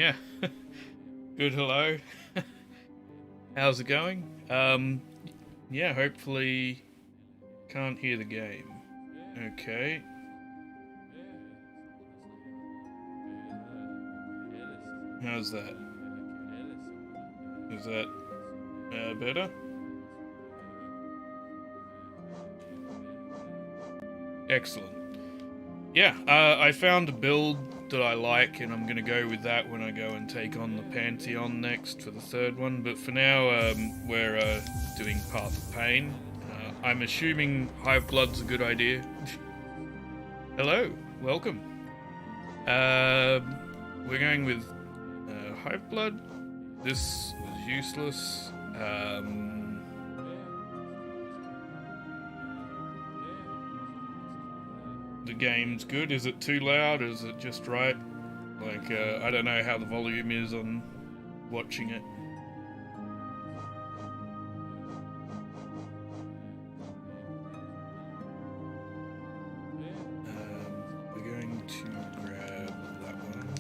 Yeah. Good hello. How's it going? Yeah, hopefully can't hear the game. Okay. How's that? Is that better? Excellent. Yeah, I found a build that I like, and I'm going to go with that when I go and take on the Pantheon next for the third one. But for now, we're doing Path of Pain. I'm assuming Hive Blood's a good idea. Hello, welcome. We're going with Hive Blood. This was useless. The game's good. Is it too loud? Is it just right? Like, I don't know how the volume is on watching it. We're going to grab that one.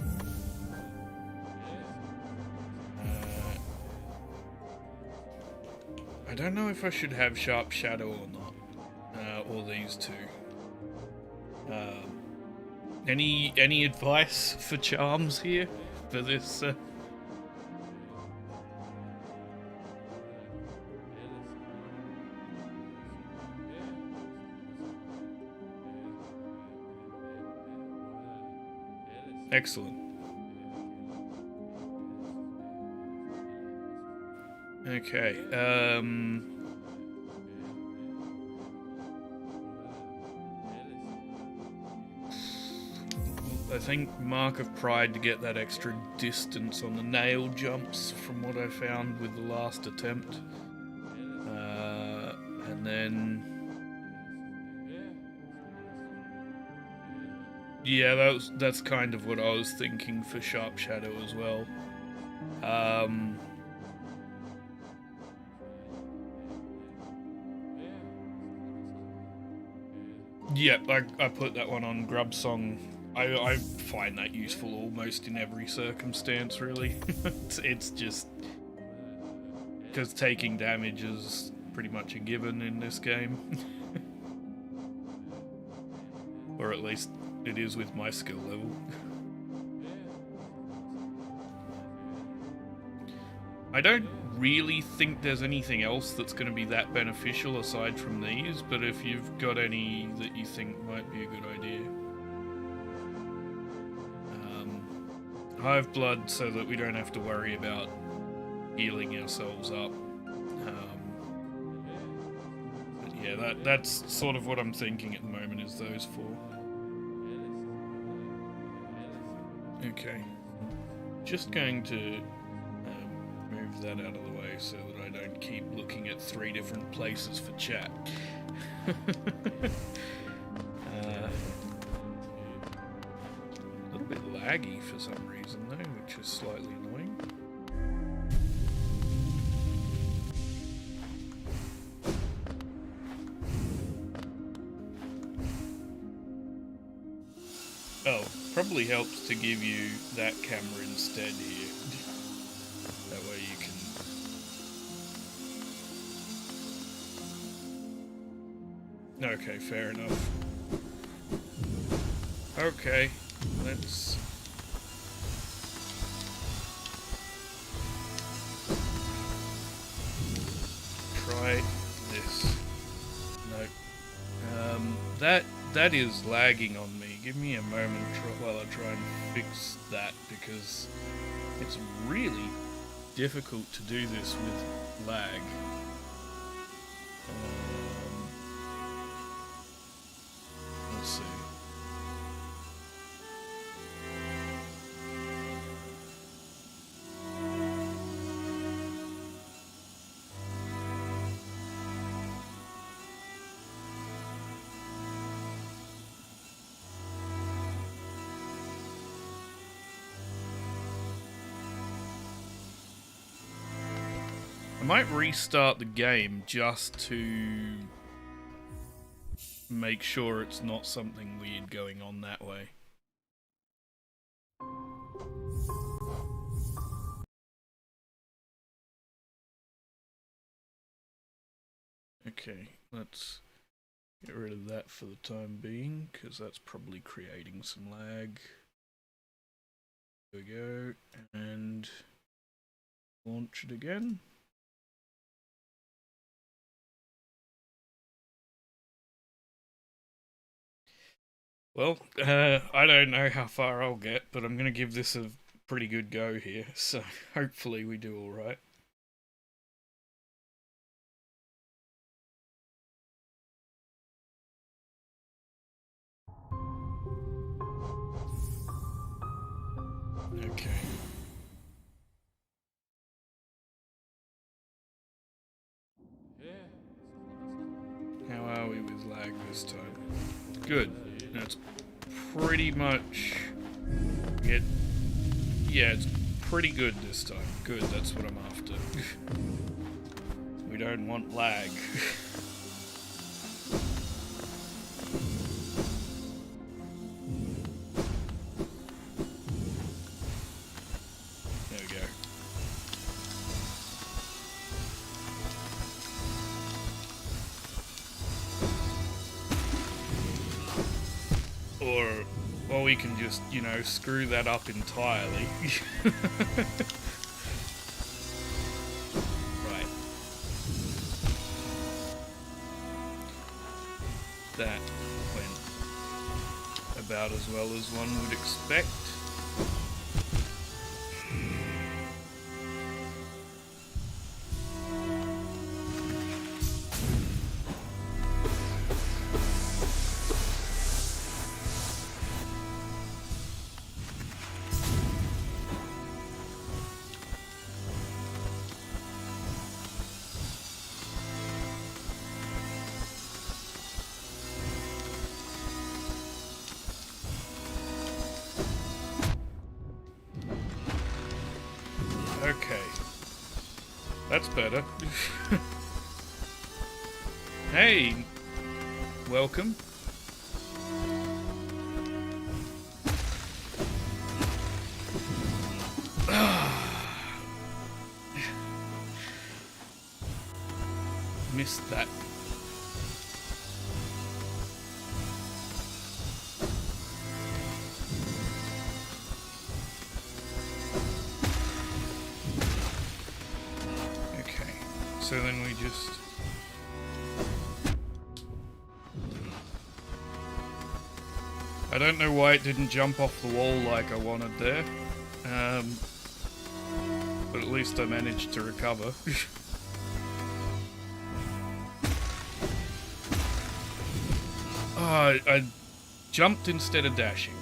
I don't know if I should have Sharp Shadow or not. Or these two. Any advice for charms here for this? Excellent. Okay. I think Mark of Pride to get that extra distance on the nail jumps from what I found with the last attempt. And then... Yeah, that's kind of what I was thinking for Sharp Shadow as well. Yeah, I put that one on Grub Song. I find that useful almost in every circumstance, really. It's just because taking damage is pretty much a given in this game. Or at least it is with my skill level. I don't really think there's anything else that's going to be that beneficial aside from these, but if you've got any that you think might be a good idea. Hive Blood so that we don't have to worry about healing ourselves up. But yeah, that's sort of what I'm thinking at the moment is those four. Okay. Just going to move that out of the way so that I don't keep looking at 3 different places for chat. A little bit laggy for some reason though, which is slightly annoying. Oh, probably helps to give you that camera instead here. That way you can... Okay, fair enough. Okay, let's... try this. Nope. That is lagging on me. Give me a moment while I try and fix that, because it's really difficult to do this with lag. Let's see. I might restart the game just to make sure it's not something weird going on that way. Okay, let's get rid of that for the time being, because that's probably creating some lag. There we go, and launch it again. Well, I don't know how far I'll get, but I'm going to give this a pretty good go here, so hopefully we do alright. Okay. How are we with lag this time? Good. That's pretty much it. Yeah, it's pretty good this time. Good, that's what I'm after. We don't want lag. There we go. Or we can just, you know, screw that up entirely. Right. That went about as well as one would expect. Okay. That's better. Hey! Welcome. Missed that. Okay, so then we just... I don't know why it didn't jump off the wall like I wanted there. But at least I managed to recover. Oh, I jumped instead of dashing.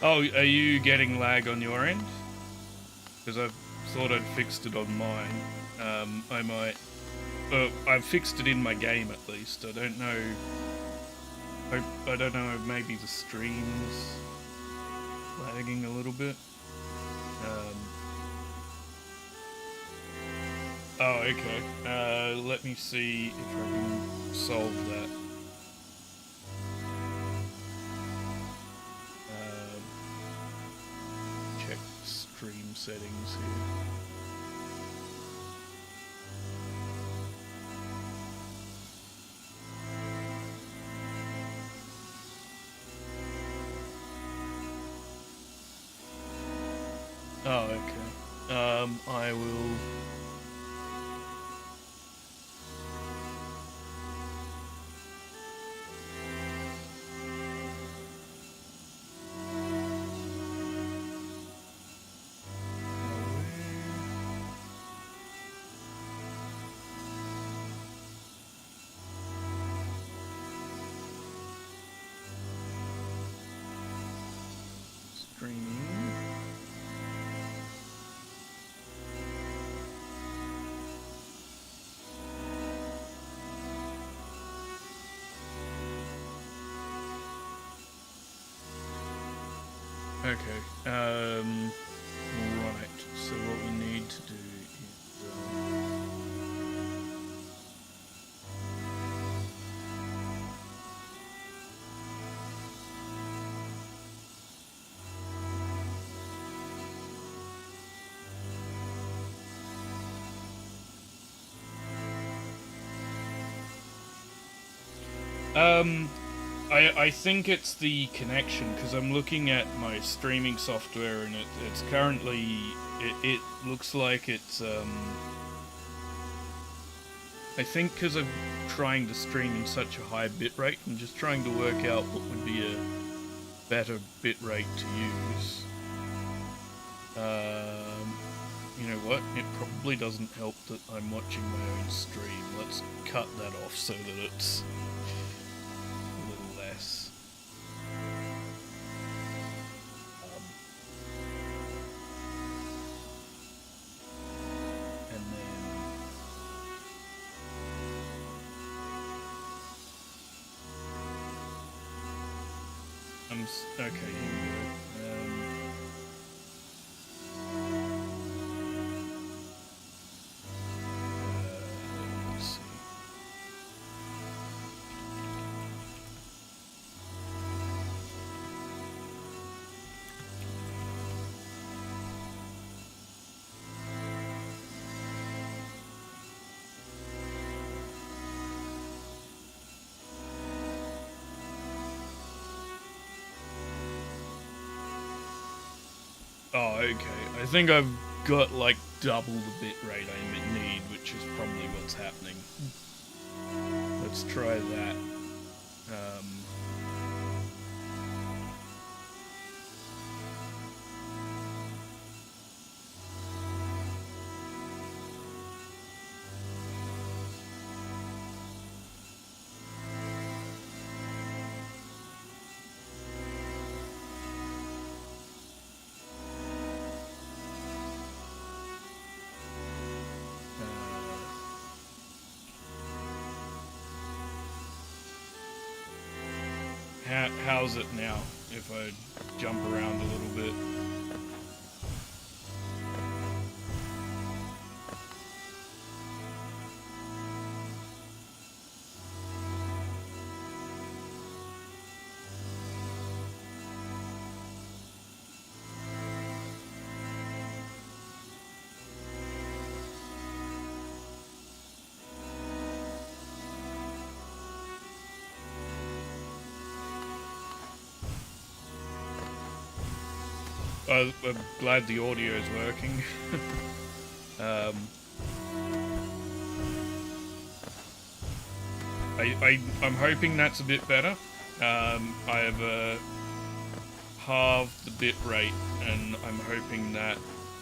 Oh, are you getting lag on your end? Because I thought I'd fixed it on mine. I might... I've fixed it in my game at least. I don't know... I don't know, maybe the stream's lagging a little bit. Oh, okay. Let me see if I can solve that. Check the stream settings here. Oh, okay. I will... Streaming. Okay, right, so what we need to do is, Um, I think it's the connection, because I'm looking at my streaming software and it's currently it looks like it's I think because I'm trying to stream in such a high bitrate, I'm just trying to work out what would be a better bitrate to use. You know what? It probably doesn't help that I'm watching my own stream. Let's cut that off so that it's a little less. And then okay. Here we go. Let's see. Oh, okay. I think I've got like double the bitrate I need, which is probably what's happening. Let's try that. How's it now if I jump around a little bit? I'm glad the audio is working. I'm hoping that's a bit better. I have halved the bit rate, and I'm hoping that,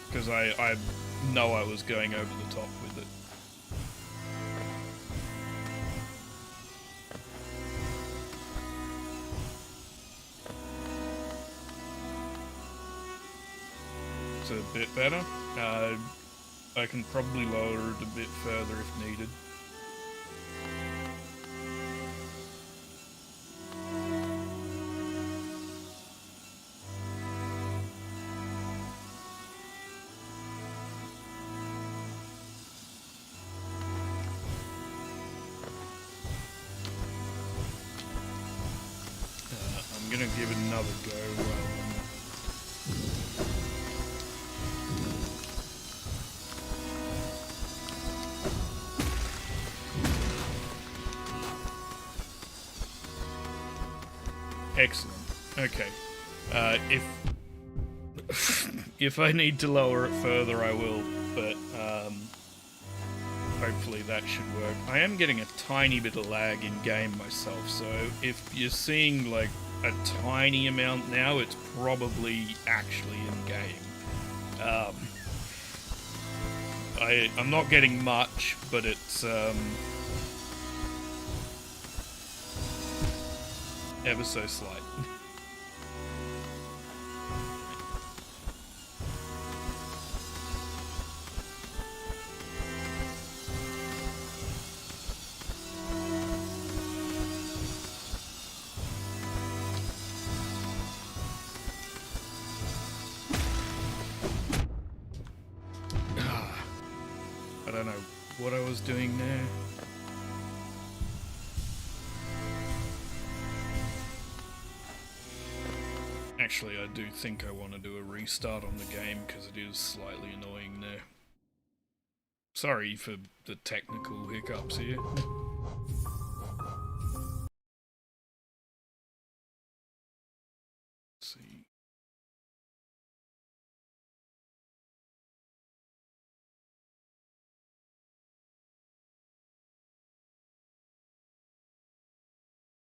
because I know I was going over the top with it. It's a bit better. I can probably lower it a bit further if needed. I'm gonna give it another go. Excellent. Okay. If I need to lower it further, I will. But hopefully that should work. I am getting a tiny bit of lag in game myself, so if you're seeing like a tiny amount now, it's probably actually in game. I'm not getting much, but it's ever so slight. I don't know what I was doing there. Actually, I do think I want to do a restart on the game because it is slightly annoying there. Sorry for the technical hiccups here. Let's see.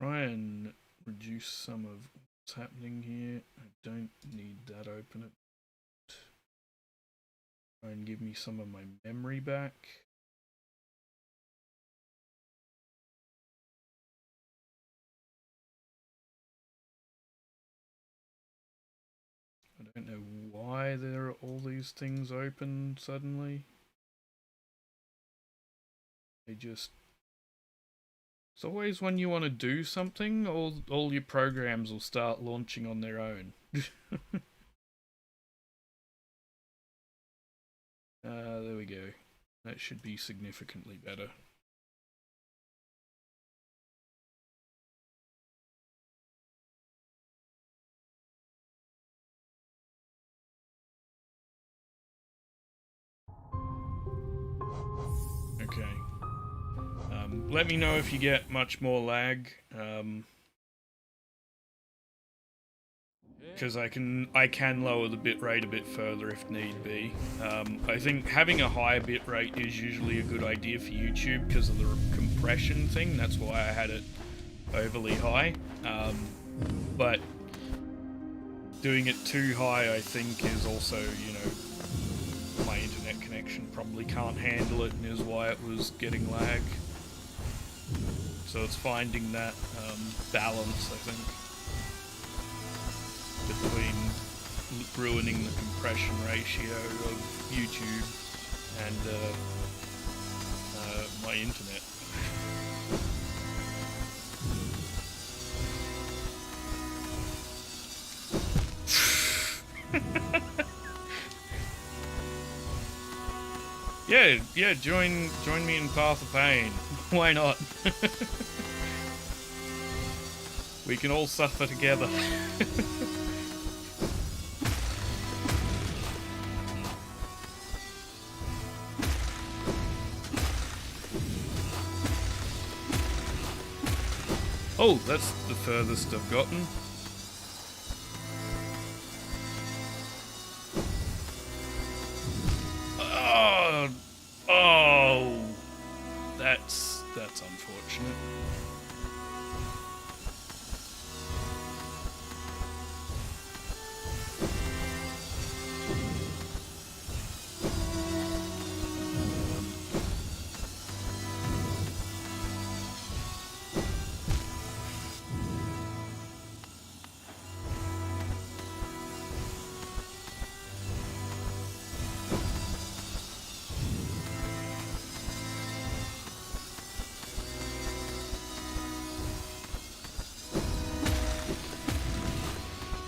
Try and reduce some of what's happening here. I don't need that open. Try and give me some of my memory back. I don't know why there are all these things open suddenly. They just... It's always when you want to do something, all your programs will start launching on their own. There we go. That should be significantly better. Okay. Let me know if you get much more lag. Because I can lower the bitrate a bit further if need be. I think having a higher bitrate is usually a good idea for YouTube because of the compression thing. That's why I had it overly high. But doing it too high, I think, is also, you know, my internet connection probably can't handle it, and is why it was getting lag. So it's finding that balance, I think, between ruining the compression ratio of YouTube and my internet. Yeah, join me in Path of Pain. Why not? We can all suffer together. Oh, that's the furthest I've gotten. Oh, that's unfortunate.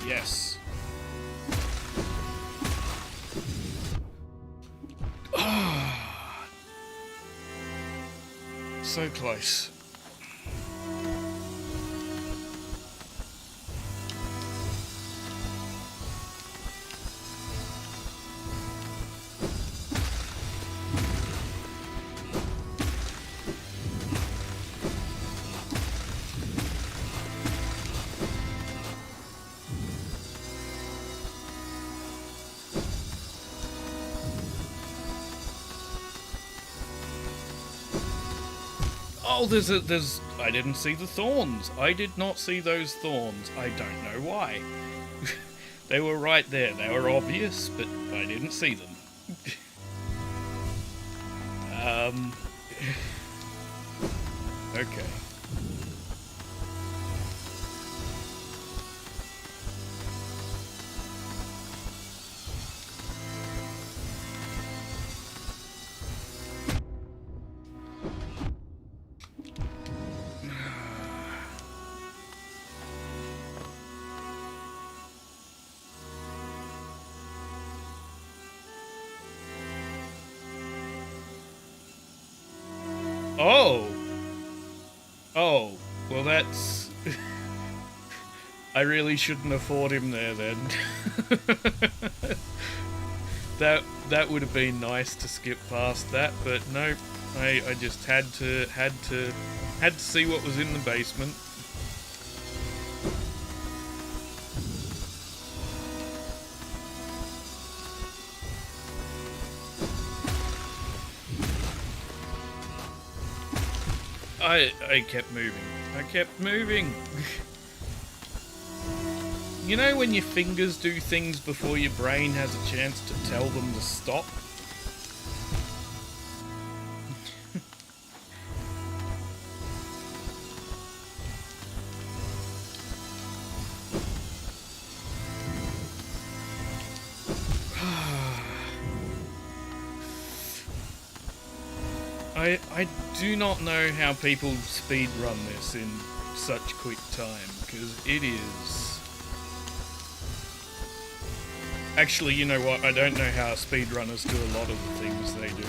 Yes. So close. Oh, there's... I didn't see the thorns. I did not see those thorns. I don't know why. They were right there. They were obvious, but I didn't see them. Okay. Oh! Oh, well that's... I really shouldn't have fought him there then. That would have been nice to skip past that, but nope. I just had to see what was in the basement. I kept moving. I kept moving. You know when your fingers do things before your brain has a chance to tell them to stop? I do not know how people speedrun this in such quick time, because it is... Actually, you know what? I don't know how speedrunners do a lot of the things they do.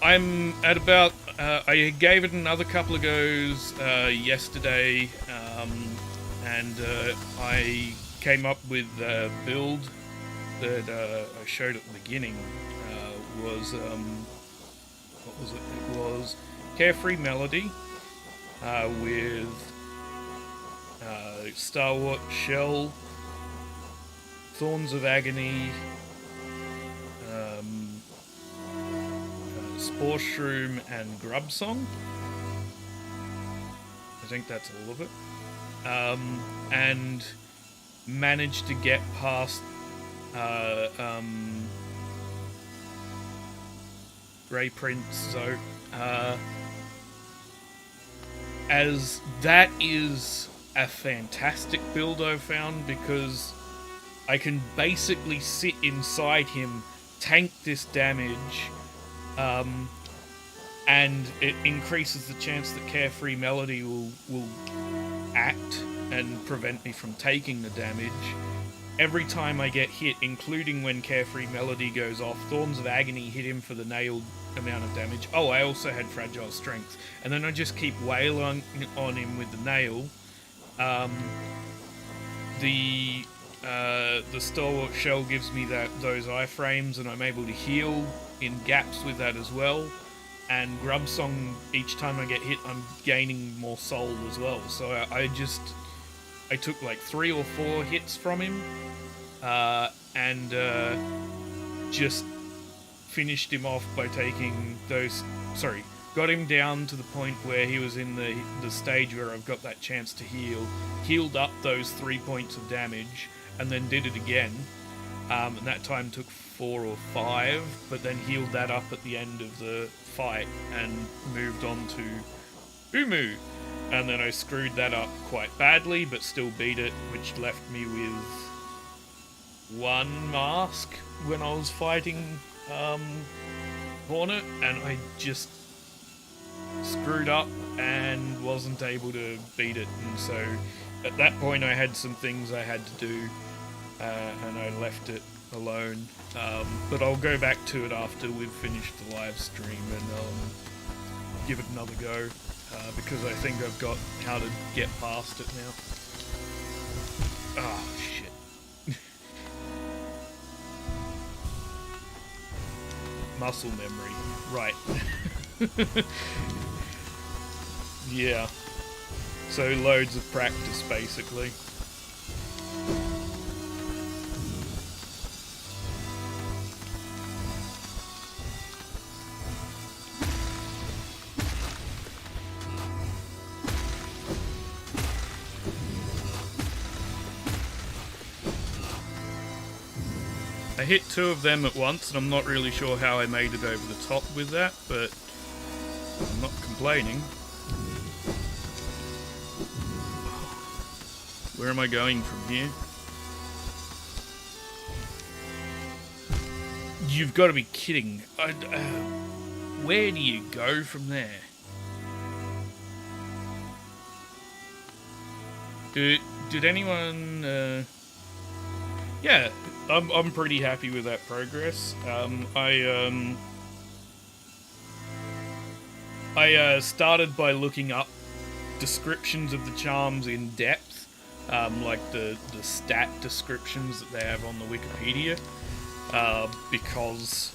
I'm at about... I gave it another couple of goes yesterday, and I came up with a build that I showed at the beginning. Was what was it? It was Carefree Melody with Starwort Shell, Thorns of Agony, Spore Shroom, and Grub Song. I think that's all of it. And managed to get past Grey Prince, so as that is a fantastic build I've found, because I can basically sit inside him, tank this damage, and it increases the chance that Carefree Melody will act and prevent me from taking the damage. Every time I get hit, including when Carefree Melody goes off, Thorns of Agony hit him for the nailed amount of damage. Oh, I also had Fragile Strength. And then I just keep wailing on him with the nail. The Stalwart Shell gives me those iframes, and I'm able to heal in gaps with that as well. And Grub Song, each time I get hit, I'm gaining more soul as well. So I took like 3 or 4 hits from him, and just finished him off by taking those... Sorry, got him down to the point where he was in the stage where I've got that chance to heal, healed up those 3 points of damage, and then did it again. And that time took 4 or 5, but then healed that up at the end of the fight and moved on to Umu. And then I screwed that up quite badly, but still beat it, which left me with 1 mask when I was fighting Hornet, and I just screwed up and wasn't able to beat it. And so at that point I had some things I had to do, and I left it alone. But I'll go back to it after we've finished the live stream and give it another go. Because I think I've got how to get past it now. Oh, shit. Muscle memory. Right. Yeah. So loads of practice, basically. I hit 2 of them at once, and I'm not really sure how I made it over the top with that, but I'm not complaining. Where am I going from here? You've got to be kidding. Where do you go from there? Did anyone... Yeah, I'm pretty happy with that progress. I started by looking up descriptions of the charms in depth, like the stat descriptions that they have on the Wikipedia, because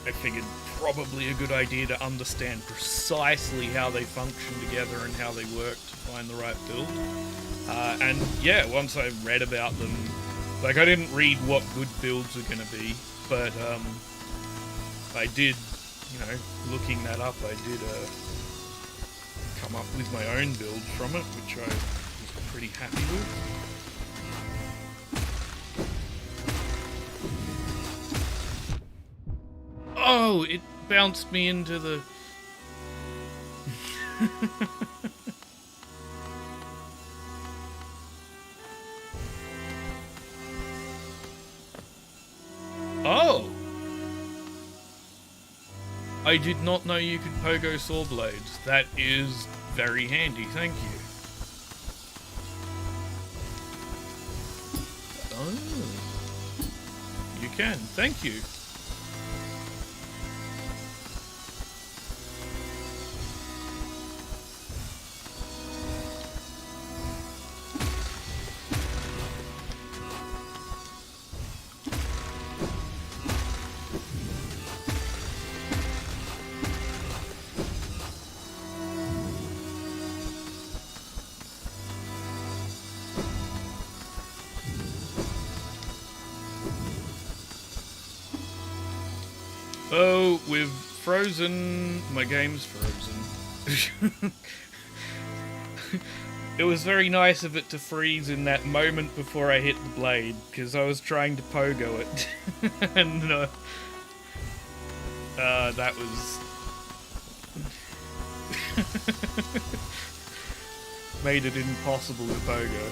I figured probably a good idea to understand precisely how they function together and how they work to find the right build. And yeah, once I read about them, like I didn't read what good builds were going to be, but I did, you know, looking that up, I did come up with my own build from it, which I was pretty happy with. Oh, it bounced me into the... Oh! I did not know you could pogo saw blades. That is very handy, thank you. Oh. You can, thank you. Oh, we've frozen. My game's frozen. It was very nice of it to freeze in that moment before I hit the blade, because I was trying to pogo it. And that was... made it impossible to pogo.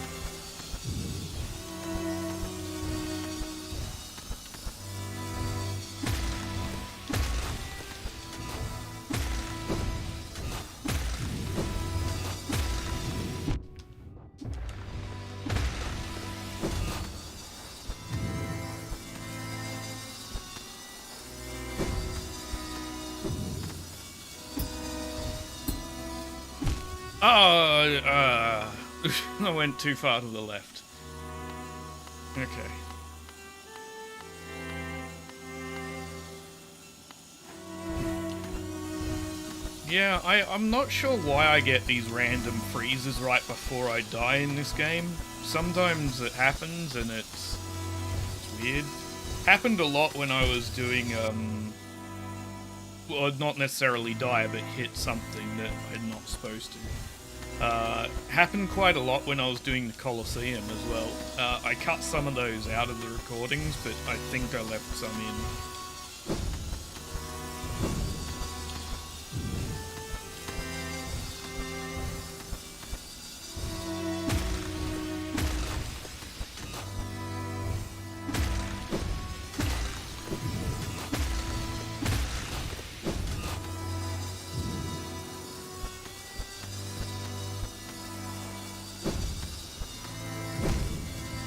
I went too far to the left. Okay. Yeah, I'm not sure why I get these random freezes right before I die in this game. Sometimes it happens and it's weird. Happened a lot when I was doing, well, not necessarily die, but hit something that I'm not supposed to. Happened quite a lot when I was doing the Colosseum as well. I cut some of those out of the recordings, but I think I left some in.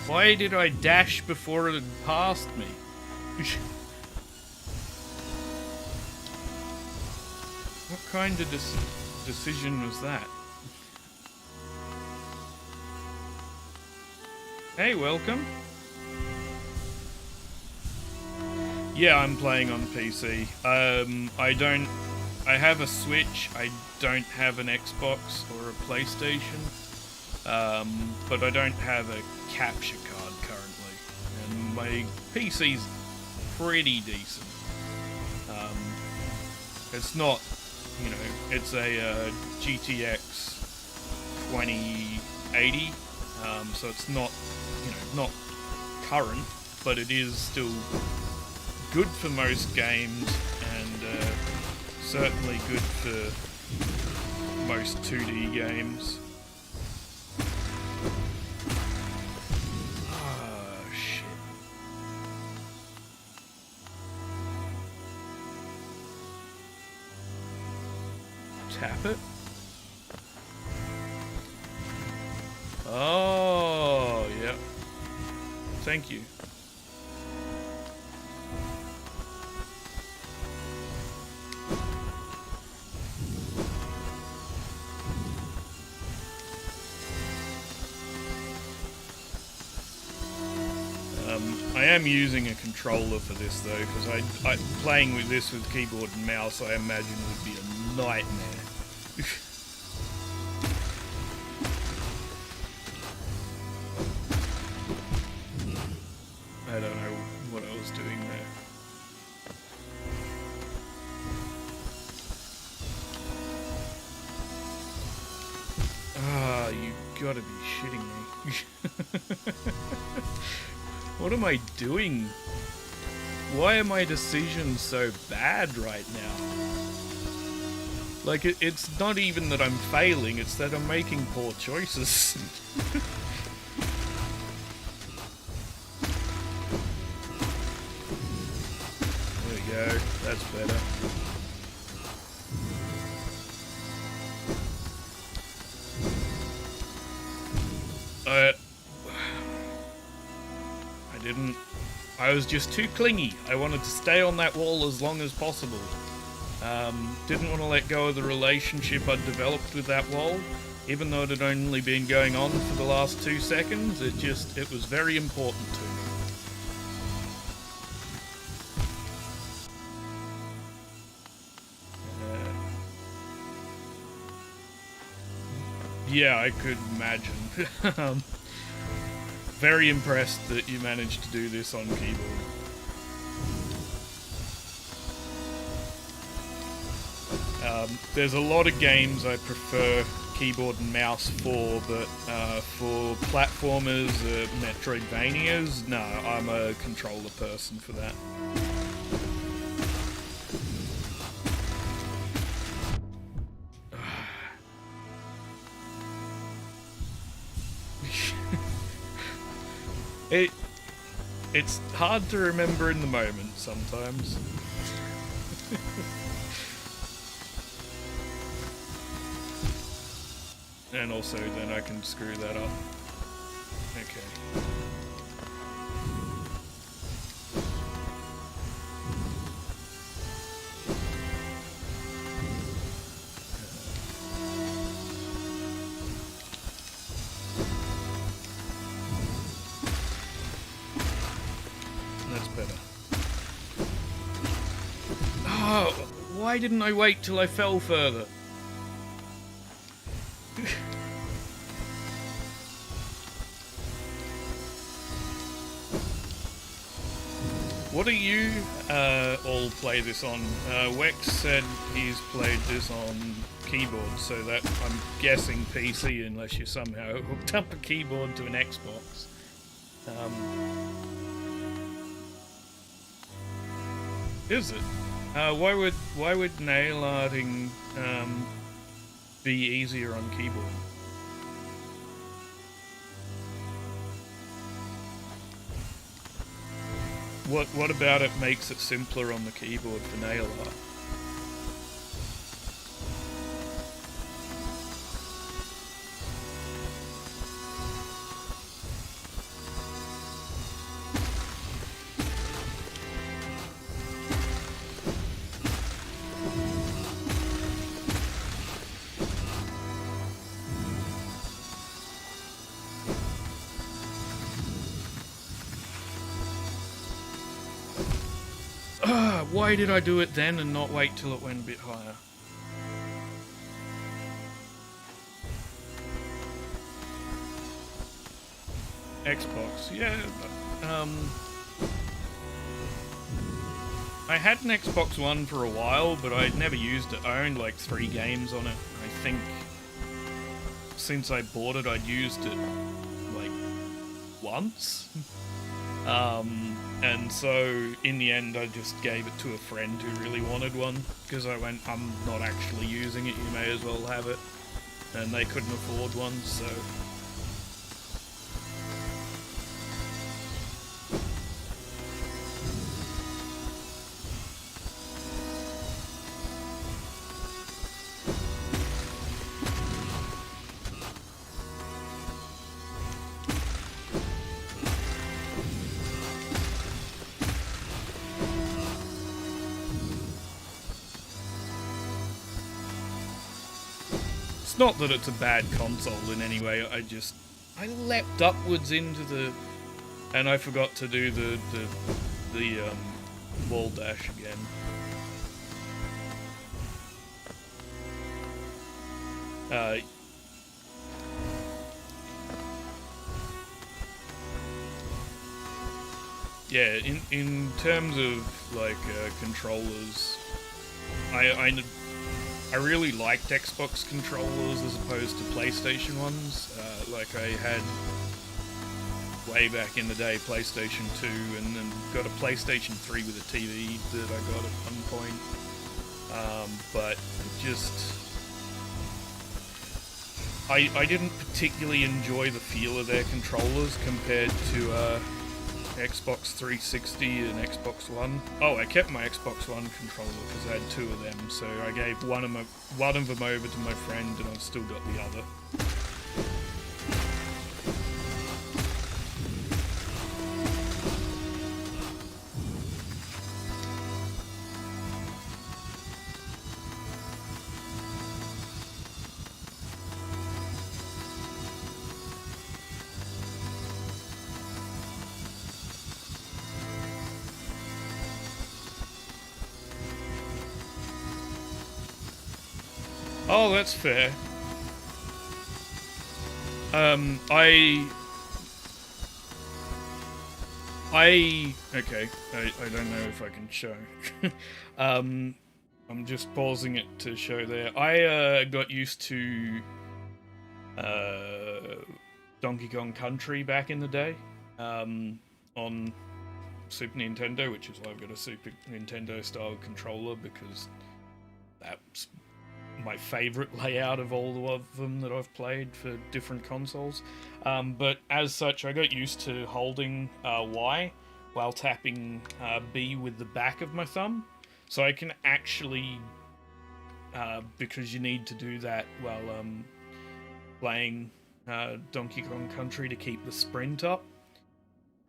Why did I dash before it had passed me? What kind of decision was that? Hey, welcome. Yeah, I'm playing on PC. I have a Switch, I don't have an Xbox or a PlayStation. But I don't have a capture card currently, and my PC's pretty decent. It's not, you know, it's a GTX 2080, so it's not, you know, not current, but it is still good for most games, and certainly good for most 2D games. Tap it. Oh, yeah. Thank you. I am using a controller for this though, because I playing with this with keyboard and mouse, I imagine would be a nightmare. I don't know what I was doing there. gotta be shitting me. What am I doing? Why are my decisions so bad right now? Like, it's not even that I'm failing, it's that I'm making poor choices. There we go, that's better. I was just too clingy. I wanted to stay on that wall as long as possible. Didn't want to let go of the relationship I'd developed with that wall. Even though it had only been going on for the last 2 seconds, it was very important to me. Yeah, I could imagine. Very impressed that you managed to do this on keyboard. There's a lot of games I prefer keyboard and mouse for, but for platformers, Metroidvanias, no, I'm a controller person for that. It's hard to remember in the moment sometimes. And also then I can screw that up. Okay. Why didn't I wait till I fell further? What do you all play this on? Wex said he's played this on keyboard, so that I'm guessing PC unless you somehow hooked up a keyboard to an Xbox. Is it? Why would nail arting be easier on keyboard? What about it makes it simpler on the keyboard for nail art? Why did I do it then and not wait till it went a bit higher? Xbox, yeah. I had an Xbox One for a while, but I'd never used it. I owned like 3 games on it. I think since I bought it, I'd used it like once. And so in the end I just gave it to a friend who really wanted one, because I went, I'm not actually using it, you may as well have it, and they couldn't afford one, so... Not that it's a bad console in any way, I leapt upwards into the... and I forgot to do the wall dash again. Yeah, in terms of, like, controllers, I really liked Xbox controllers as opposed to PlayStation ones. Like I had way back in the day PlayStation 2 and then got a PlayStation 3 with a TV that I got at one point. But just... I didn't particularly enjoy the feel of their controllers compared to Xbox 360 and Xbox One. Oh, I kept my Xbox One controller because I had two of them, so I gave one of them over to my friend and I've still got the other. Oh, that's fair. Okay, I don't know if I can show. I'm just pausing it to show there. I got used to Donkey Kong Country back in the day on Super Nintendo, which is why I've got a Super Nintendo style controller, because that's my favourite layout of all of them that I've played for different consoles. But as such, I got used to holding Y while tapping B with the back of my thumb. So I can actually, because you need to do that while playing Donkey Kong Country to keep the sprint up.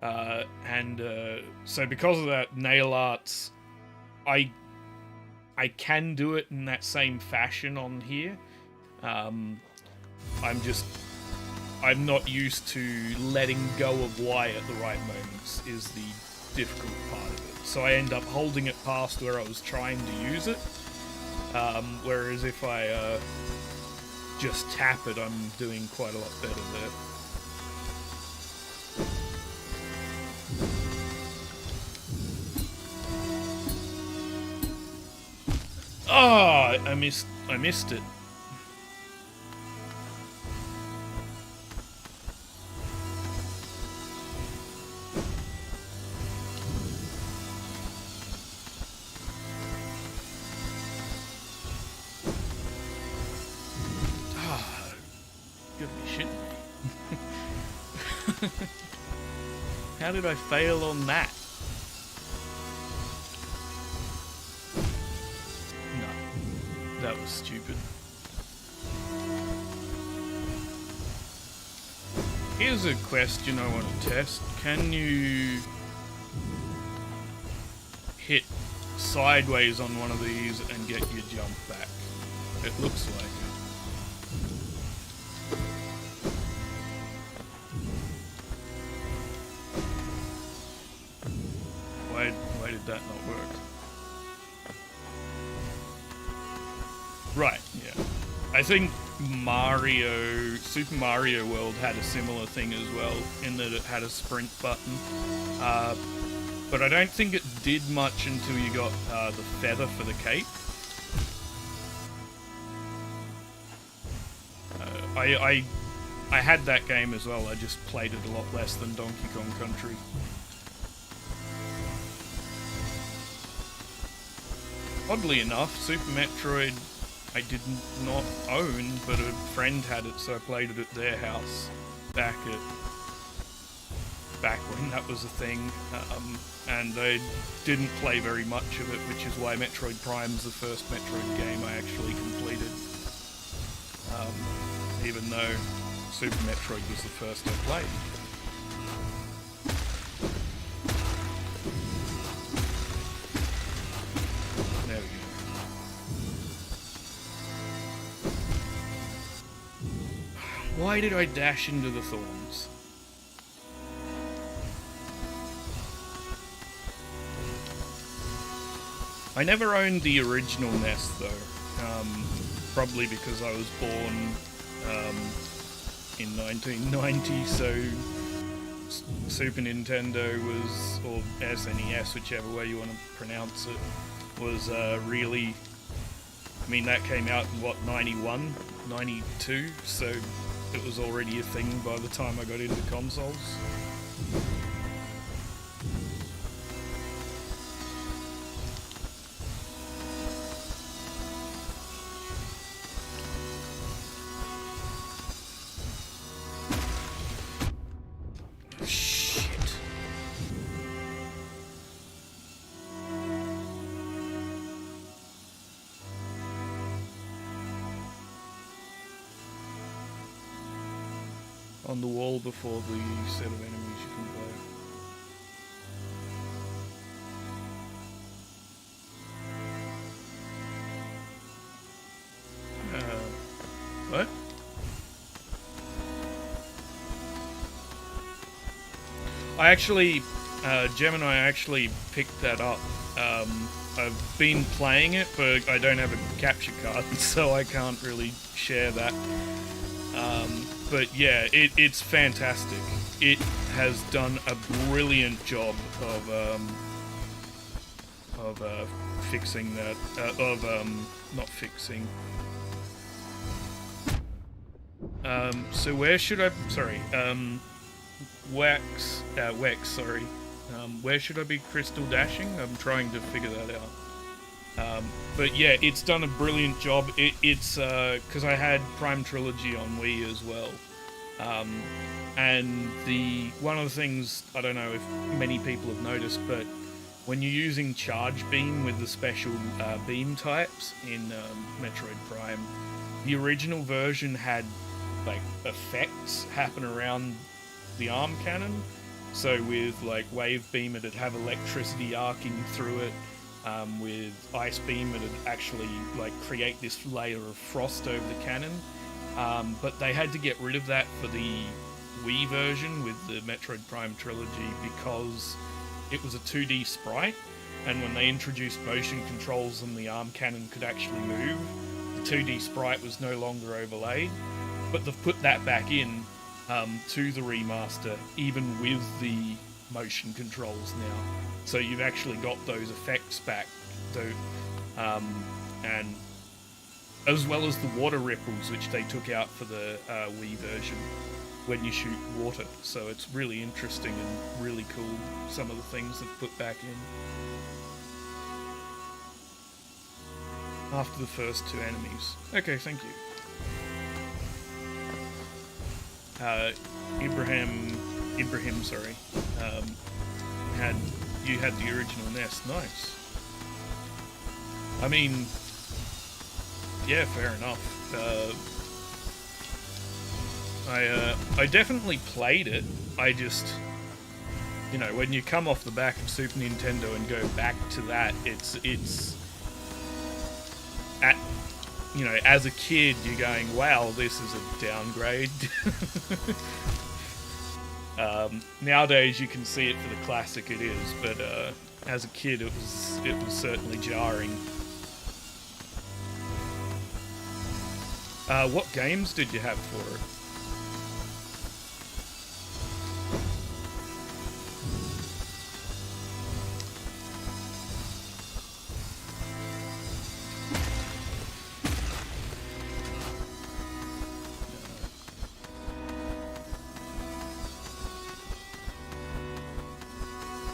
So because of that, nail arts, I can do it in that same fashion on here. I'm not used to letting go of Y at the right moments is the difficult part of it. So I end up holding it past where I was trying to use it. Whereas if I just tap it, I'm doing quite a lot better there. Oh, I missed it. Ah, you gotta be shitting me. How did I fail on that? That was stupid. Here's a question I want to test. Can you hit sideways on one of these and get your jump back? It looks like it. Why did that not work? Right, yeah. I think Super Mario World had a similar thing as well, in that it had a sprint button. But I don't think it did much until you got the feather for the cape. I had that game as well, I just played it a lot less than Donkey Kong Country. Oddly enough, Super Metroid I did not own, but a friend had it, so I played it at their house back when that was a thing, and I didn't play very much of it, which is why Metroid Prime's the first Metroid game I actually completed, even though Super Metroid was the first I played. Why did I dash into the thorns? I never owned the original NES though, probably because I was born in 1990, so Super Nintendo was, or SNES, whichever way you want to pronounce it, was really I mean, that came out in, what, 91, 92, so it was already a thing by the time I got into consoles. On the wall before the set of enemies you can play. What? I actually, Gem and I actually picked that up. I've been playing it, but I don't have a capture card, so I can't really share that. But yeah, it's fantastic. It has done a brilliant job of fixing that. Not fixing. So where should I? Sorry. Wex. Sorry. Where should I be crystal dashing? I'm trying to figure that out. But yeah, it's done a brilliant job. It's because I had Prime Trilogy on Wii as well, and one of the things, I don't know if many people have noticed, but when you're using Charge Beam with the special beam types in Metroid Prime, the original version had like effects happen around the arm cannon. So with like Wave Beam, it'd have electricity arcing through it. With Ice Beam, it'd actually like create this layer of frost over the cannon. But they had to get rid of that for the Wii version with the Metroid Prime Trilogy because it was a 2D sprite, and when they introduced motion controls and the arm cannon could actually move, the 2D sprite was no longer overlaid. But they've put that back in to the remaster, even with the motion controls now. So you've actually got those effects back, though, and as well as the water ripples, which they took out for the Wii version when you shoot water. So it's really interesting and really cool, some of the things they've put back in. After the first two enemies. Okay, thank you. Ibrahim, sorry. You had the original NES. Nice. I mean, yeah, fair enough. I definitely played it. I just, you know, when you come off the back of Super Nintendo and go back to that, it's at, you know, as a kid, you're going, wow, this is a downgrade. Nowadays, you can see it for the classic it is, but as a kid, it was certainly jarring. What games did you have for it?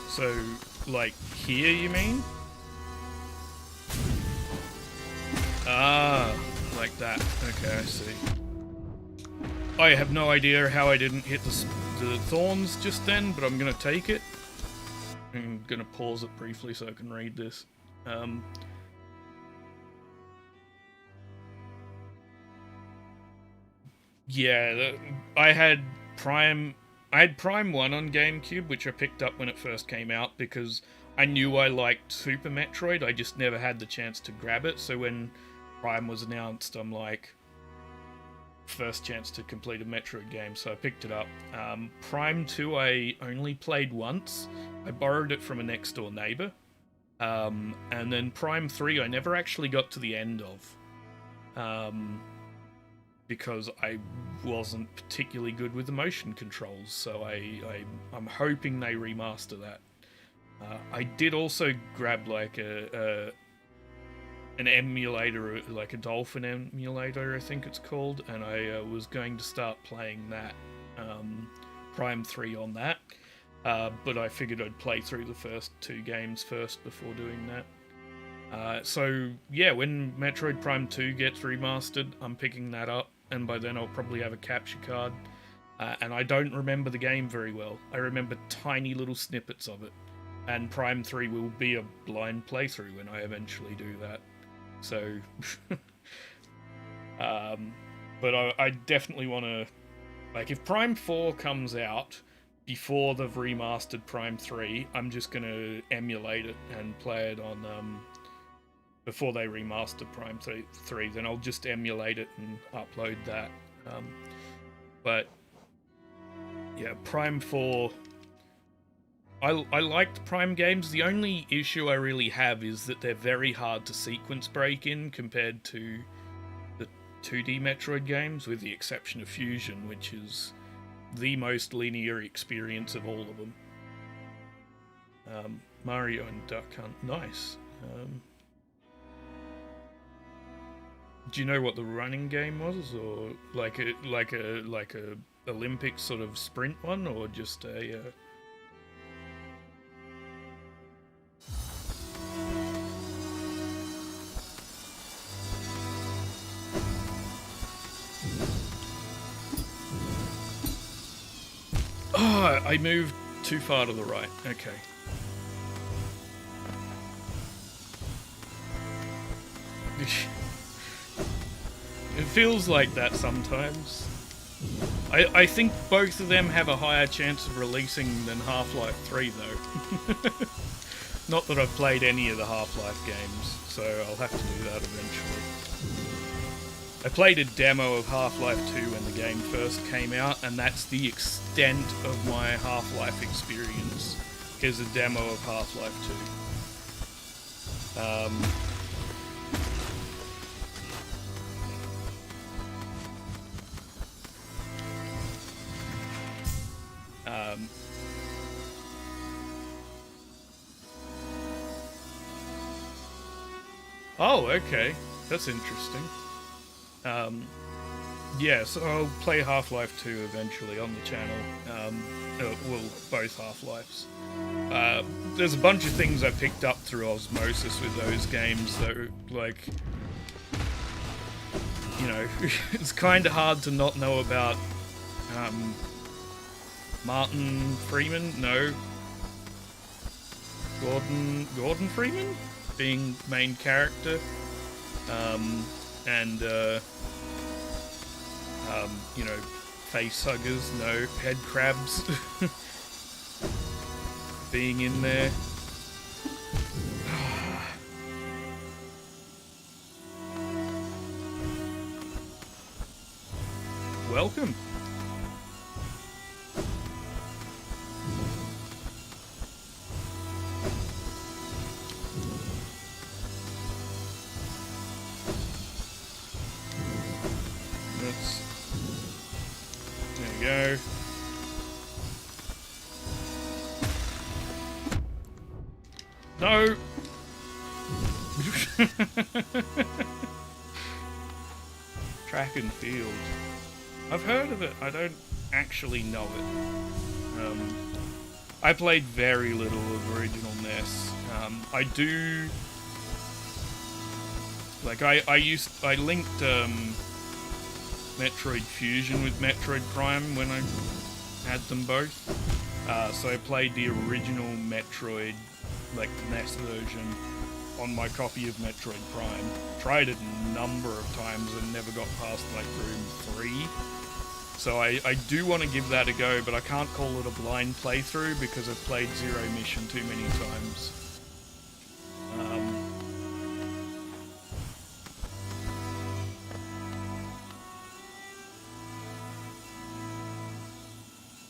So, like, here, you mean? Ah, like that. Okay, I see. I have no idea how I didn't hit the thorns just then, but I'm gonna take it. I'm gonna pause it briefly so I can read this. Yeah, I had Prime 1 on GameCube, which I picked up when it first came out because I knew I liked Super Metroid. I just never had the chance to grab it. So when Prime was announced, I'm like, first chance to complete a Metroid game, so I picked it up. Prime 2 I only played once. I borrowed it from a next door neighbor. And then Prime 3 I never actually got to the end of. Because I wasn't particularly good with the motion controls, so I'm hoping they remaster that. I did also grab like an emulator, like a Dolphin emulator, I think it's called, and I was going to start playing that, Prime 3 on that, but I figured I'd play through the first 2 games first before doing that. So yeah, when Metroid Prime 2 gets remastered, I'm picking that up, and by then I'll probably have a capture card. And I don't remember the game very well. I remember tiny little snippets of it. And Prime 3 will be a blind playthrough when I eventually do that. So, but I definitely want to, like, if Prime 4 comes out before they've remastered Prime 3, I'm just going to emulate it and play it on, before they remaster Prime 3, then I'll just emulate it and upload that. But yeah, Prime 4, I liked Prime games. The only issue I really have is that they're very hard to sequence break in compared to the 2D Metroid games, with the exception of Fusion, which is the most linear experience of all of them. Mario and Duck Hunt, nice. Do you know what the running game was, or like a Olympic sort of sprint one, or just a? Oh, I moved too far to the right. Okay. It feels like that sometimes. I think both of them have a higher chance of releasing than Half-Life 3, though. Not that I've played any of the Half-Life games, so I'll have to do that eventually. I played a demo of Half-Life 2 when the game first came out, and that's the extent of my Half-Life experience. Here's a demo of Half-Life 2. Oh, okay. That's interesting. Yeah, so I'll play Half-Life 2 eventually on the channel. Well, both Half-Lives. There's a bunch of things I picked up through osmosis with those games, though, like, you know, it's kind of hard to not know about Martin Freeman? No. Gordon Freeman? Being main character. And, you know, face huggers, no. Head crabs being in there. Welcome. There you go. No! Track and field. I've heard of it. I don't actually know it. I played very little of original NES. I do... Like, I linked, Metroid Fusion with Metroid Prime when I had them both. So I played the original Metroid, like the NES version, on my copy of Metroid Prime. Tried it a number of times and never got past, like, room 3. So I do want to give that a go, but I can't call it a blind playthrough because I've played Zero Mission too many times.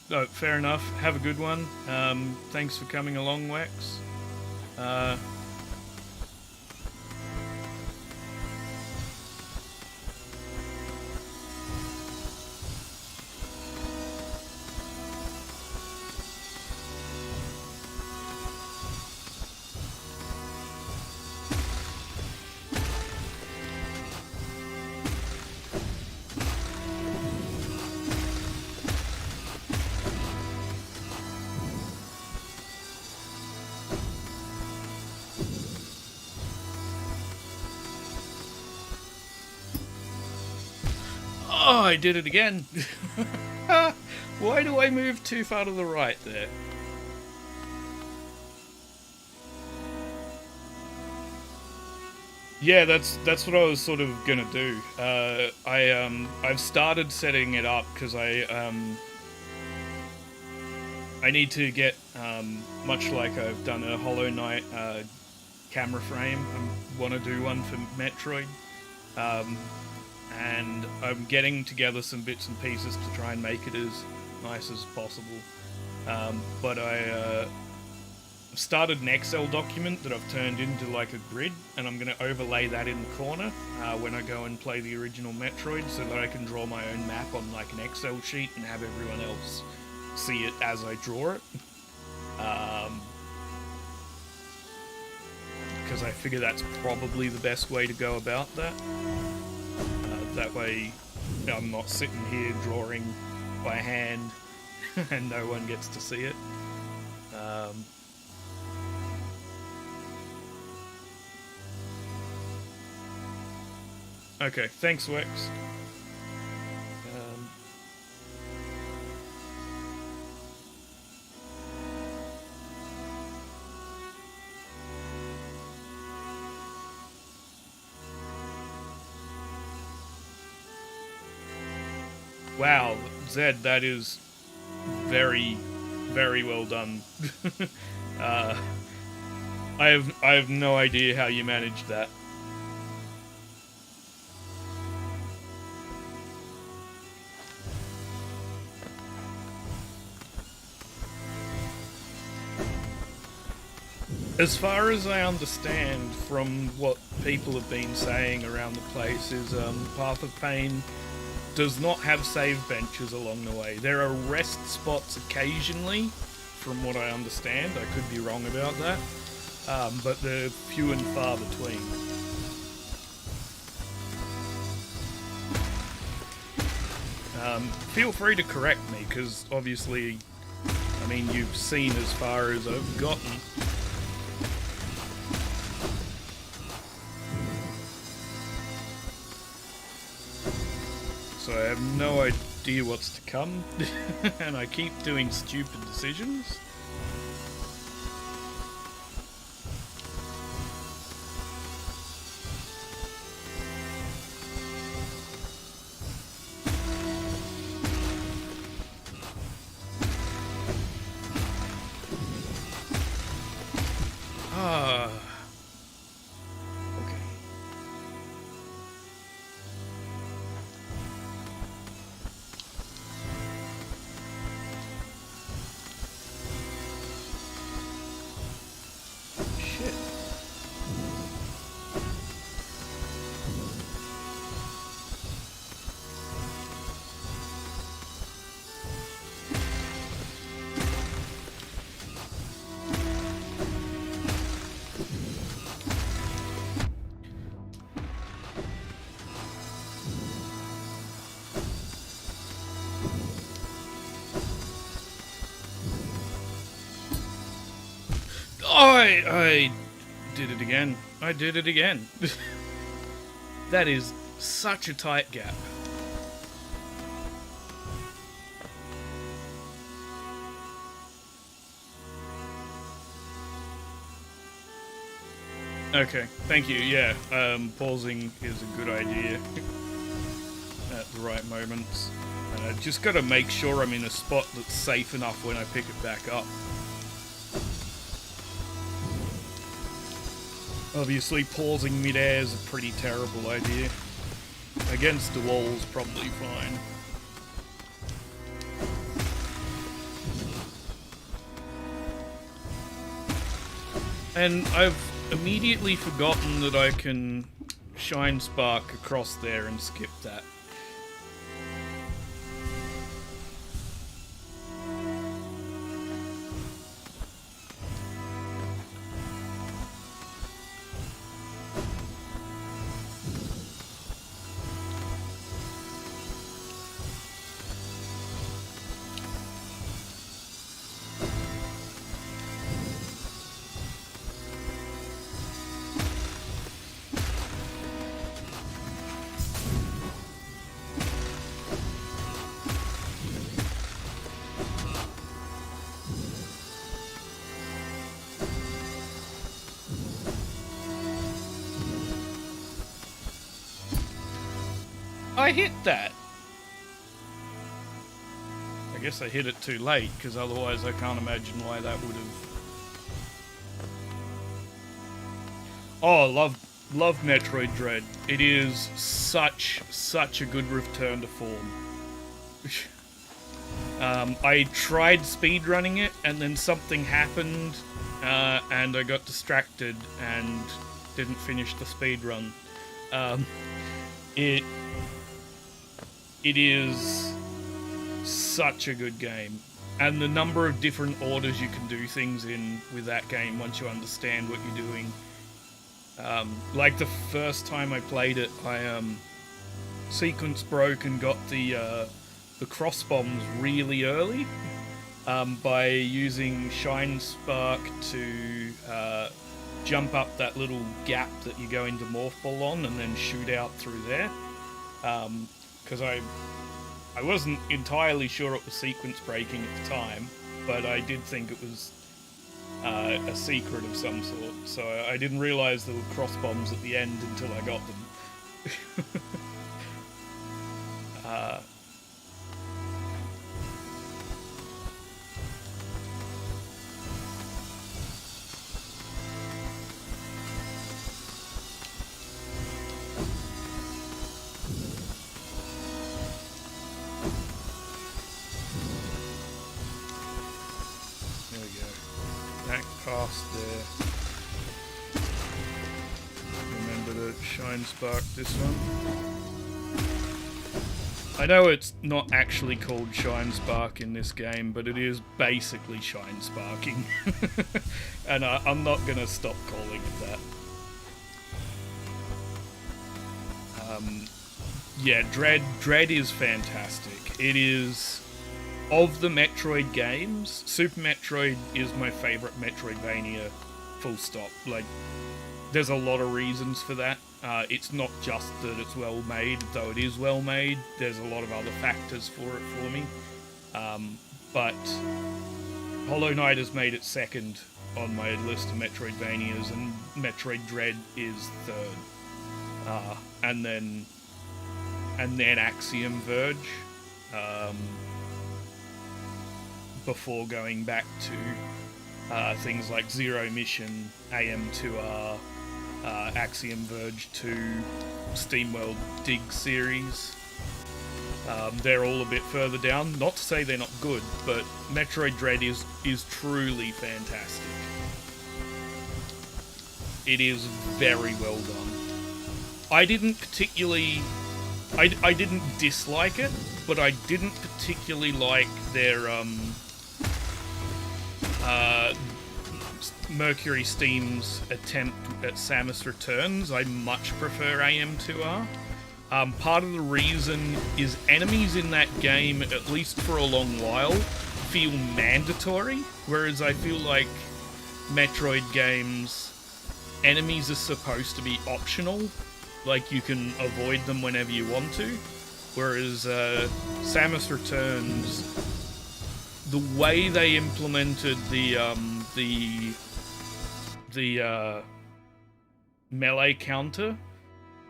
Oh, fair enough. Have a good one. Thanks for coming along, Wax. I did it again. Why do I move too far to the right there? Yeah, that's what I was sort of gonna do. I've started setting it up because I need to get much like I've done a Hollow Knight camera frame. I want to do one for Metroid, and I'm getting together some bits and pieces to try and make it as nice as possible. But I started an Excel document that I've turned into like a grid, and I'm going to overlay that in the corner when I go and play the original Metroid, so that I can draw my own map on like an Excel sheet and have everyone else see it as I draw it. Because I figure that's probably the best way to go about that. That way I'm not sitting here drawing by hand and no one gets to see it. Okay, thanks, Wex. Wow, Zed, that is very, very well done. I have no idea how you managed that. As far as I understand from what people have been saying around the place is Path of Pain does not have save benches along the way. There are rest spots occasionally, from what I understand. I could be wrong about that, but they're few and far between. Feel free to correct me, because obviously, I mean, you've seen as far as I've gotten. So I have no idea what's to come, and I keep doing stupid decisions. I did it again. I did it again. That is such a tight gap. Okay, thank you. Yeah, pausing is a good idea at the right moments. Just gotta make sure I'm in a spot that's safe enough when I pick it back up. Obviously, pausing mid-air is a pretty terrible idea. Against the wall's probably fine. And I've immediately forgotten that I can Shine Spark across there and skip that. I hit that? I guess I hit it too late, because otherwise I can't imagine why that would have... Oh, love Metroid Dread. It is such a good return to form. I tried speedrunning it, and then something happened, and I got distracted and didn't finish the speedrun. It is such a good game, and the number of different orders you can do things in with that game once you understand what you're doing. Like the first time I played it, I sequence broke and got the cross bombs really early by using Shine Spark to jump up that little gap that you go into Morph Ball on and then shoot out through there. Because I wasn't entirely sure it was sequence breaking at the time, but I did think it was a secret of some sort, so I didn't realise there were cross bombs at the end until I got them. Past there. Remember to Shine Spark this one. I know it's not actually called Shine Spark in this game, but it is basically Shine Sparking. And I'm not going to stop calling it that. Yeah, Dread is fantastic. It is... Of the Metroid games, Super Metroid is my favourite Metroidvania, full stop. Like, there's a lot of reasons for that. It's not just that it's well made, though it is well made. There's a lot of other factors for it for me. But Hollow Knight has made it second on my list of Metroidvanias, and Metroid Dread is third. And then Axiom Verge. Before going back to things like Zero Mission, AM2R, Axiom Verge 2, SteamWorld Dig series. They're all a bit further down. Not to say they're not good, but Metroid Dread is truly fantastic. It is very well done. I didn't dislike it, but I didn't particularly like their Mercury Steam's attempt at Samus Returns. I much prefer AM2R. Part of the reason is enemies in that game, at least for a long while, feel mandatory, whereas I feel like Metroid games, enemies are supposed to be optional, like you can avoid them whenever you want to, whereas Samus Returns, the way they implemented the melee counter,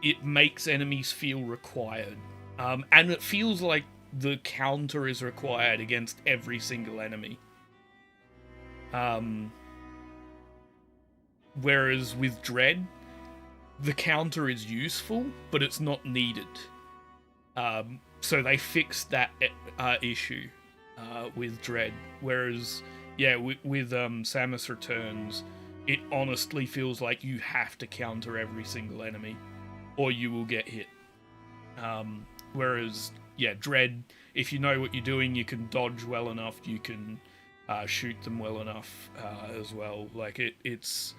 it makes enemies feel required. And it feels like the counter is required against every single enemy. Whereas with Dread, the counter is useful, but it's not needed. So they fixed that issue with Dread. Whereas, yeah, with Samus Returns, it honestly feels like you have to counter every single enemy, or you will get hit. Whereas, yeah, Dread, if you know what you're doing, you can dodge well enough, you can shoot them well enough as well. Like, it's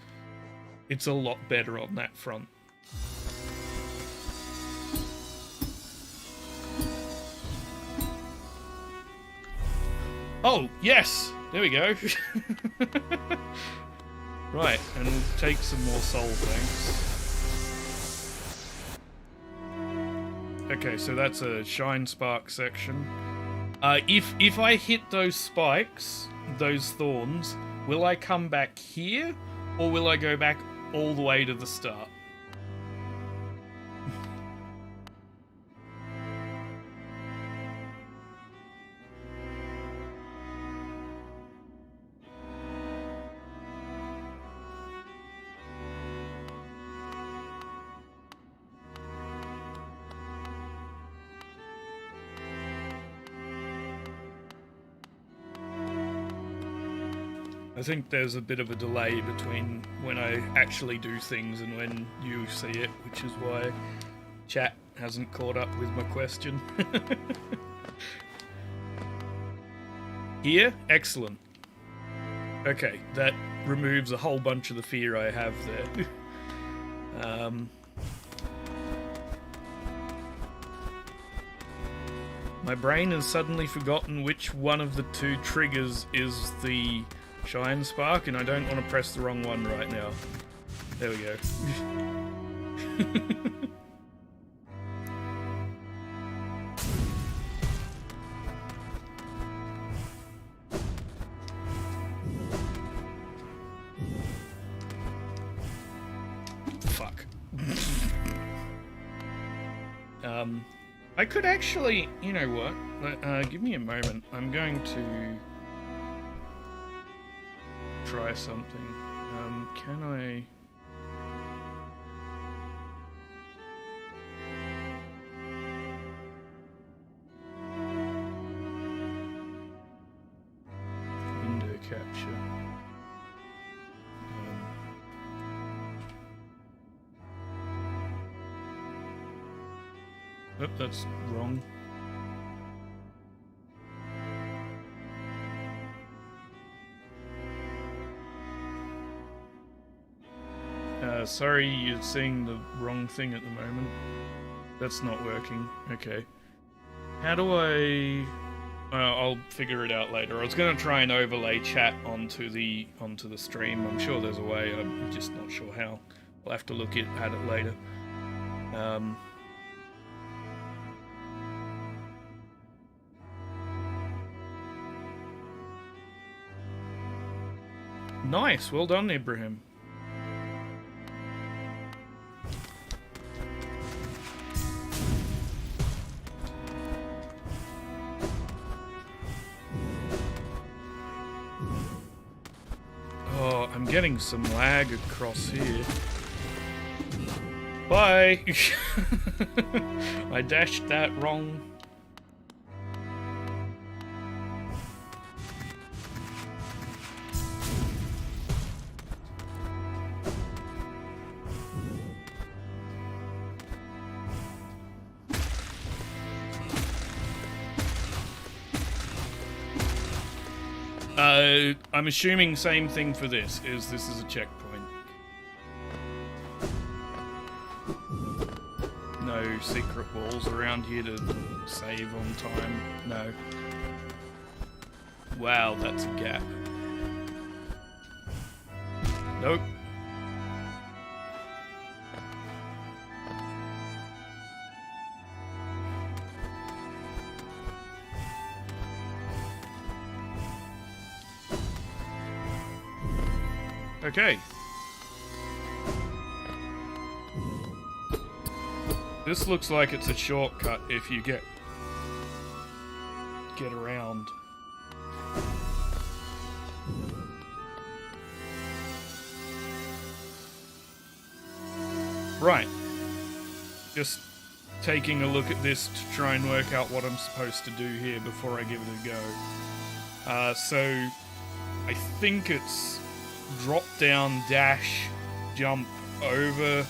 a lot better on that front. Oh, yes! There we go. Right, and we'll take some more soul, thanks. Okay, so that's a Shine Spark section. If I hit those spikes, those thorns, will I come back here, or will I go back all the way to the start? I think there's a bit of a delay between when I actually do things and when you see it, which is why chat hasn't caught up with my question. Here? Excellent. Okay, that removes a whole bunch of the fear I have there. My brain has suddenly forgotten which one of the two triggers is the Shine Spark, and I don't want to press the wrong one right now. There we go. Fuck. I could actually, you know what? Give me a moment. I'm going to try something. Can I? Window capture. Oop, that's wrong. Sorry, you're seeing the wrong thing at the moment. That's not working. Okay. How do I... I'll figure it out later. I was going to try and overlay chat onto the stream. I'm sure there's a way. I'm just not sure how. I'll have to look at it later. Nice. Well done, Ibrahim. Oh, I'm getting some lag across here. Bye! I dashed that wrong. I'm assuming same thing for this is a checkpoint. No secret walls around here to save on time. No. Wow, that's a gap. Nope. Okay. This looks like it's a shortcut if you get around. Right. Just taking a look at this to try and work out what I'm supposed to do here before I give it a go. So I think it's drop down, dash, jump over,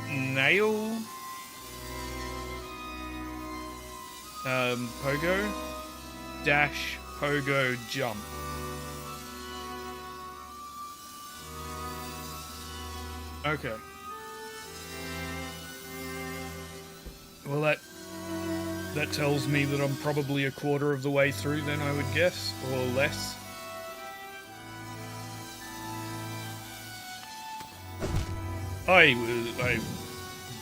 nail, pogo, dash, pogo, jump. Okay. Well, that tells me that I'm probably a quarter of the way through then, I would guess, or less. I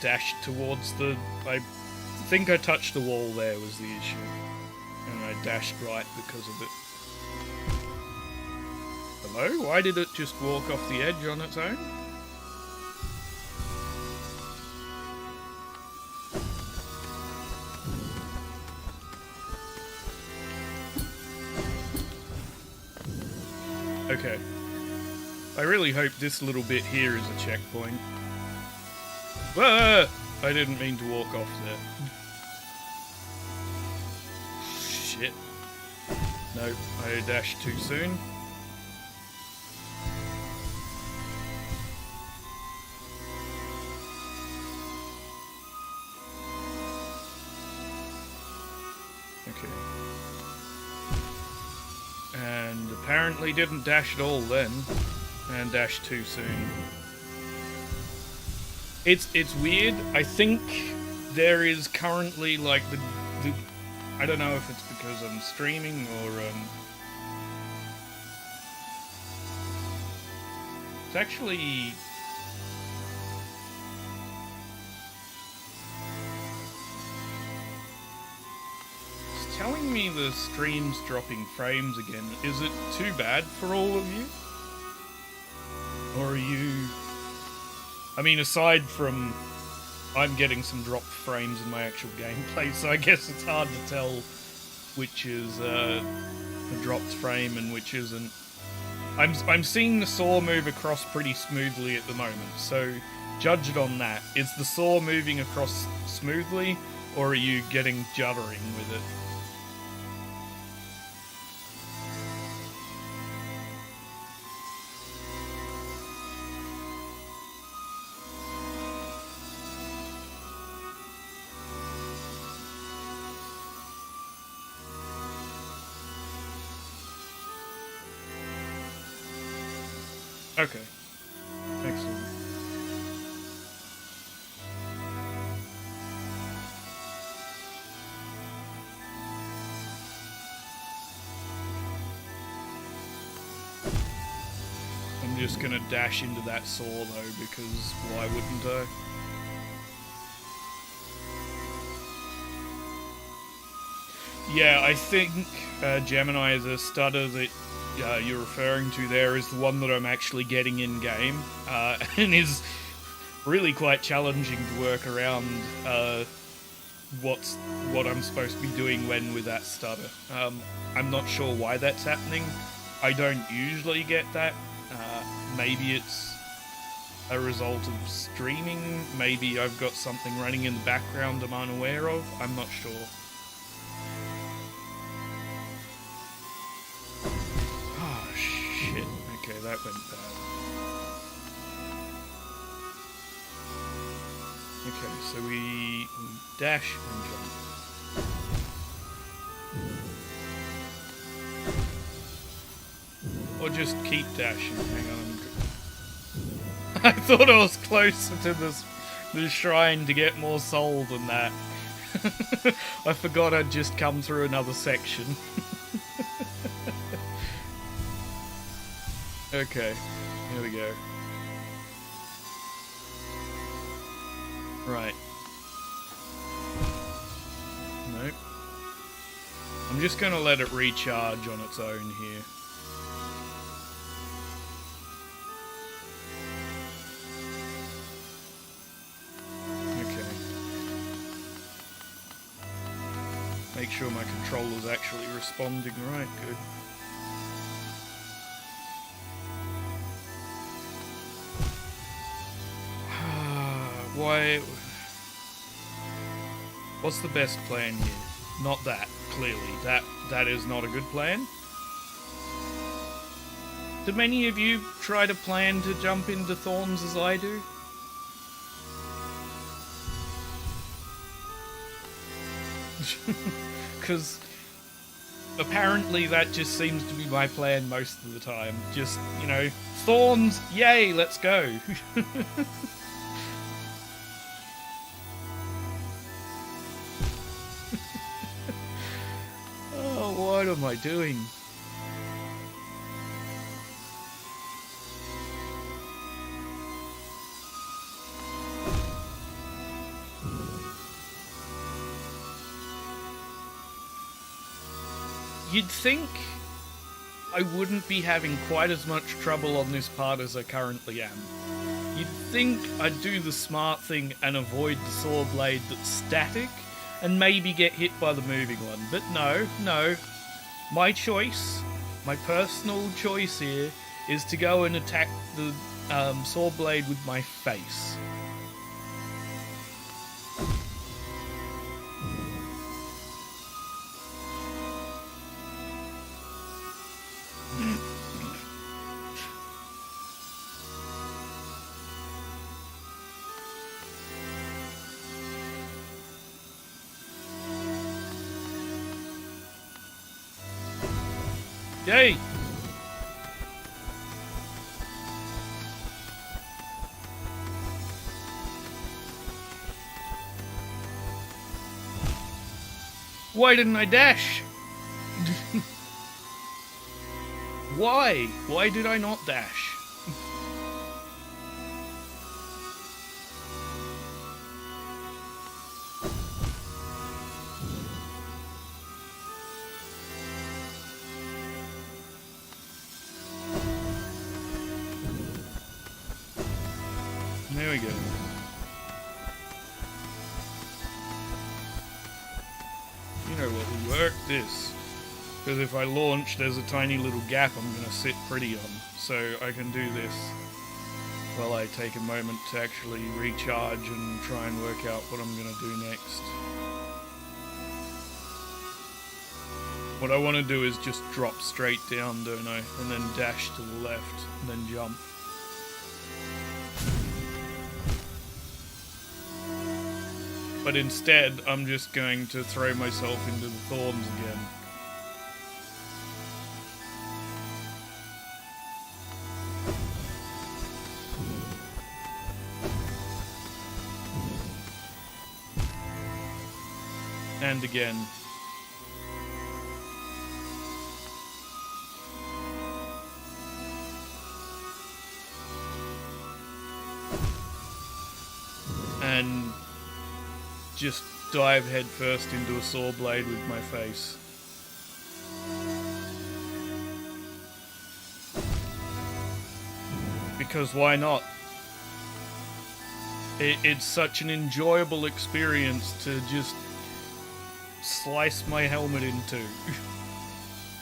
dashed towards the... I think I touched the wall there was the issue. And I dashed right because of it. Hello? Why did it just walk off the edge on its own? Okay. I really hope this little bit here is a checkpoint. Ah! I didn't mean to walk off there. Shit. Nope, I dashed too soon. Okay. And apparently didn't dash at all then. And dashed too soon. It's weird. I think there is currently like the I don't know if it's because I'm streaming or it's actually it's telling me the stream's dropping frames again. Is it too bad for all of you? Or are you... I mean, aside from I'm getting some dropped frames in my actual gameplay, so I guess it's hard to tell which is a dropped frame and which isn't. I'm seeing the saw move across pretty smoothly at the moment, so judge it on that. Is the saw moving across smoothly, or are you getting juddering with it? Okay. Excellent. I'm just gonna dash into that saw though, because why wouldn't I? Yeah, I think Gemini is a stutter that you're referring to there is the one that I'm actually getting in game, and is really quite challenging to work around what I'm supposed to be doing when with that stutter. I'm not sure why that's happening. I don't usually get that. Maybe it's a result of streaming. Maybe I've got something running in the background I'm unaware of. I'm not sure. Shit. Okay, that went bad. Okay, so we dash and jump. Or just keep dashing. Hang on. I thought I was closer to the shrine to get more soul than that. I forgot I'd just come through another section. Okay, here we go. Right. Nope. I'm just gonna let it recharge on its own here. Okay. Make sure my controller's actually responding right, good. Why? What's the best plan here? Not that, clearly. That is not a good plan. Do many of you try to plan to jump into thorns as I do? Because apparently that just seems to be my plan most of the time. Just, you know, thorns, yay, let's go. What am I doing? You'd think I wouldn't be having quite as much trouble on this part as I currently am. You'd think I'd do the smart thing and avoid the saw blade that's static, and maybe get hit by the moving one. But no. My choice, my personal choice here, is to go and attack the saw blade with my face. Yay! Why didn't I dash? Why? Why did I not dash? There we go. You know what will work? This. Because if I launch, there's a tiny little gap I'm going to sit pretty on. So I can do this while I take a moment to actually recharge and try and work out what I'm going to do next. What I want to do is just drop straight down, don't I? And then dash to the left, and then jump. But instead, I'm just going to throw myself into the thorns again. And again. And just dive headfirst into a saw blade with my face. Because why not? It's such an enjoyable experience to just slice my helmet in two.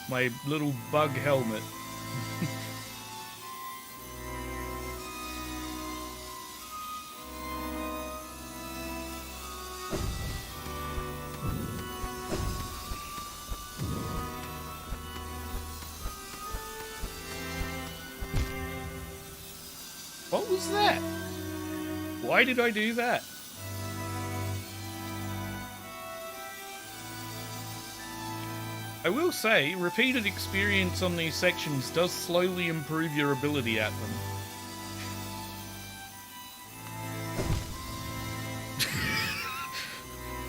My little bug helmet. What was that? Why did I do that? I will say, repeated experience on these sections does slowly improve your ability at them.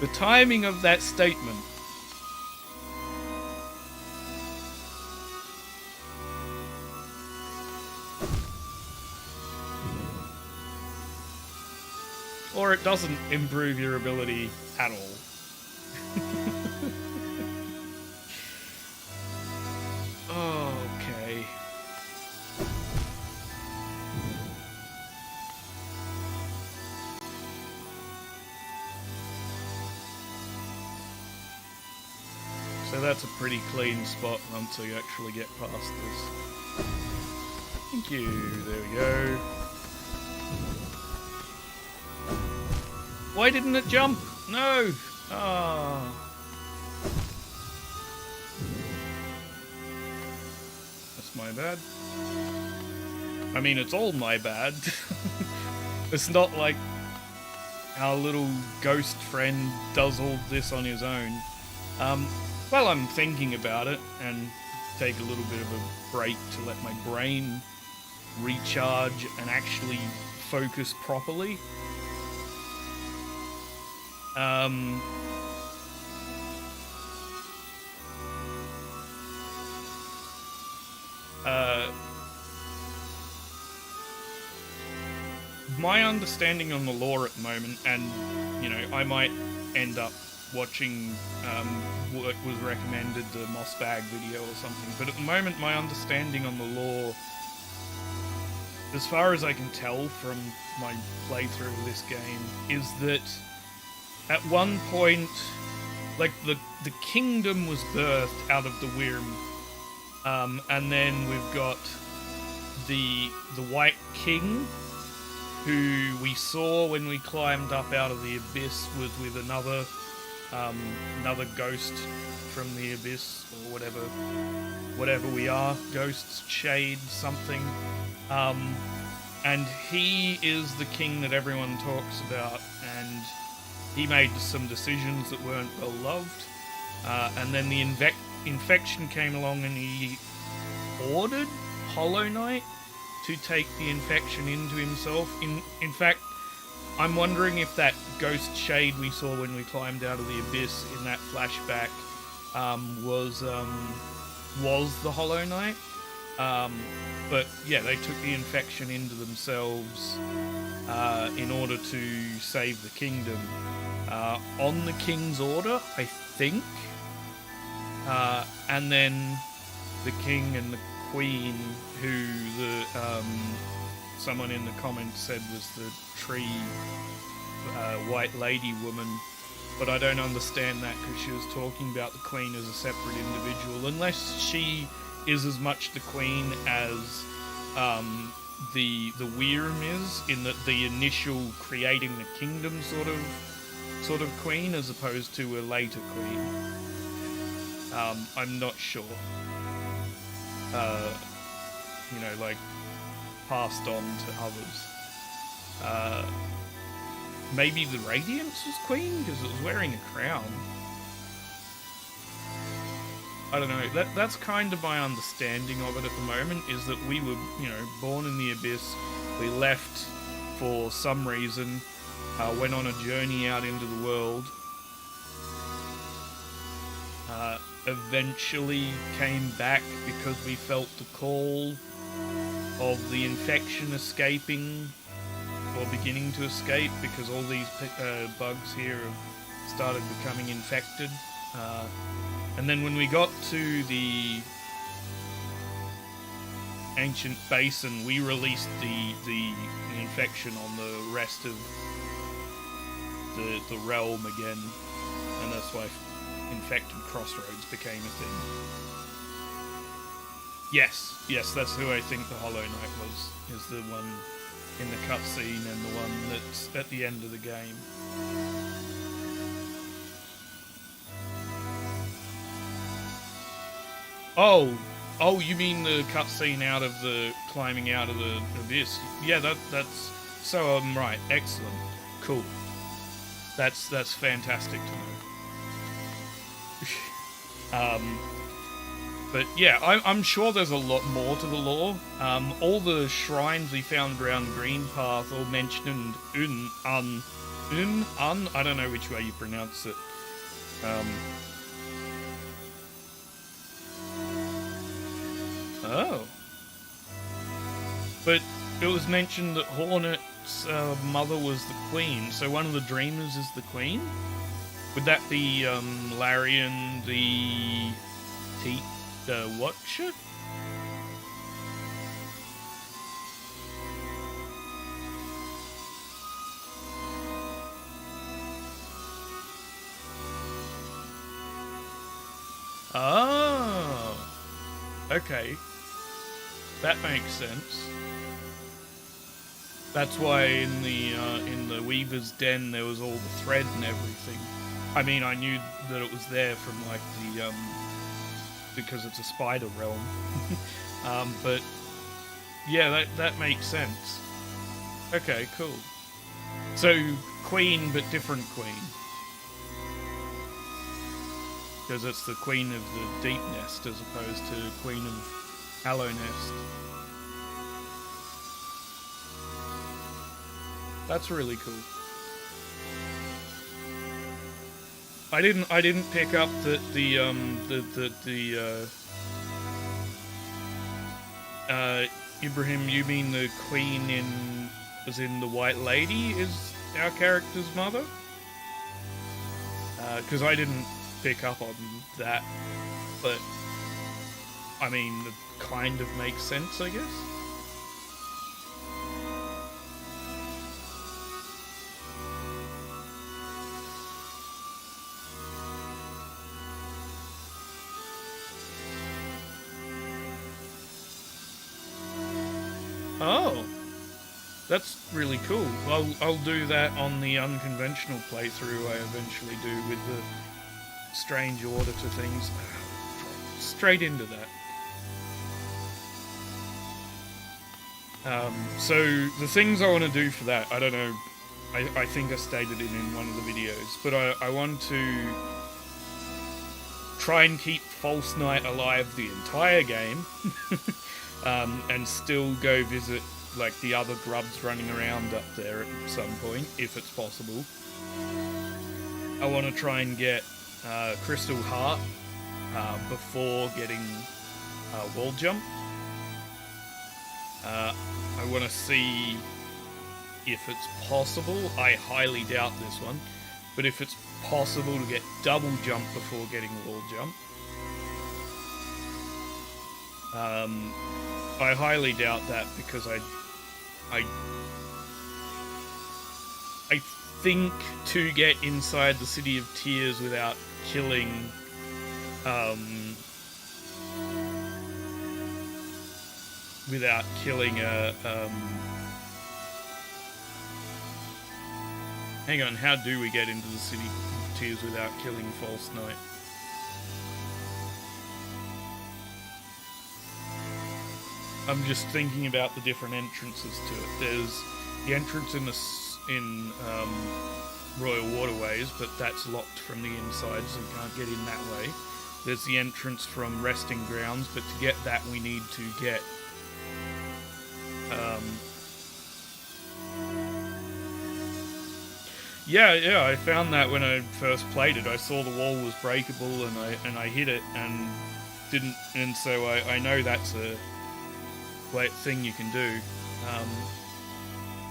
The timing of that statement. Or it doesn't improve your ability at all. Okay. So that's a pretty clean spot once you actually get past this. Thank you. There we go. Why didn't it jump? No! Ah. That's my bad. I mean, it's all my bad. It's not like our little ghost friend does all this on his own. Well, I'm thinking about it and take a little bit of a break to let my brain recharge and actually focus properly. My understanding on the lore at the moment, and, you know, I might end up watching what was recommended, the Moss Bag video or something, but at the moment my understanding on the lore, as far as I can tell from my playthrough of this game, is that at one point, like, the kingdom was birthed out of the Wyrm, and then we've got the White King, who we saw when we climbed up out of the abyss with another ghost from the abyss, or whatever we are, ghosts, shade, something, and he is the king that everyone talks about, and he made some decisions that weren't well loved, and then the infection came along and he ordered Hollow Knight to take the infection into himself. In fact, I'm wondering if that ghost shade we saw when we climbed out of the abyss in that flashback was the Hollow Knight. But yeah, they took the infection into themselves in order to save the kingdom. On the king's order, I think. And then the king and the queen, who someone in the comments said was the tree white lady woman, but I don't understand that because she was talking about the queen as a separate individual, unless she is as much the queen as the Wyrm is, in that the initial creating the kingdom sort of queen, as opposed to a later queen. I'm not sure. Like passed on to others. Maybe the Radiance was queen because it was wearing a crown. I don't know. That's kind of my understanding of it at the moment, is that we were, born in the Abyss. We left for some reason, went on a journey out into the world. Eventually came back because we felt the call of the infection escaping, or beginning to escape, because all these bugs here have started becoming infected. And then when we got to the ancient basin, we released the infection on the rest of the realm again, and that's why infected crossroads became a thing. Yes, that's who I think the Hollow Knight was, is the one in the cutscene and the one that's at the end of the game. Oh, you mean the cutscene out of the climbing out of the abyss? Yeah, that's so. Right, excellent, cool. That's fantastic to know. But yeah, I'm sure there's a lot more to the lore. All the shrines we found around Green Path all mentioned Un. I don't know which way you pronounce it. Oh. But it was mentioned that Hornet's mother was the queen, so one of the dreamers is the queen? Would that be Larian the Watcher? Oh. Okay. That makes sense. That's why in the Weaver's Den there was all the thread and everything. I mean, I knew that it was there from like the because it's a spider realm. But yeah, that makes sense. Okay, cool. So queen, but different queen. Because it's the Queen of the Deep Nest as opposed to Queen of Hallow Nest. That's really cool. I didn't pick up that Ibrahim, you mean the Queen as in the White Lady is our character's mother? Because I didn't pick up on that, but I mean, it kind of makes sense, I guess. Oh, that's really cool. I'll do that on the unconventional playthrough I eventually do with the strange order to things. Straight into that. So the things I want to do for that, I don't know, I think I stated it in one of the videos, but I want to try and keep False Night alive the entire game, and still go visit like the other grubs running around up there at some point, if it's possible. I want to try and get Crystal Heart before getting Wall Jump. I want to see if it's possible. I highly doubt this one, but if it's possible to get Double Jump before getting Wall Jump. I highly doubt that because I think to get inside the City of Tears without killing hang on, how do we get into the City of Tears without killing False Night? I'm just thinking about the different entrances to it. There's the entrance in Royal Waterways, but that's locked from the inside, so we can't get in that way. There's the entrance from Resting Grounds, but to get that we need to get yeah, I found that when I first played it. I saw the wall was breakable, and I hit it and didn't, and so I know that's a great thing you can do.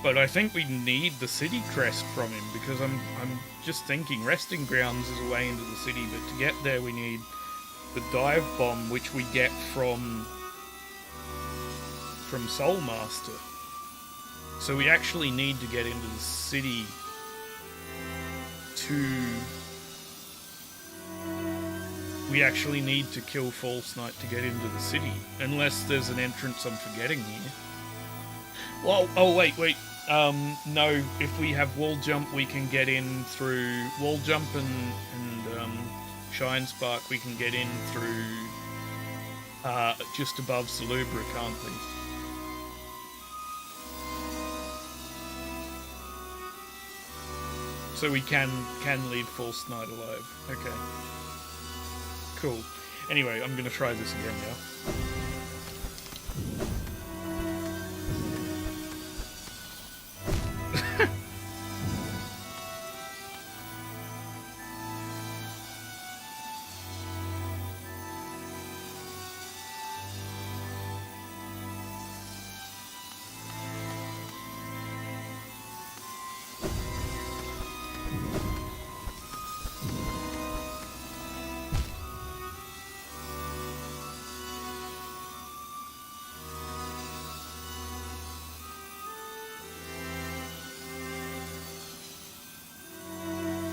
But I think we need the city crest from him, because I'm just thinking Resting Grounds is a way into the city, but to get there we need the dive bomb, which we get from Soul Master. So we actually need to get into the city we actually need to kill False Night to get into the city, unless there's an entrance I'm forgetting here. Well, oh wait, no, if we have Wall Jump we can get in through Wall Jump and Shine Spark, we can get in through just above Salubra, can't we? So we can leave False Night alive. Okay. Cool. Anyway, I'm gonna try this again now.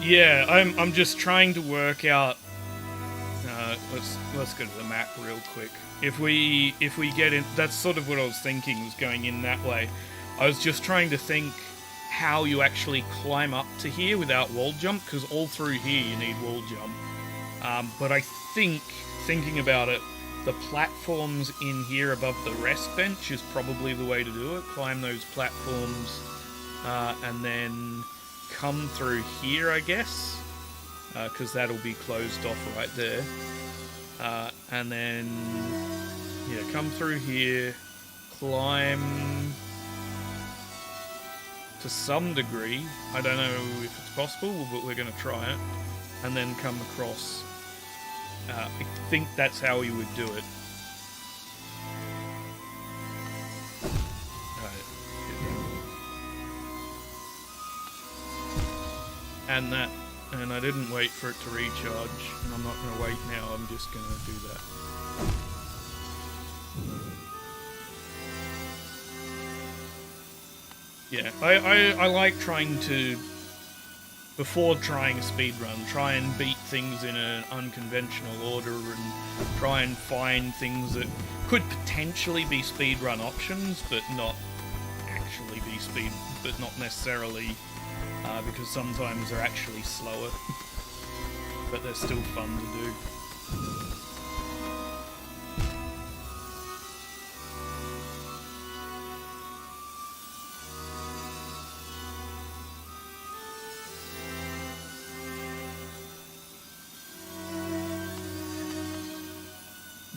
Yeah, I'm just trying to work out. Let's go to the map real quick. If we get in, that's sort of what I was thinking, was going in that way. I was just trying to think how you actually climb up to here without wall jump, because all through here you need wall jump. But I think, thinking about it, the platforms in here above the rest bench is probably the way to do it. Climb those platforms, and then come through here, I guess, because that'll be closed off right there. And then, yeah, come through here, climb to some degree. I don't know if it's possible, but we're going to try it. And then come across. I think that's how we would do it. And I didn't wait for it to recharge, and I'm not going to wait now, I'm just going to do that. Yeah, I like trying to, before trying a speedrun, try and beat things in an unconventional order and try and find things that could potentially be speedrun options, but not actually be but not necessarily, because sometimes they're actually slower, but they're still fun to do.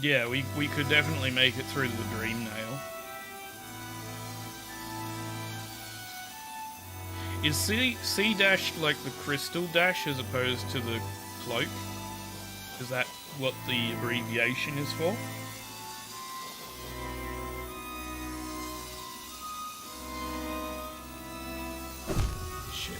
Yeah, we could definitely make it through to the Dream Nail. Is C dash like the crystal dash as opposed to the cloak? Is that what the abbreviation is for? Shit.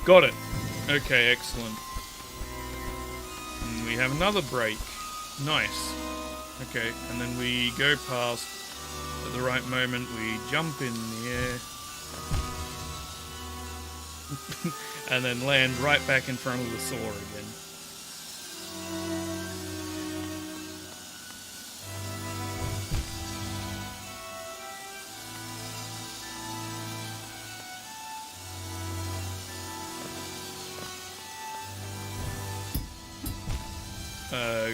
Got it. Okay, excellent. And we have another break. Nice. Okay, and then we go past at the right moment. We jump in the air. And then land right back in front of the saw again.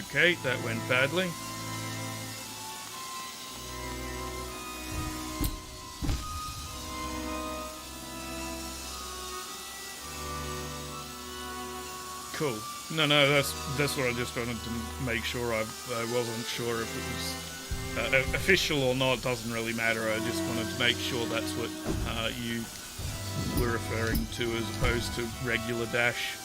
Okay, that went badly. Cool. No, that's what I just wanted to make sure. I wasn't sure if it was official or not. It doesn't really matter. I just wanted to make sure that's what you were referring to as opposed to regular dash.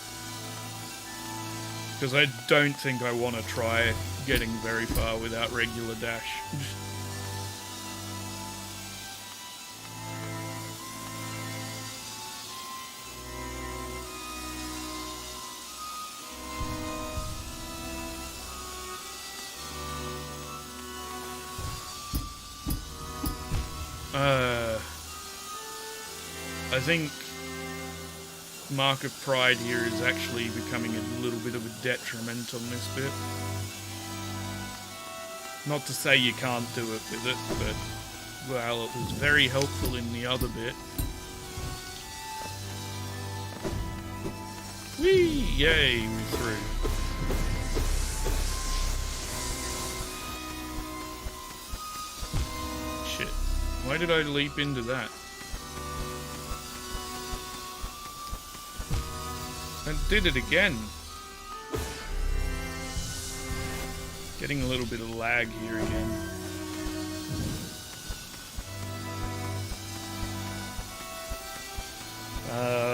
Because I don't think I want to try getting very far without regular dash. I think Mark of Pride here is actually becoming a little bit of a detriment on this bit. Not to say you can't do it with it, but, well, it was very helpful in the other bit. Whee! Yay, we're through. Shit. Why did I leap into that? I did it again. Getting a little bit of lag here again.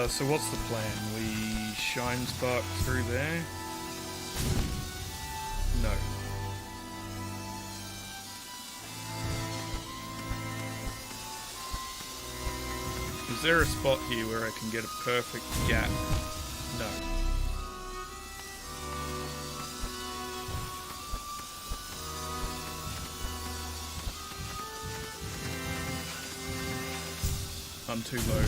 So what's the plan? We shine spark through there? No. Is there a spot here where I can get a perfect gap? No. I'm too low.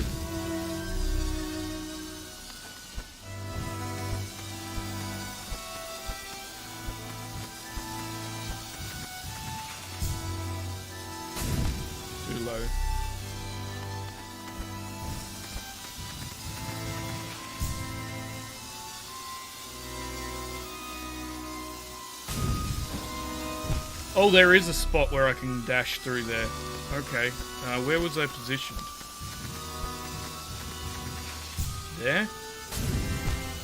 Too low. Oh, there is a spot where I can dash through there. Okay. Where was I positioned? There?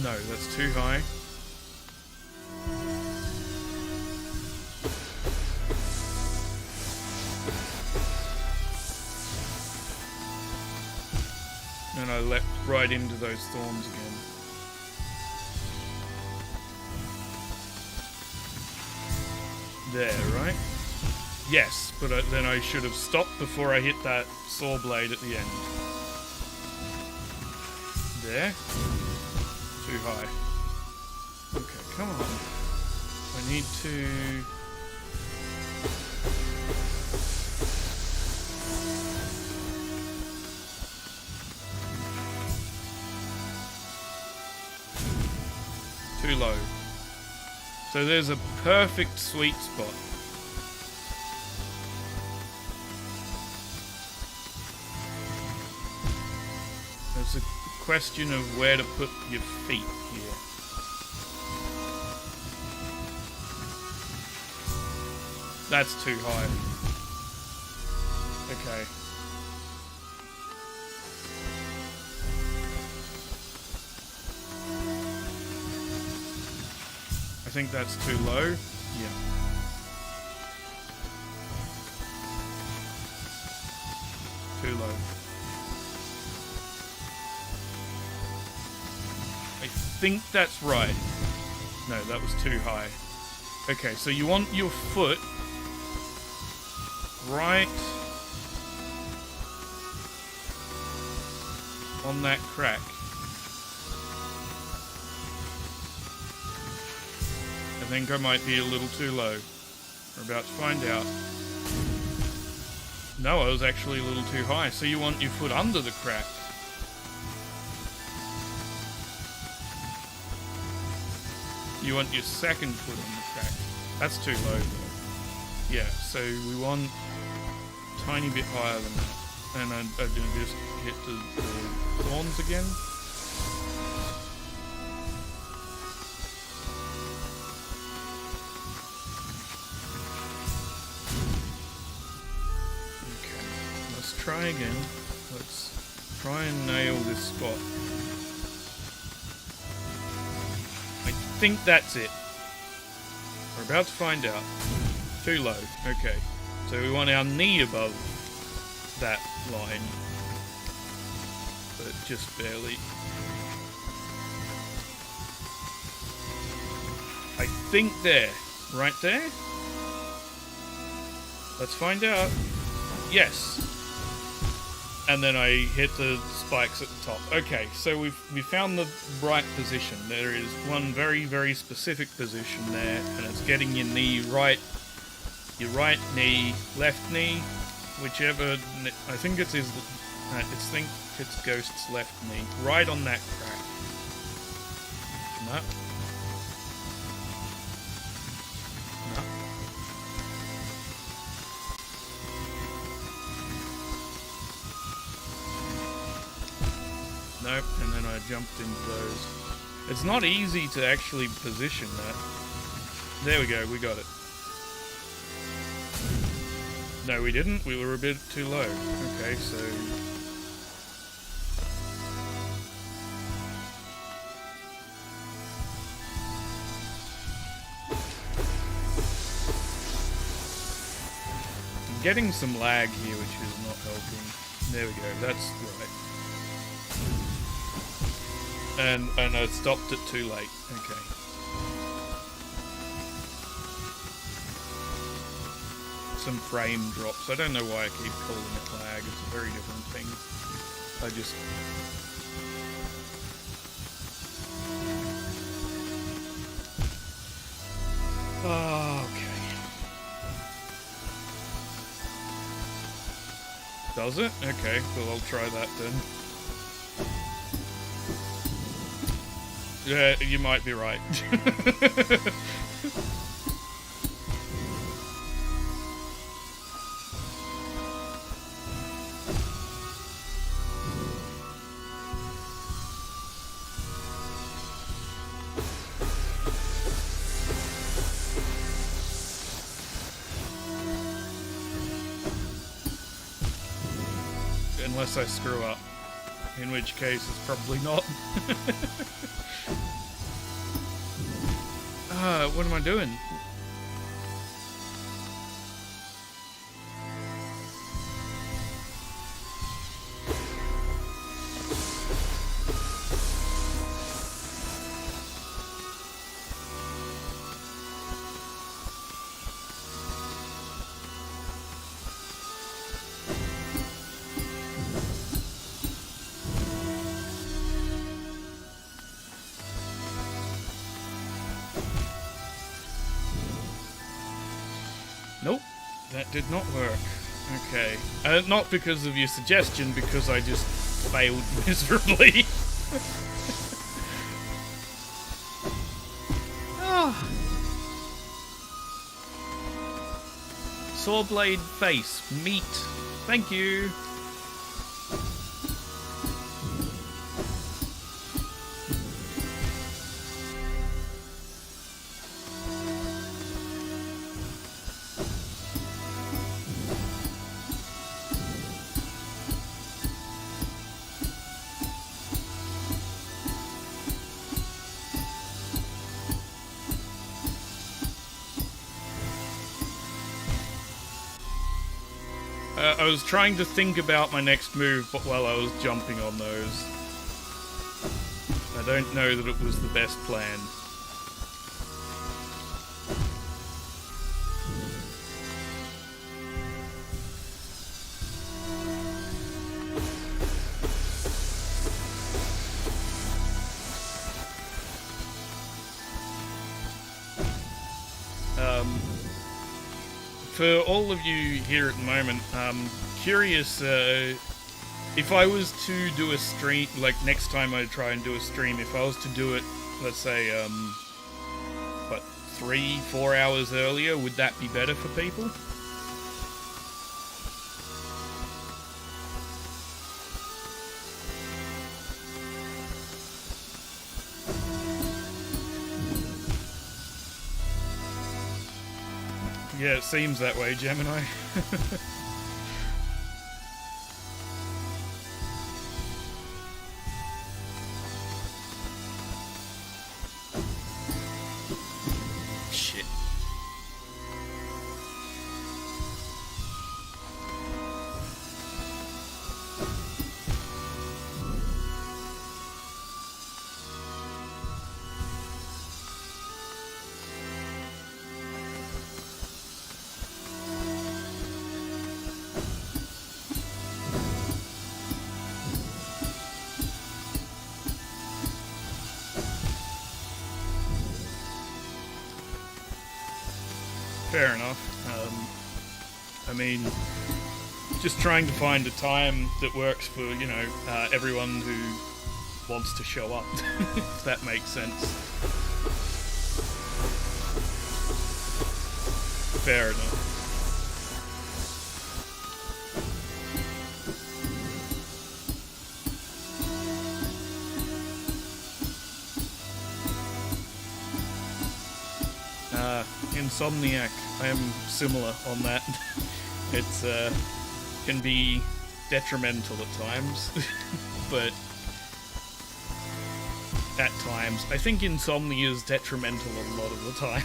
No, that's too high. And I leapt right into those thorns again. There, right? Yes, but then I should have stopped before I hit that saw blade at the end. There? Too high. Okay, come on. I need to... Too low. So there's a perfect sweet spot. it's a question of where to put your feet here. That's too high. Okay. I think that's too low. Yeah. Too low. I think that's right. No, that was too high. Okay, so you want your foot right on that crack. I think I might be a little too low. We're about to find out. No, I was actually a little too high. So you want your foot under the crack. You want your second foot on the crack. That's too low though. Yeah, so we want a tiny bit higher than that. And I'm going to just hit the thorns again. Try again. Let's try and nail this spot. I think that's it. We're about to find out. Too low. Okay. So we want our knee above that line. But just barely. I think there. Right there? Let's find out. Yes. And then I hit the spikes at the top. Okay, so we found the right position. There is one very, very specific position there, and it's getting your knee right, your right knee, left knee, whichever. I think it's his. I think it's Ghost's left knee, right on that crack. No. No. Nope, and then I jumped into those. It's not easy to actually position that. There we go, we got it. No, we didn't. We were a bit too low. Okay, so... I'm getting some lag here, which is not helping. There we go, that's right. And I stopped it too late. Okay. Some frame drops. I don't know why I keep calling it lag. It's a very different thing. I just... Oh, okay. Does it? Okay, well I'll try that then. Yeah, you might be right. Unless I screw up. In which case it's probably not. What am I doing? Nope, that did not work. Okay. Not because of your suggestion, because I just failed miserably. Oh. Sawblade face, meat. Thank you. I was trying to think about my next move, but while I was jumping on those, I don't know that it was the best plan. For all of you here at the moment, I'm curious if I was to do a stream, like next time I try and do a stream, if I was to do it, let's say, what, 3-4 hours earlier, would that be better for people? Yeah, it seems that way, Gemini. Shit. Fair enough. I mean, just trying to find a time that works for, you know, everyone who wants to show up, if that makes sense. Fair enough. Insomniac, I am similar on that. It's can be detrimental at times, but at times I think insomnia is detrimental a lot of the time.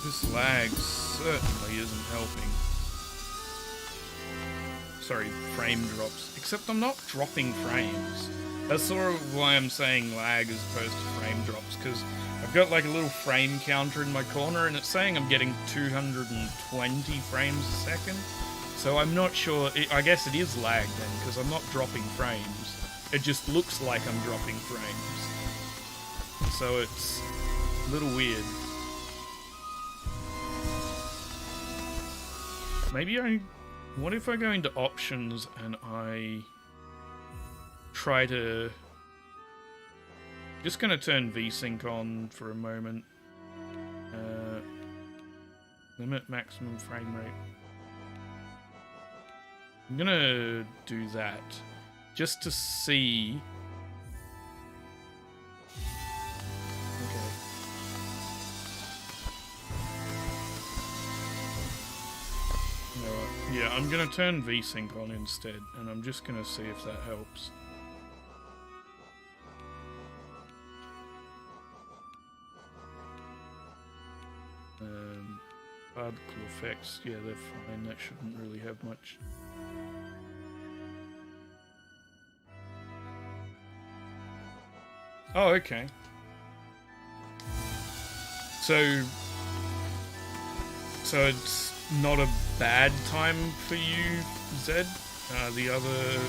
This lag certainly isn't helping. Sorry, frame drops. Except I'm not dropping frames. That's sort of why I'm saying lag as opposed to frame drops, because I've got like a little frame counter in my corner and it's saying I'm getting 220 frames a second. So I'm not sure, I guess it is lag then, because I'm not dropping frames. It just looks like I'm dropping frames. So it's a little weird. Maybe what if I go into options and I try to... Just gonna turn VSync on for a moment. Limit maximum frame rate. I'm gonna do that just to see. Okay. You know what? Yeah, I'm gonna turn VSync on instead, and I'm just gonna see if that helps. Particle effects, yeah, they're fine. That shouldn't really have much. Oh, okay. So it's not a bad time for you, Zed? The other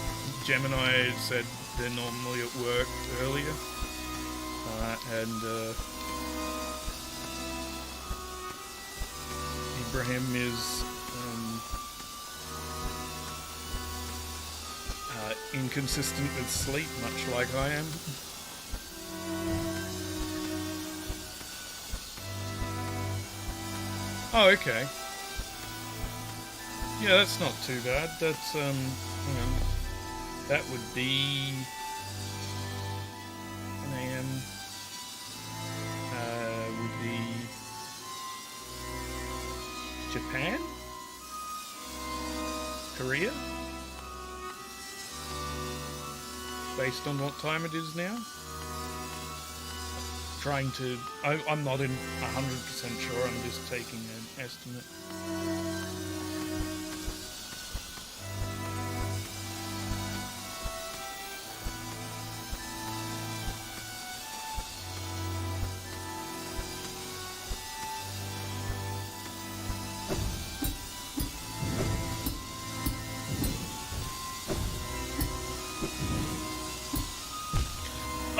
Gemini said they're normally at work earlier. And Ibrahim is inconsistent with sleep, much like I am. Oh, okay. Yeah, that's not too bad. That's, hang on. That would be 10 AM. Would be Japan? Korea? Based on what time it is now? Trying to... I'm not in 100% sure, I'm just taking an estimate.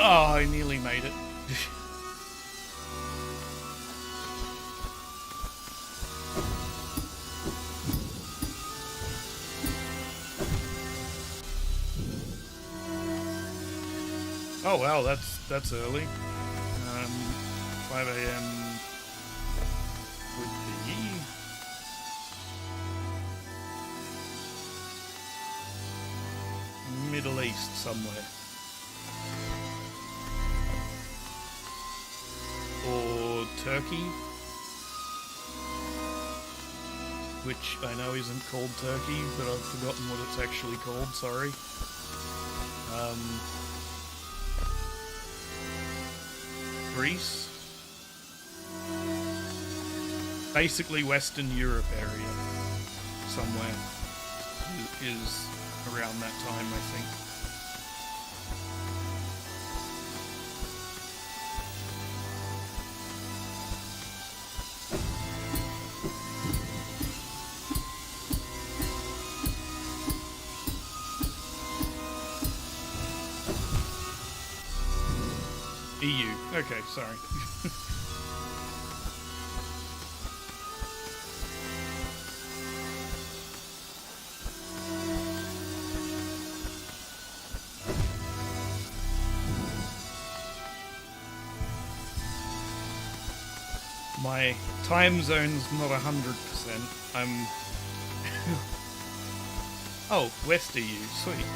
Oh, I nearly made it. Oh wow, that's early. 5 AM would be Middle East somewhere. Or Turkey, which I know isn't called Turkey, but I've forgotten what it's actually called, sorry. Greece? Basically Western Europe area, somewhere, is around that time, I think. EU. Okay, sorry. My time zone's not 100%. I'm... Oh, West EU. Sweet.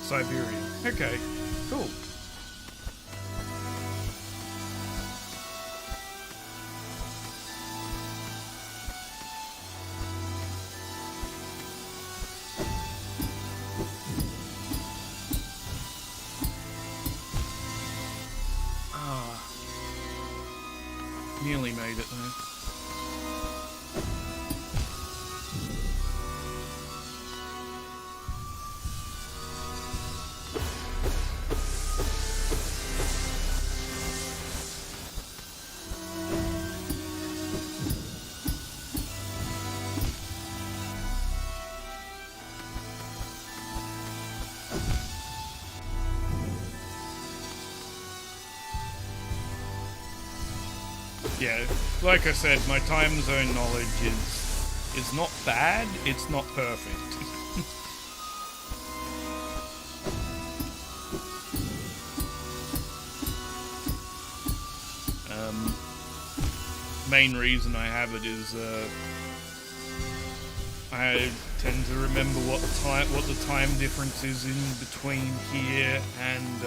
Siberia. Okay, cool. Nearly made it though. Yeah, like I said, my time zone knowledge is not bad, it's not perfect. Main reason I have it is I tend to remember what the time difference is in between here and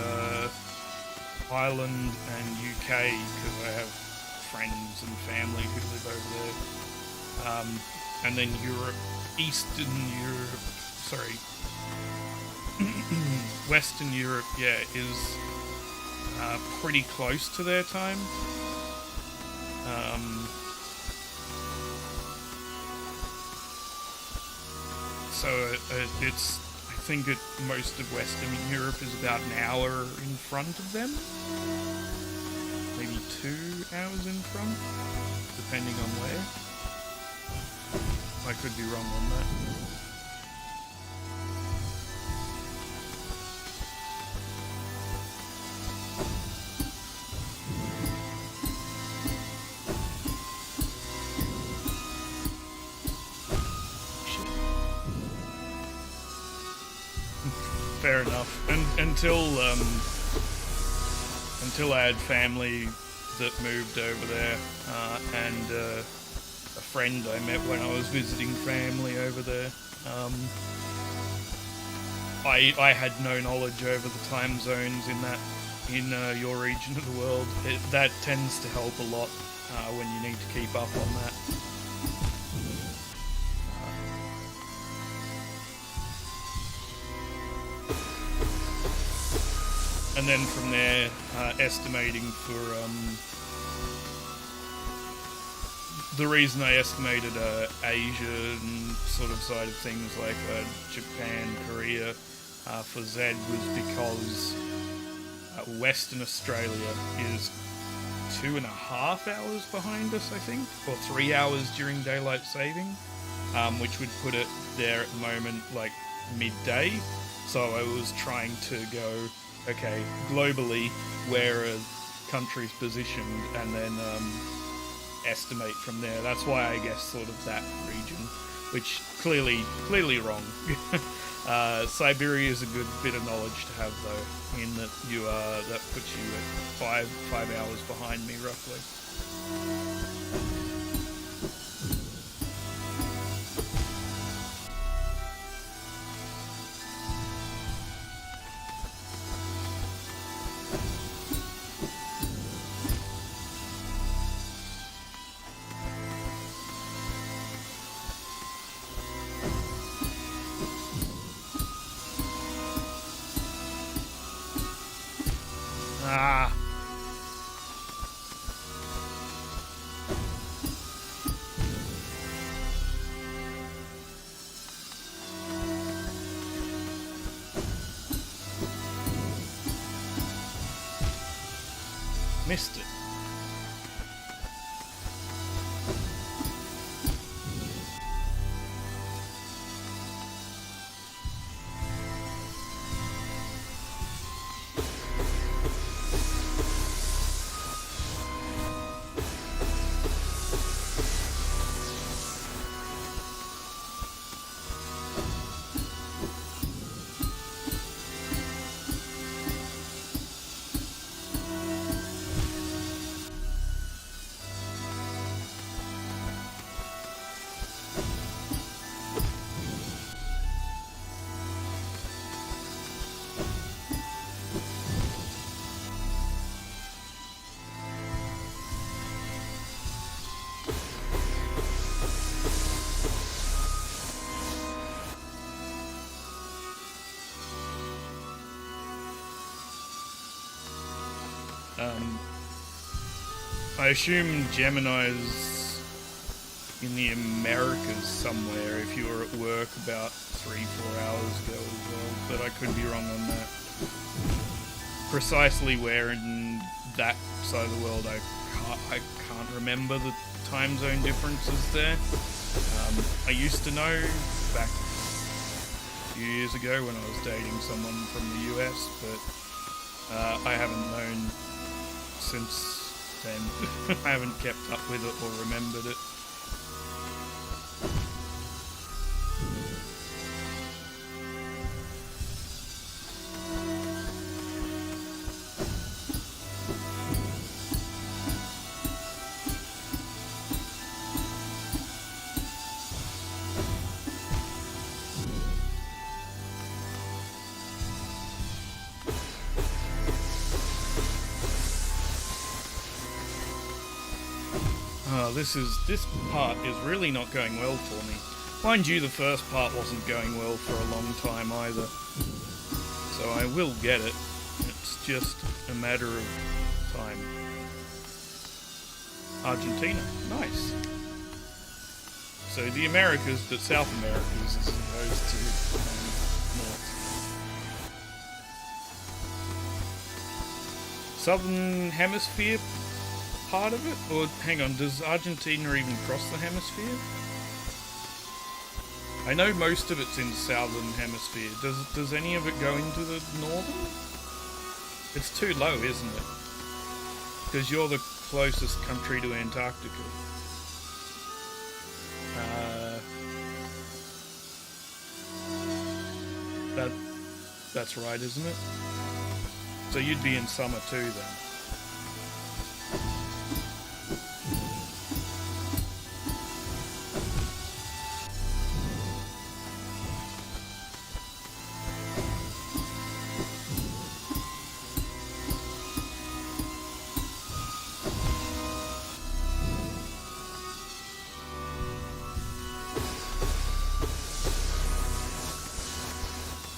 Ireland and UK, because I have friends and family who live over there. And then Europe, Eastern Europe, sorry, Western Europe, yeah, is pretty close to their time. So it's, I think most of Western Europe is about an hour in front of them. Maybe 2 hours in front, depending on where. I could be wrong on that. Fair enough. And until I had family that moved over there, and a friend I met when I was visiting family over there, I had no knowledge over the time zones in your region of the world. That tends to help a lot when you need to keep up on that. And then from there, estimating for the reason I estimated Asian sort of side of things like Japan, Korea for Z was because Western Australia is 2.5 hours behind us, I think, or 3 hours during daylight saving, which would put it there at the moment like midday. So I was trying to go, okay, globally, where a country's positioned, and then estimate from there. That's why I guess sort of that region, which clearly wrong. Siberia is a good bit of knowledge to have, though, in that that puts you at five hours behind me, roughly. Ah. Missed it. I assume Gemini's in the Americas somewhere if you were at work about 3-4 hours ago as well, but I could be wrong on that. Precisely where in that side of the world I can't remember the time zone differences there. I used to know back a few years ago when I was dating someone from the US, but I haven't known since then. I haven't kept up with it or remembered it. This part is really not going well for me. Mind you, the first part wasn't going well for a long time either. So I will get it. It's just a matter of time. Argentina. Nice. So the Americas, but South Americas as opposed to North. Southern Hemisphere part of it? Or, hang on, does Argentina even cross the hemisphere? I know most of it's in southern hemisphere. Does any of it go into the northern? It's too low, isn't it? Because you're the closest country to Antarctica. That's right, isn't it? So you'd be in summer too then.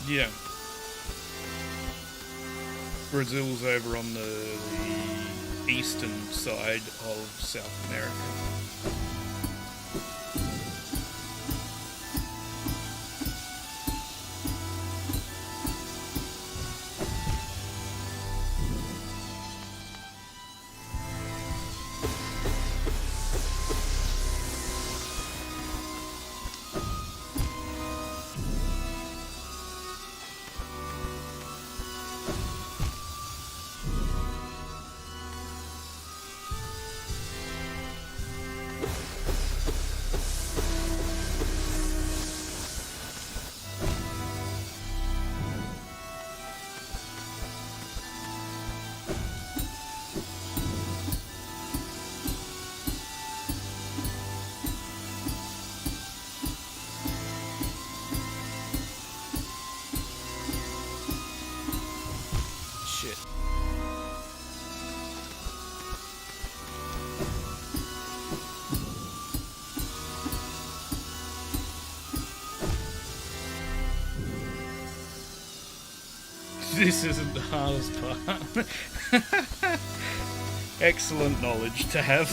Yeah. Brazil's over on the eastern side of South America. This isn't the hardest part. Excellent knowledge to have.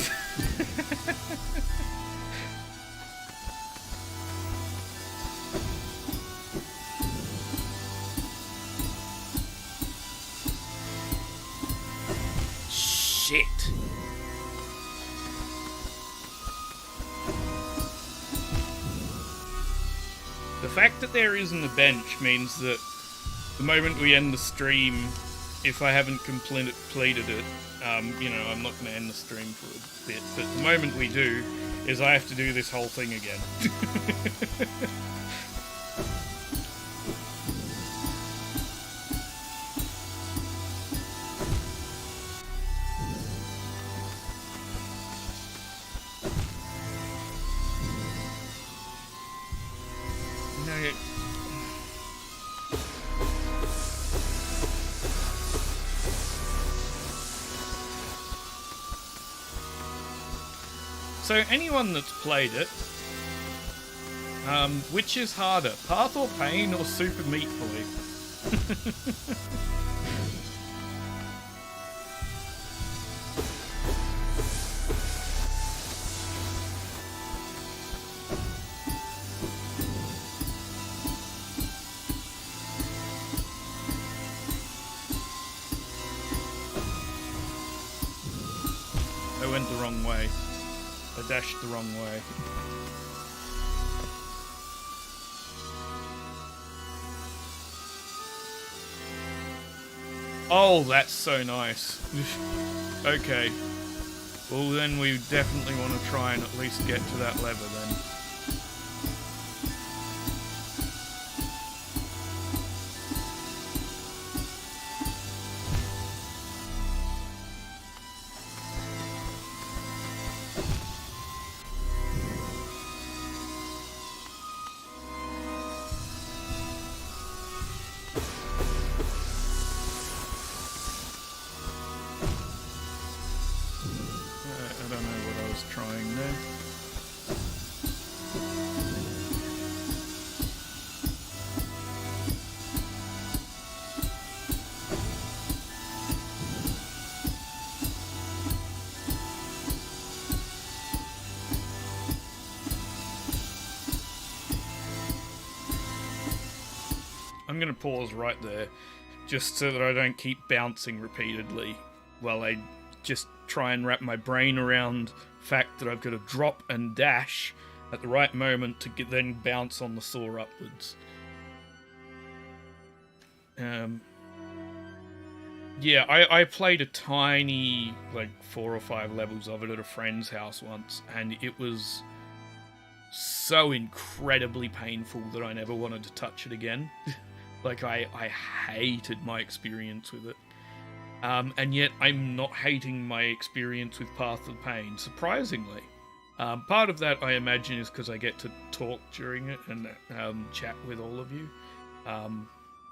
Shit. The fact that there isn't a bench means that the moment we end the stream, if I haven't completed it, you know, I'm not going to end the stream for a bit, but the moment we do, is I have to do this whole thing again. So anyone that's played it, which is harder, Path or Pain or Super Meat Boy? I went the wrong way. I dashed the wrong way. Oh, that's so nice. Okay. Well, then we definitely want to try and at least get to that lever then. I'm going to pause right there, just so that I don't keep bouncing repeatedly while I just try and wrap my brain around the fact that I've got to drop and dash at the right moment to then bounce on the saw upwards. Yeah, I played a tiny, like 4 or 5 levels of it at a friend's house once, and it was so incredibly painful that I never wanted to touch it again. Like, I hated my experience with it. And yet I'm not hating my experience with Path of Pain, surprisingly. Part of that, I imagine, is because I get to talk during it and chat with all of you.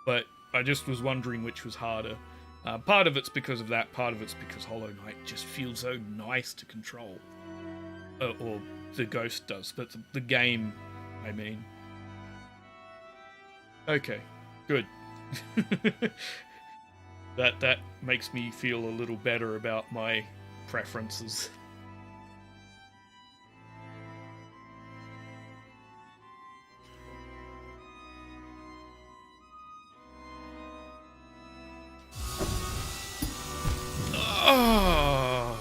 But I just was wondering which was harder. Part of it's because of that, part of it's because Hollow Knight just feels so nice to control. Or the Ghost does, but the game, I mean. Okay, good. That makes me feel a little better about my preferences. Oh.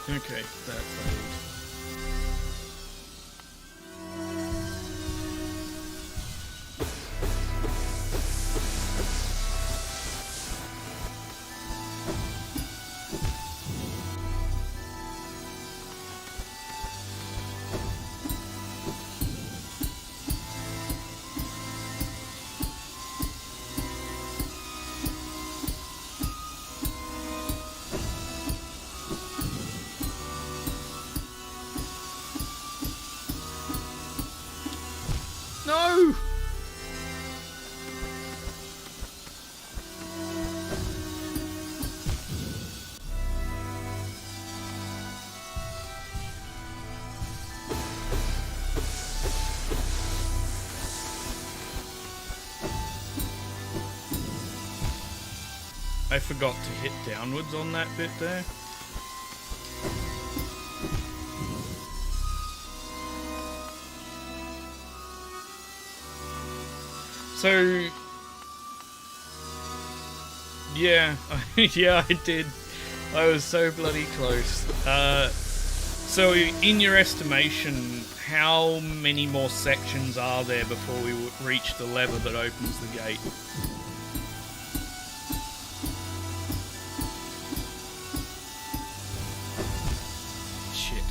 Okay, that's no! I forgot to hit downwards on that bit there. So, yeah, yeah, I did. I was so bloody close. So, in your estimation, how many more sections are there before we reach the lever that opens the gate? Shit.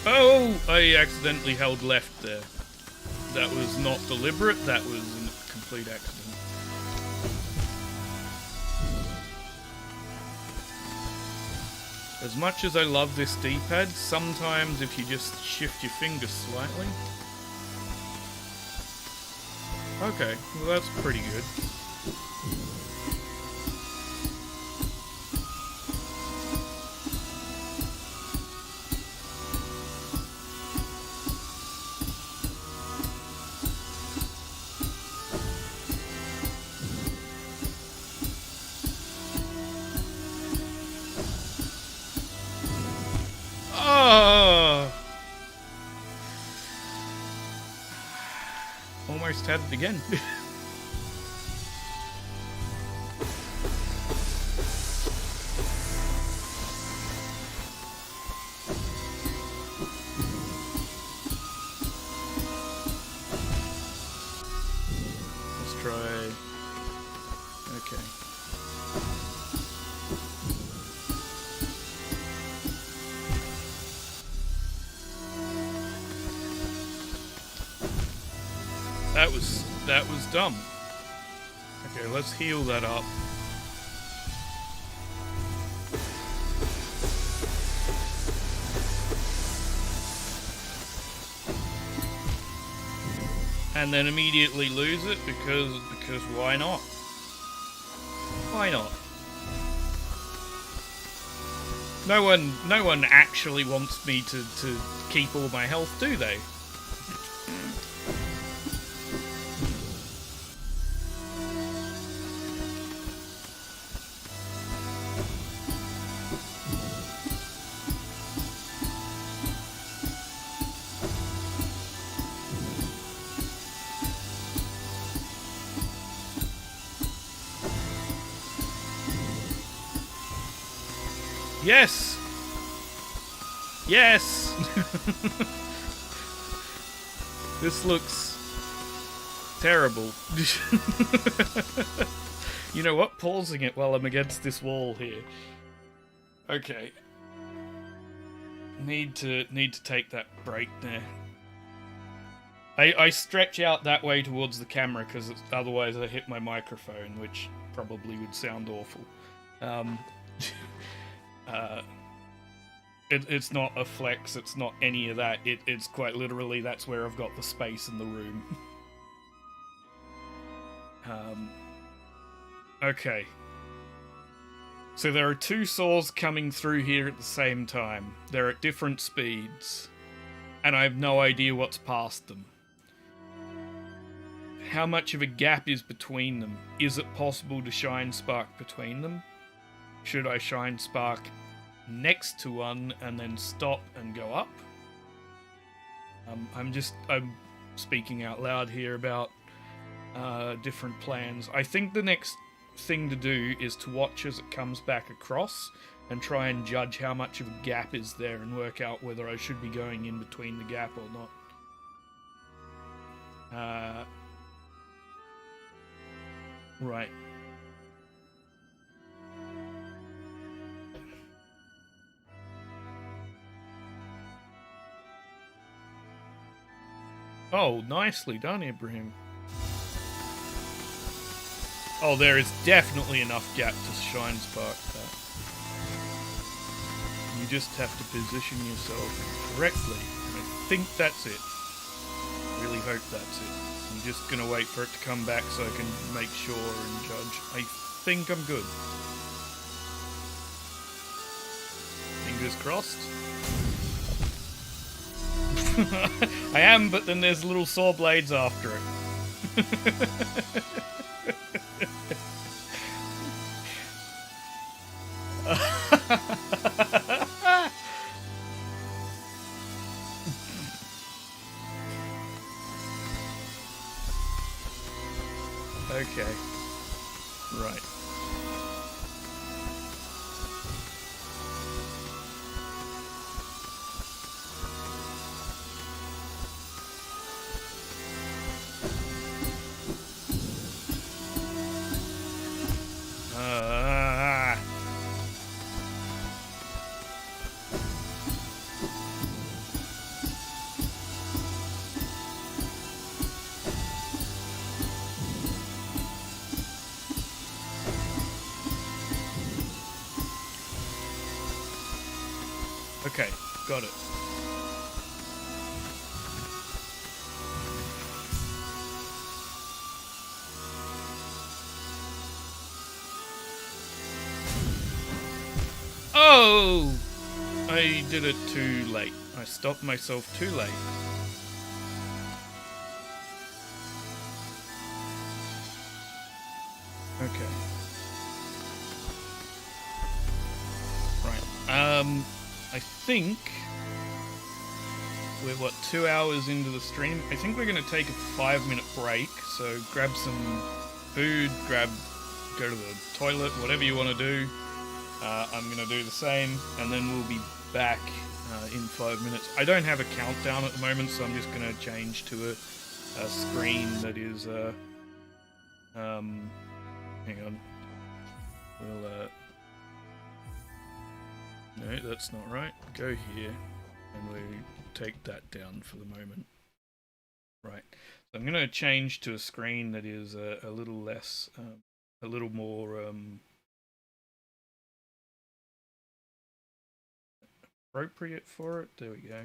Oh, I accidentally held left there. That was not deliberate, that was a complete accident. As much as I love this D-pad, sometimes if you just shift your fingers slightly... Okay, well that's pretty good. Almost had it again. Let's try. Okay. That was dumb. Okay, let's heal that up. And then immediately lose it because why not? Why not? No one actually wants me to keep all my health, do they? Yes! Yes! This looks terrible. You know what? Pausing it while I'm against this wall here. Okay. Need to take that break there. I stretch out that way towards the camera because otherwise I hit my microphone, which probably would sound awful. It's not a flex, it's not any of that. It's quite literally that's where I've got the space in the room. Okay. So there are two saws coming through here at the same time. They're at different speeds. And I have no idea what's past them. How much of a gap is between them? Is it possible to shine spark between them? Should I shine spark next to one and then stop and go up? I'm speaking out loud here about different plans. I think the next thing to do is to watch as it comes back across and try and judge how much of a gap is there and work out whether I should be going in between the gap or not. Right. Oh, nicely done, Ibrahim. Oh, there is definitely enough gap to shine spark that. You just have to position yourself correctly. And I think that's it. Really hope that's it. I'm just gonna wait for it to come back so I can make sure and judge. I think I'm good. Fingers crossed. I am, but then there's little saw blades after it. Okay. Right. Okay, got it. Oh! I did it too late. I stopped myself too late. Okay. Right. I think we're, 2 hours into the stream? I think we're going to take a 5-minute break, so grab some food, go to the toilet, whatever you want to do. I'm going to do the same, and then we'll be back in 5 minutes. I don't have a countdown at the moment, so I'm just going to change to a screen that is... hang on. We'll... No, that's not right. Go here, and we take that down for the moment. Right. So I'm going to change to a screen that is a little less, a little more appropriate for it. There we go.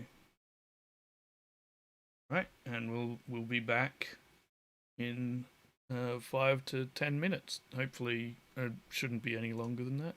Right, and we'll be back in 5 to 10 minutes. Hopefully, it shouldn't be any longer than that.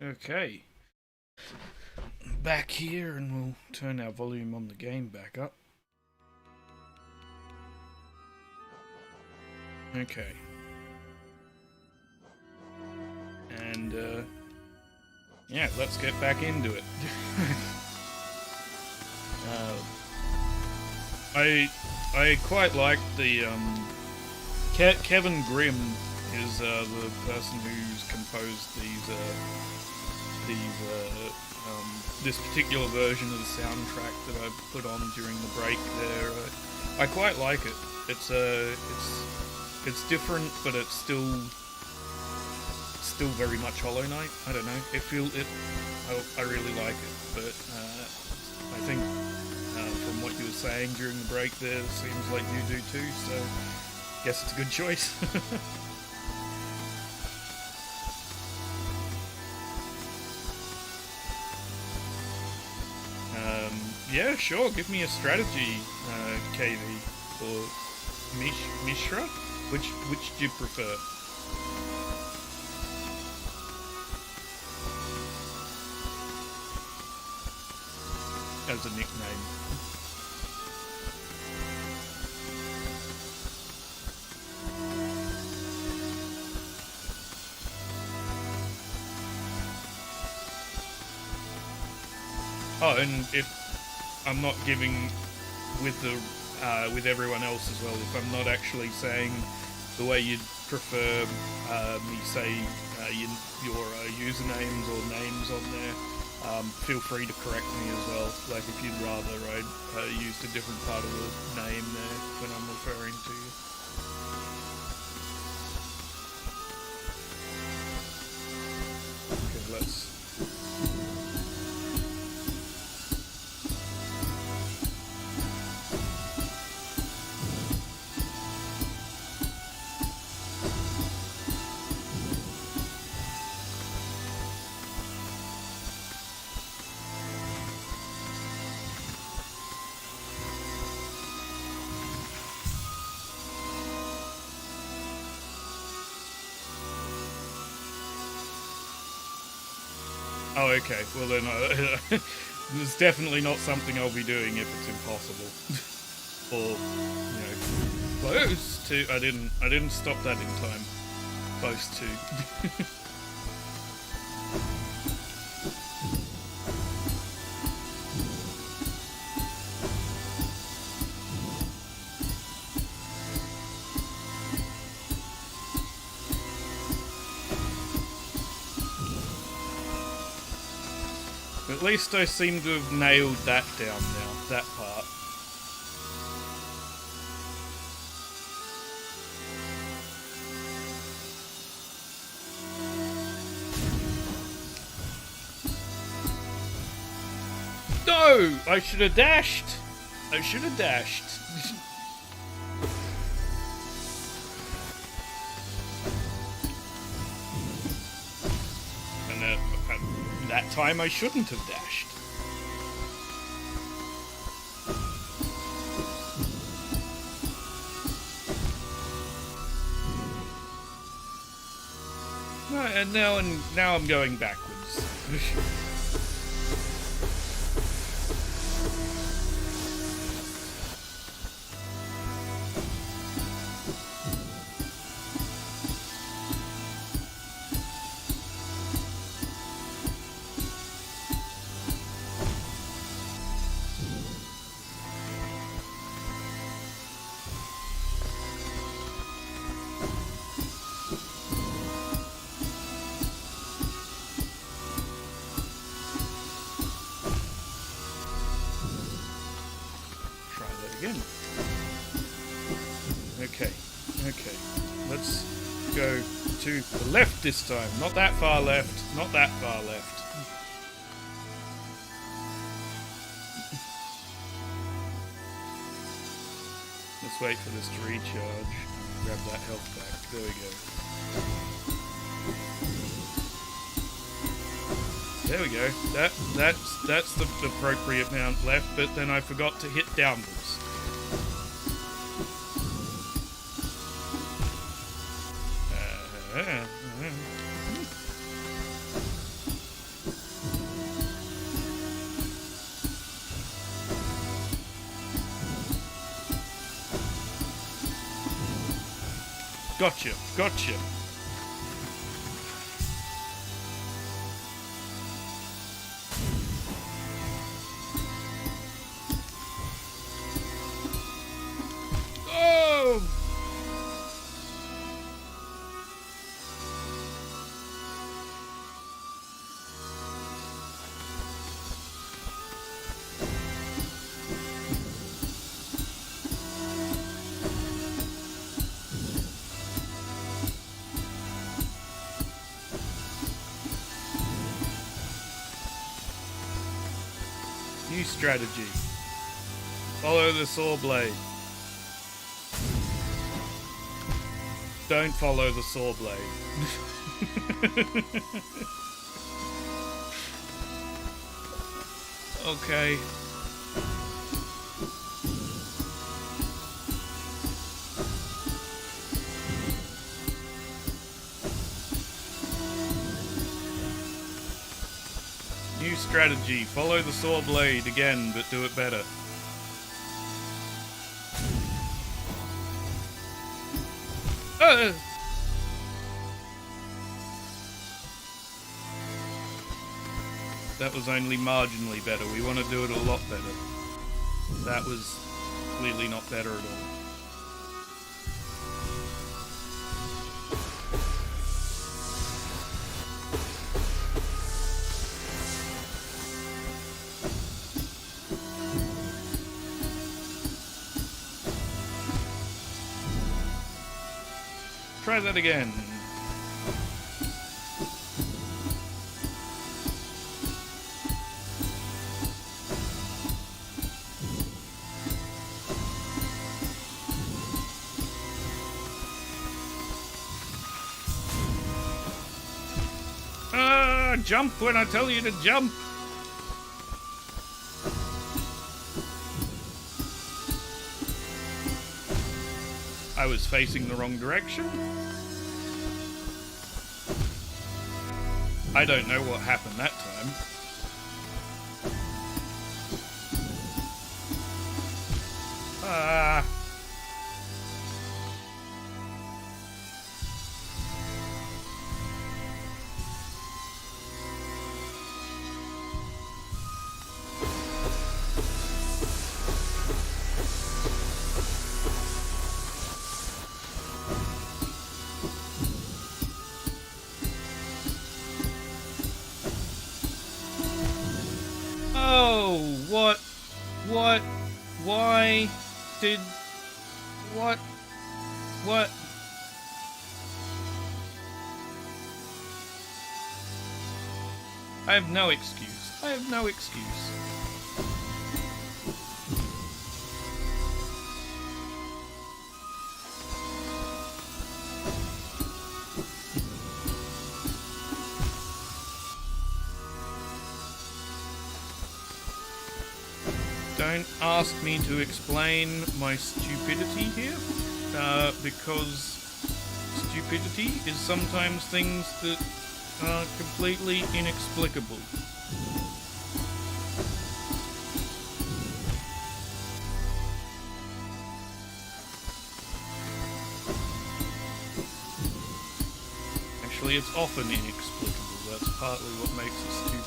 Okay. Back here, and we'll turn our volume on the game back up. Okay. And, yeah, let's get back into it. I quite like the, Kevin Grimm is, the person who's composed this particular version of the soundtrack that I put on during the break there. I quite like it. It's different, but it's still very much Hollow Knight. I don't know. I really like it, but I think from what you were saying during the break there, it seems like you do too. So, guess it's a good choice. Yeah, sure. Give me a strategy, KV, or Mishra. Which do you prefer? As a nickname. Oh, and if I'm not giving with everyone else as well, if I'm not actually saying the way you'd prefer me say your usernames or names on there, feel free to correct me as well. Like if you'd rather I used a different part of the name there when I'm referring to you. Okay, let's... Oh, okay. Well then, it's definitely not something I'll be doing if it's impossible. Or, you know, close to. I didn't stop that in time. Close to. At least I seem to have nailed that down now, that part. No! I should have dashed! I should have dashed. That time I shouldn't have dashed. And now I'm going backwards. Again. Okay, let's go to the left this time. Not that far left, not that far left. Let's wait for this to recharge. Grab that health back. There we go. There we go. That's the appropriate amount left, but then I forgot to hit downwards. Gotcha, gotcha. Oh! New strategy. Follow the saw blade. Don't follow the saw blade. Okay. New strategy. Follow the saw blade again, but do it better. That was only marginally better. We want to do it a lot better. That was clearly not better at all. Try that again. Jump when I tell you to jump. I was facing the wrong direction. I don't know what happened that time. Ah. What? Why did... What? I have no excuse. I have no excuse. Don't ask me to explain my stupidity here, because stupidity is sometimes things that are completely inexplicable. Actually, it's often inexplicable. That's partly what makes it stupid.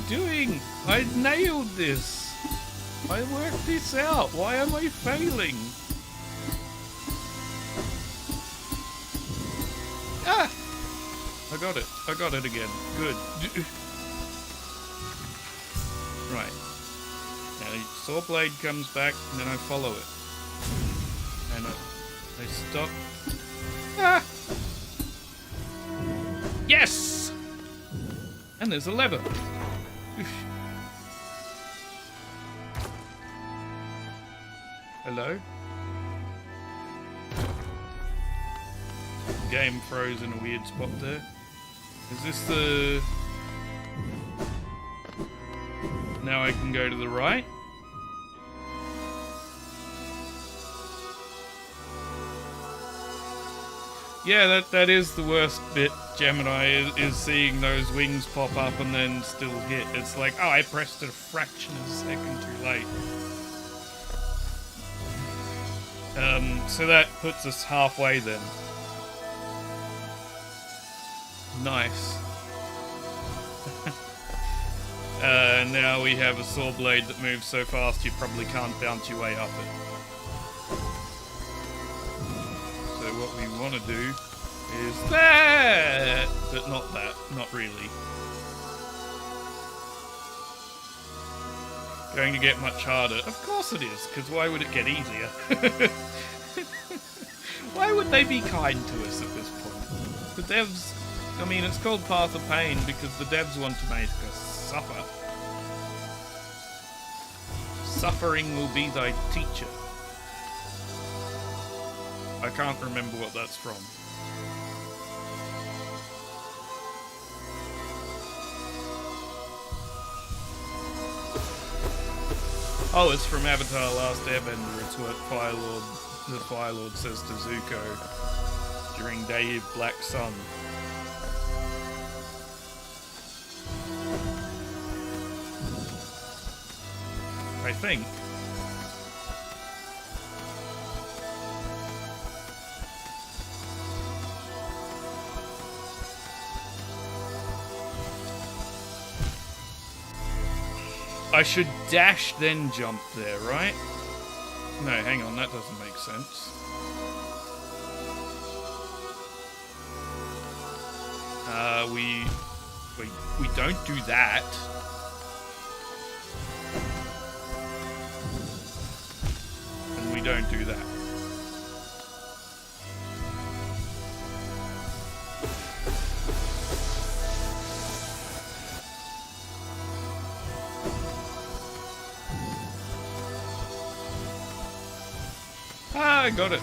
Doing? I nailed this. I worked this out. Why am I failing? Ah! I got it. I got it again. Good. Right. Now the saw blade comes back and then I follow it. And I stop. Ah! Yes! And there's a lever. Hello? Game froze in a weird spot there. Is this the... now I can go to the right. Yeah, that is the worst bit, Gemini, is seeing those wings pop up and then still hit. It's like, oh, I pressed it a fraction of a second too late. So that puts us halfway then. Nice. Now we have a saw blade that moves so fast you probably can't bounce your way up it. So what we want to do is that, but not that, not really. Going to get much harder. Of course it is, because why would it get easier? Why would they be kind to us at this point? The devs, I mean, it's called Path of Pain because the devs want to make us suffer. Suffering will be thy teacher. I can't remember what that's from. Oh, it's from Avatar Last Airbender. It's what the Fire Lord says to Zuko during Day of Black Sun. I think. I should dash then jump there, right? No, hang on, that doesn't make sense. We don't do that. And we don't do that. Ah, I got it.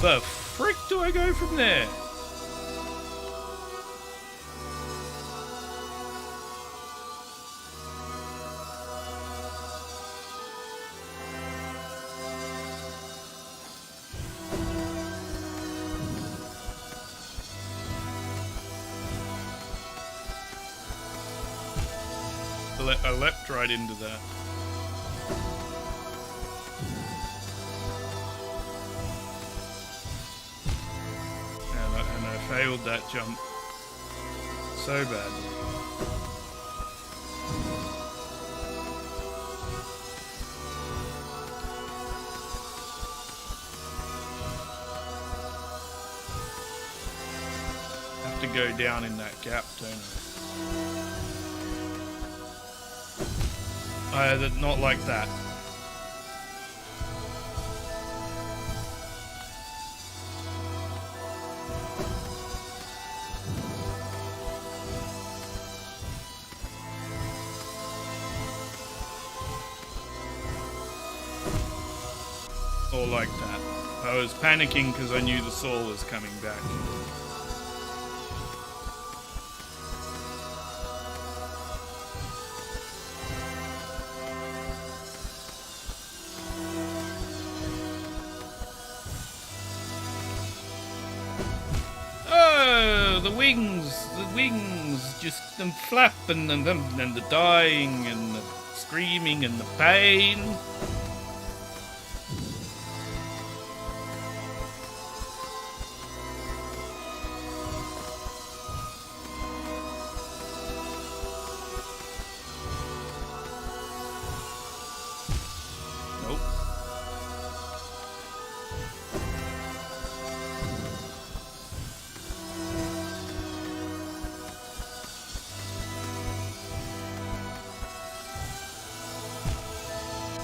The frick do I go from there? I leapt right into that. And I failed that jump so badly. I have to go down in that gap, don't I? Not like that. Or like that. I was panicking because I knew the saw was coming back. The wings, just them flapping and the dying and the screaming and the pain. Nope.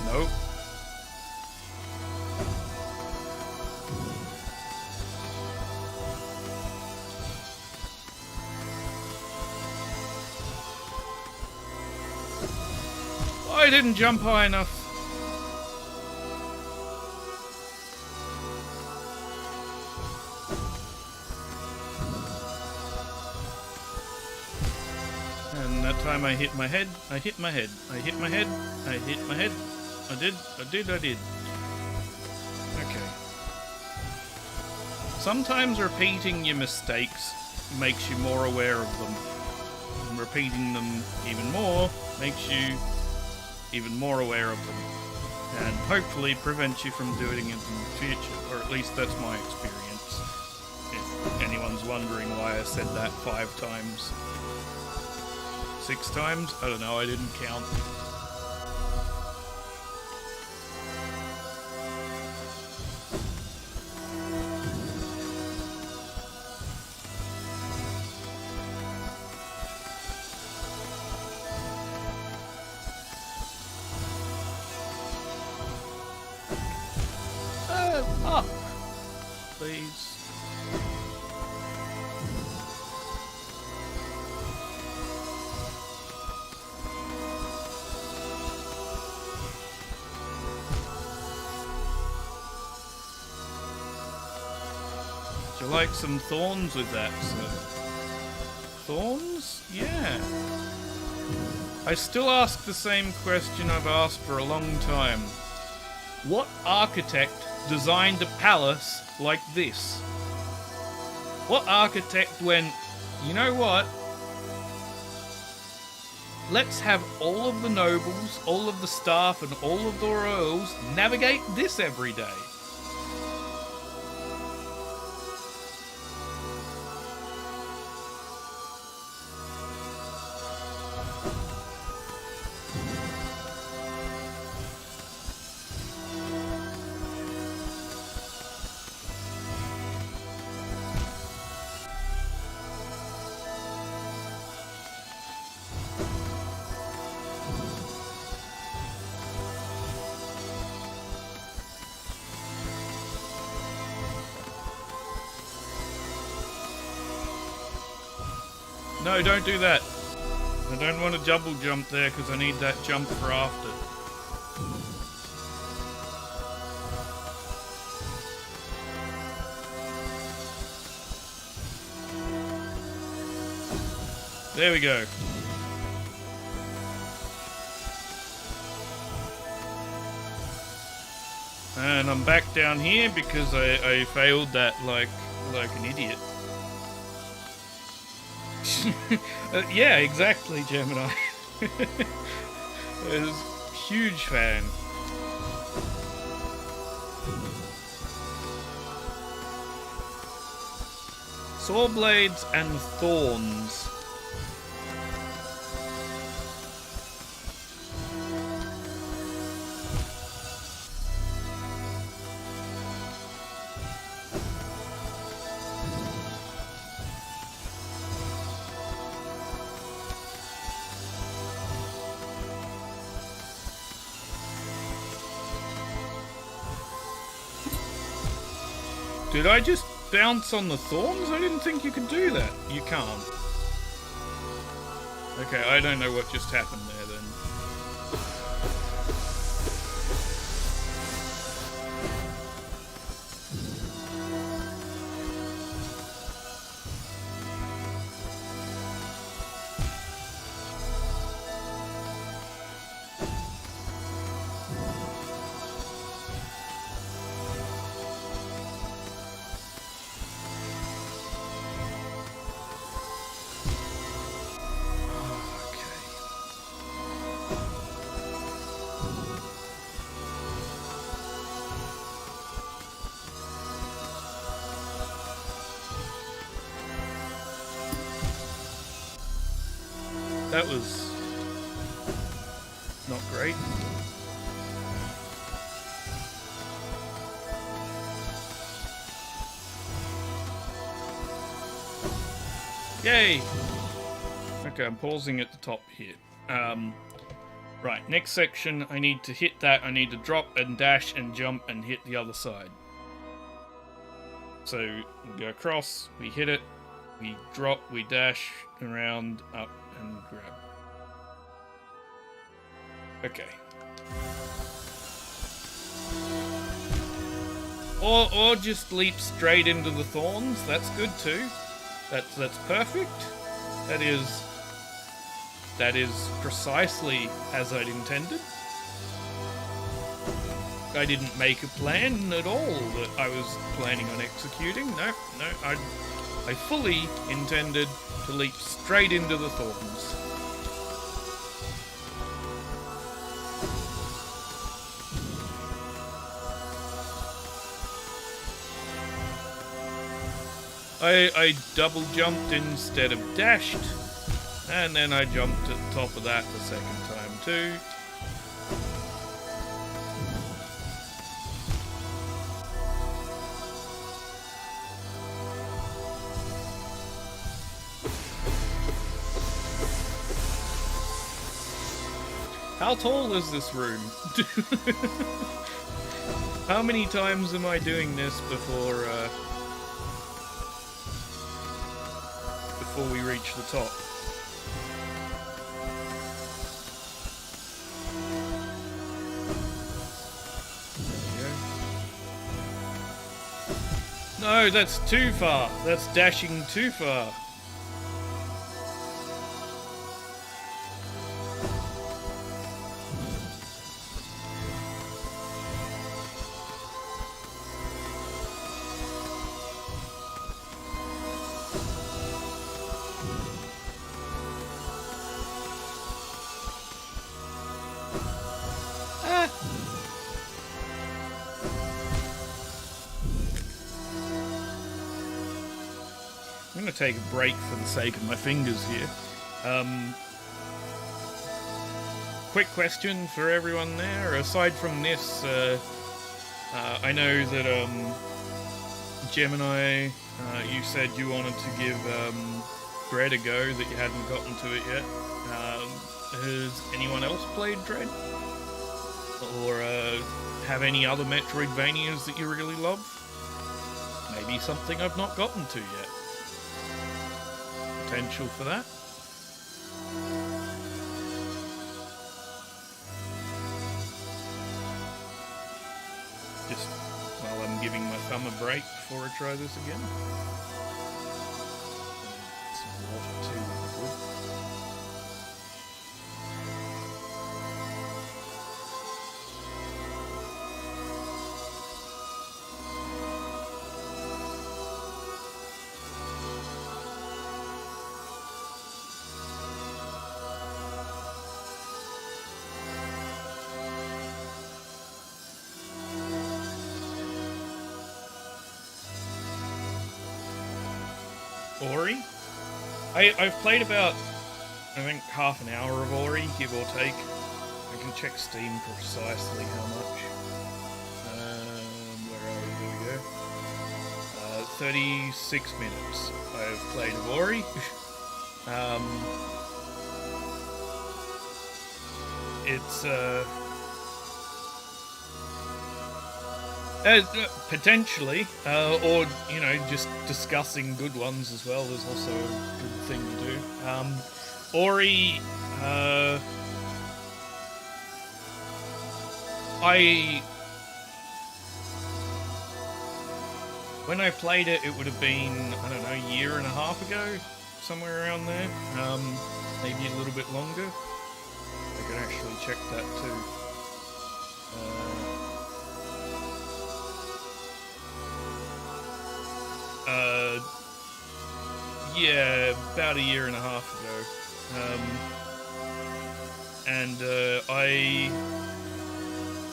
Nope. I didn't jump high enough. time I hit my head, I hit my head, I hit my head, I hit my head. I did. Okay. Sometimes repeating your mistakes makes you more aware of them. And repeating them even more makes you even more aware of them. And hopefully prevents you from doing it in the future. Or at least that's my experience. If anyone's wondering why I said that 5 times. 6 times? I don't know, I didn't count. Up! Please. Would you like some thorns with that, sir? Thorns? Yeah. I still ask the same question I've asked for a long time. What architect designed a palace like this? What architect went, you know what? Let's have all of the nobles, all of the staff, and all of the royals navigate this every day. No, don't do that. I don't want to double jump there because I need that jump for after. There we go. And I'm back down here because I failed that like an idiot. Yeah, exactly, Gemini. I was a huge fan. Saw blades and thorns. Did I just bounce on the thorns? I didn't think you could do that. You can't. Okay, I don't know what just happened there then. That was not great. Yay! Okay, I'm pausing at the top here. Right, next section, I need to hit that. I need to drop and dash and jump and hit the other side. So, we go across, we hit it, we drop, we dash around, up, and grab. Okay. Or just leap straight into the thorns. That's good too. That's perfect. That is that is precisely as I'd intended. I didn't make a plan at all that I was planning on executing. No, I fully intended to leap straight into the thorns. I double jumped instead of dashed, and then I jumped at the top of that the second time too. How tall is this room? How many times am I doing this before we reach the top? There we go. No, that's too far. That's dashing too far. I'm going to take a break for the sake of my fingers here. Quick question for everyone there. Aside from this, I know that Gemini, you said you wanted to give Dread a go, that you hadn't gotten to it yet. Has anyone else played Dread? Or have any other Metroidvanias that you really love? Maybe something I've not gotten to yet. Potential for that. Just while I'm giving my thumb a break before I try this again. Some water too would be good. Ori? I've played about, I think, half an hour of Ori, give or take. I can check Steam precisely how much. Where are we? Here we go. 36 minutes I've played of Ori. It's, potentially, or, you know, just discussing good ones as well is also a good thing to do. Ori, when I played it, it would have been, I don't know, a year and a half ago, somewhere around there, maybe a little bit longer. I can actually check that too. Yeah, about a year and a half ago.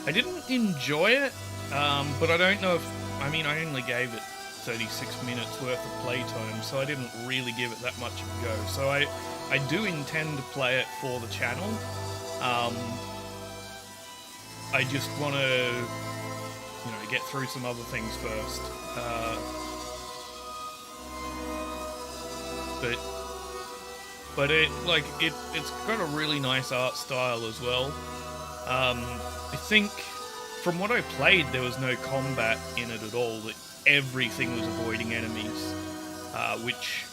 I didn't enjoy it, but I don't know if, I mean, I only gave it 36 minutes worth of playtime, so I didn't really give it that much of a go. So I do intend to play it for the channel. I just want to, you know, get through some other things first. But it's got a really nice art style as well. I think from what I played, there was no combat in it at all. That everything was avoiding enemies, which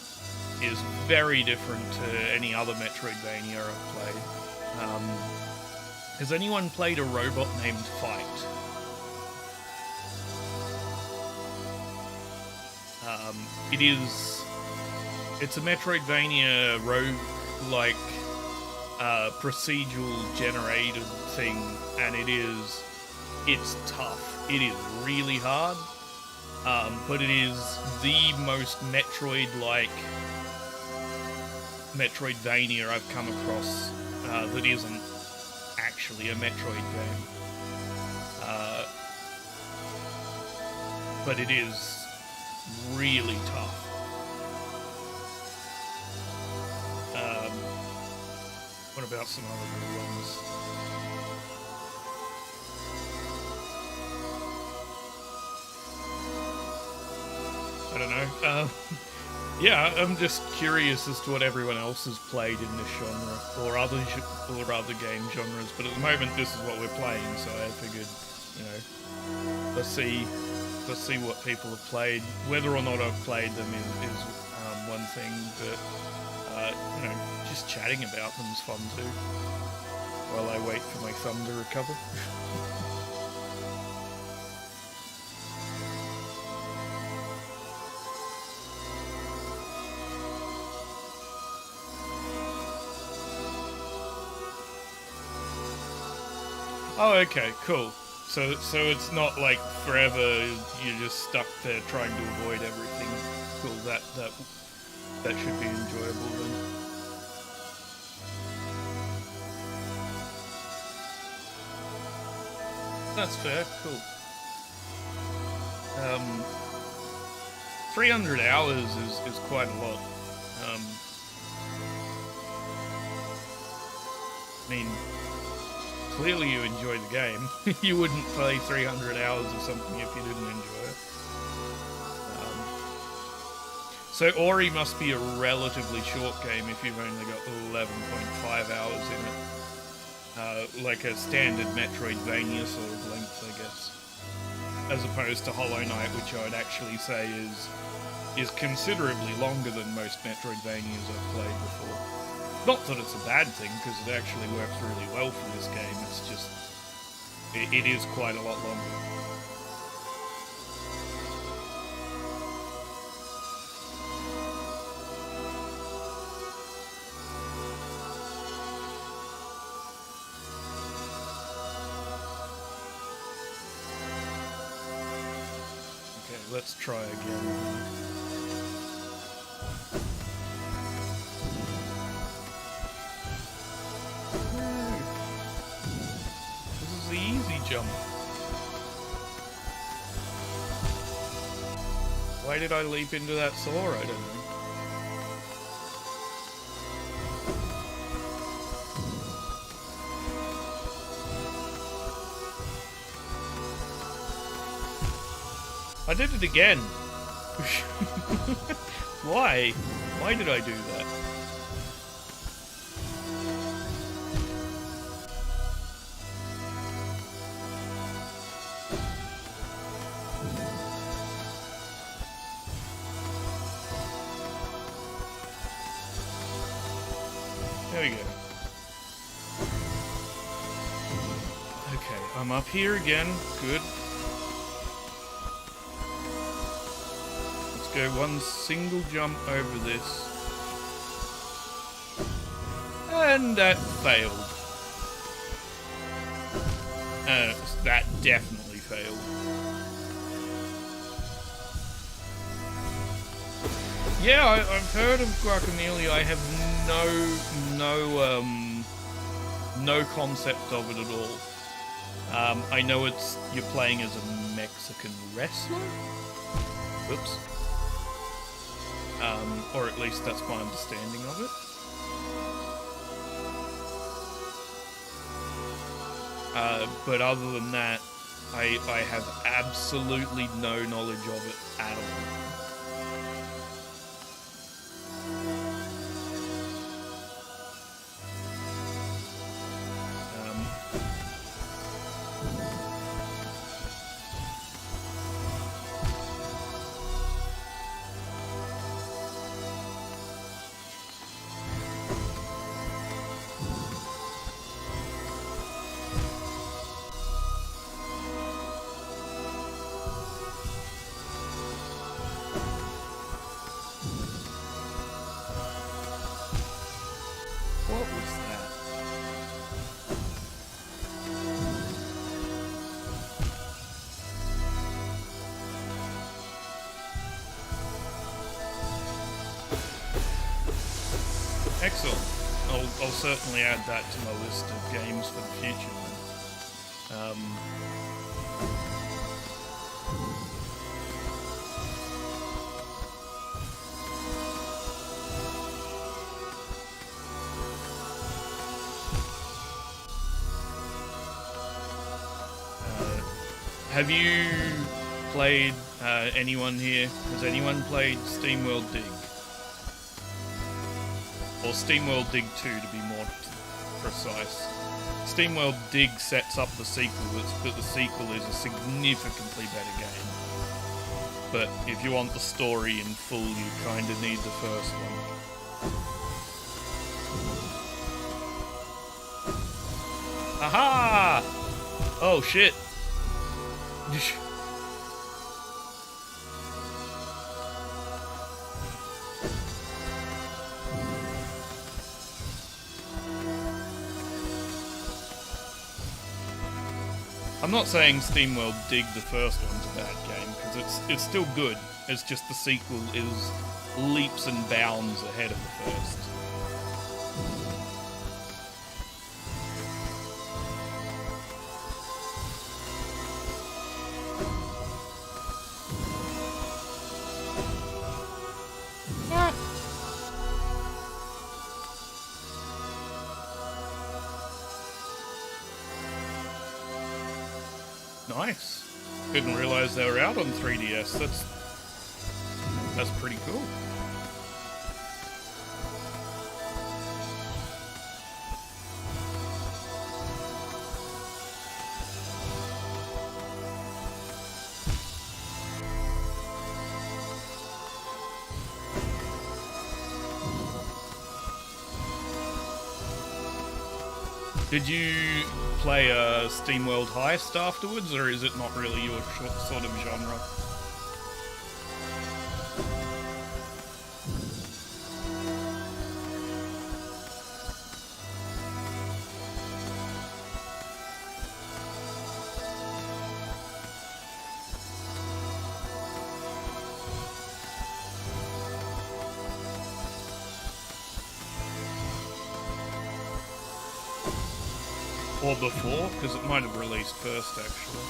is very different to any other Metroidvania I've played. Has anyone played a robot named Fight? It's a Metroidvania roguelike procedural generated thing, and it's tough. It is really hard, but it is the most Metroid-like Metroidvania I've come across that isn't actually a Metroid game. But it is really tough. What about some other good ones? I don't know. Yeah, I'm just curious as to what everyone else has played in this genre, or other game genres. But at the moment, this is what we're playing, so I figured, you know, let's see what people have played. Whether or not I've played them is one thing, but you know, just chatting about them is fun too. While I wait for my thumb to recover. Oh, okay, cool. So it's not like forever you're just stuck there trying to avoid everything. Cool, that should be enjoyable then. That's fair, cool. 300 hours is quite a lot. I mean, clearly you enjoy the game. You wouldn't play 300 hours of something if you didn't enjoy it. So Ori must be a relatively short game if you've only got 11.5 hours in it. Like a standard Metroidvania sort of length, I guess. As opposed to Hollow Knight, which I would actually say is considerably longer than most Metroidvanias I've played before. Not that it's a bad thing, because it actually works really well for this game, it's just... It is quite a lot longer. Okay, let's try again. Jump. Why did I leap into that saw? I don't know. I did it again. Why? Why did I do that? There we go. Okay, I'm up here again. Good. Let's go one single jump over this. And that failed. That definitely failed. Yeah, I've heard of Guacamelee. I have no concept of it at all. I know you're playing as a Mexican wrestler. Whoops. Or at least that's my understanding of it. But other than that, I have absolutely no knowledge of it at all. Excellent. I'll certainly add that to my list of games for the future. Have you played anyone here? Has anyone played SteamWorld Dig? Or SteamWorld Dig 2 to be more precise. SteamWorld Dig sets up the sequel, but the sequel is a significantly better game. But if you want the story in full, you kind of need the first one. Aha! Oh shit! I'm not saying SteamWorld Dig the first one's a bad game, because it's still good. It's just the sequel is leaps and bounds ahead of the first. Nice. Didn't realize they were out on 3DS. That's pretty cool. Did you play SteamWorld Heist afterwards, or is it not really your sort of genre? Or before, because it might have released first, actually.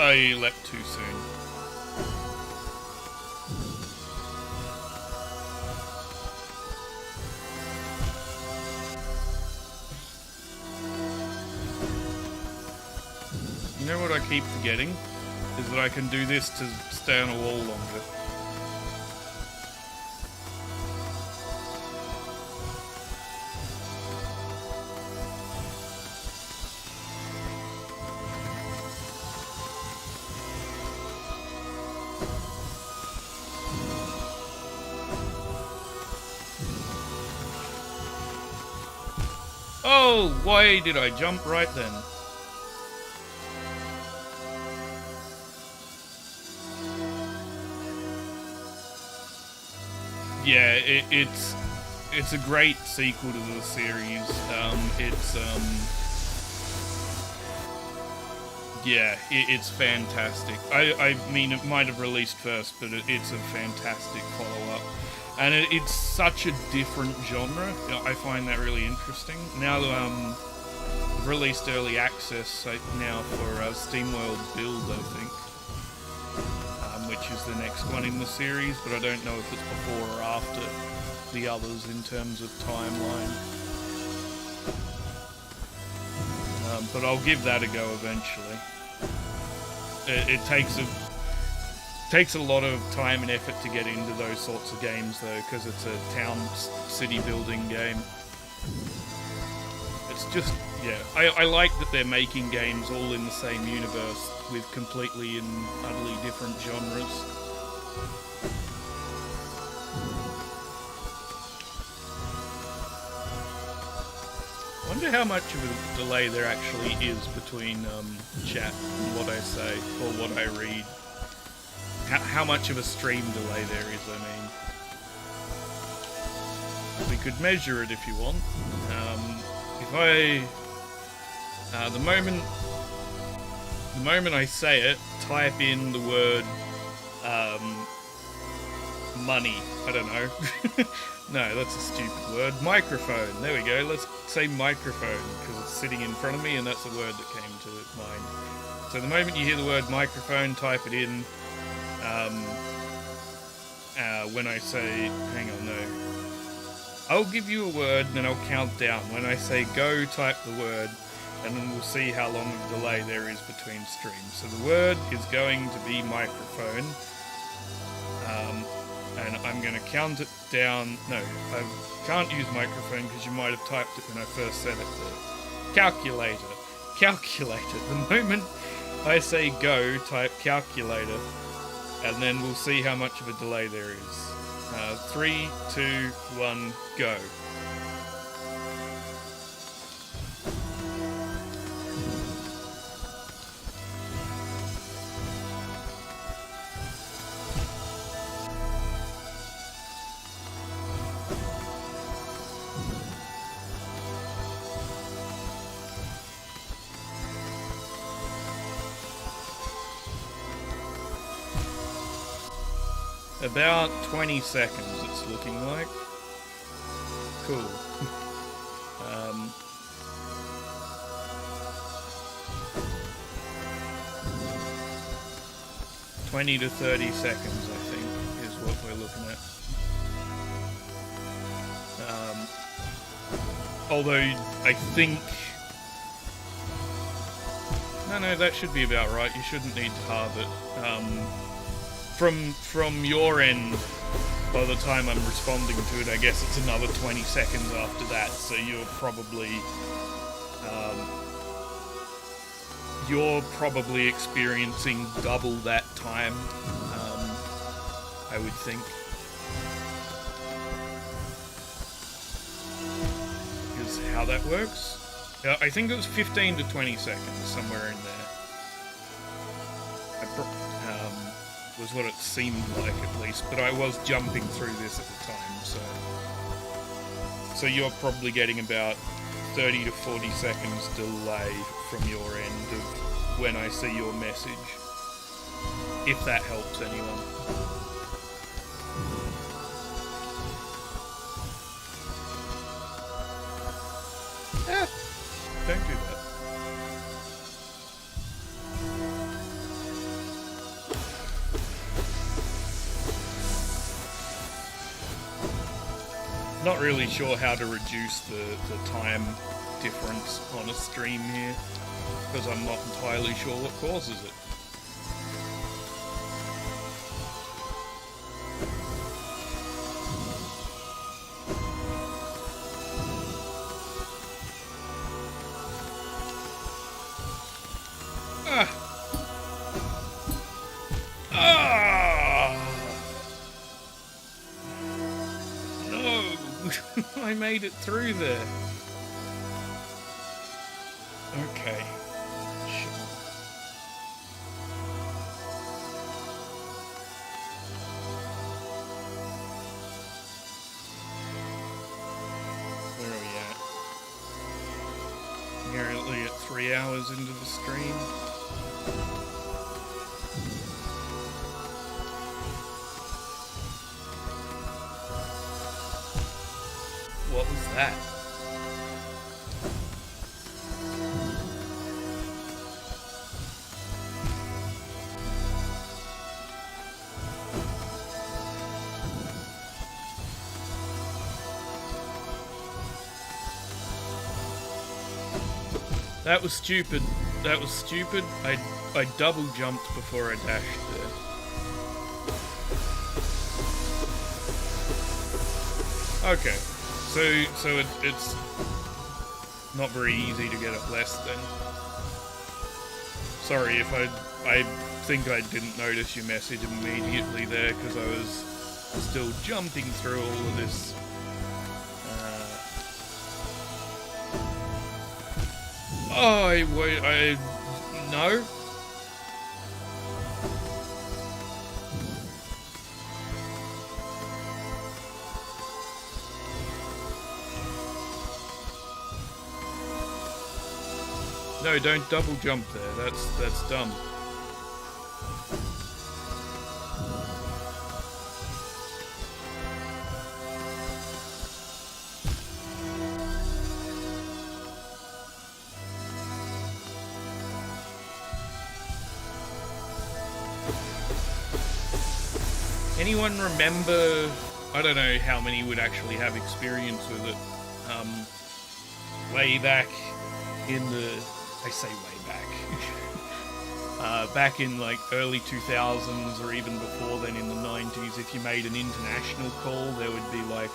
I left too soon. You know what I keep forgetting? Is that I can do this to stay on a wall longer. Oh, why did I jump right then? Yeah, it's a great sequel to the series. It's fantastic. I mean, it might have released first, but it's a fantastic follow-up. And it's such a different genre. I find that really interesting. Now they've released early access now for SteamWorld Build, I think, which is the next one in the series, but I don't know if it's before or after the others in terms of timeline. But I'll give that a go eventually. It takes a lot of time and effort to get into those sorts of games, though, because it's a town city building game. it's just, yeah, I like that they're making games all in the same universe with completely and utterly different genres. I wonder how much of a delay there actually is between chat and what I say, or what I read. How much of a stream delay there is, I mean. We could measure it if you want. If I... the moment I say it, type in the word money. I don't know. No, that's a stupid word. Microphone. There we go. Let's say microphone, because it's sitting in front of me and that's the word that came to mind. So the moment you hear the word microphone, type it in. When I say... Hang on, no. I'll give you a word and then I'll count down. When I say go, type the word, and then we'll see how long of a delay there is between streams. So the word is going to be microphone. And I'm going to count it down. No, I can't use microphone because you might have typed it when I first said it. Calculator. Calculator. The moment I say go, type calculator, and then we'll see how much of a delay there is. 3, 2, 1, go. About 20 seconds, it's looking like. Cool. 20 to 30 seconds, I think, is what we're looking at. Although, I think... No, that should be about right. You shouldn't need to halve it. From your end, by the time I'm responding to it, I guess it's another 20 seconds after that, so you're probably experiencing double that time, I would think. Is how that works. I think it was 15 to 20 seconds, somewhere in there. Was what it seemed like, at least, but I was jumping through this at the time, so you're probably getting about 30 to 40 seconds delay from your end of when I see your message, if that helps anyone. Don't do that. Not really sure how to reduce the time difference on a stream here, because I'm not entirely sure what causes it. I made it through there. Okay. Sure. Where are we at? Nearly at 3 hours into the stream. What was that? That was stupid. That was stupid. I double jumped before I dashed there. Okay. So it's not very easy to get it less than. Sorry if I think I didn't notice your message immediately there because I was still jumping through all of this. No. No, don't double jump there. That's dumb. Anyone remember? I don't know how many would actually have experience with it. Way back in the, I say way back, back in like early 2000s or even before then in the 90s, if you made an international call, there would be like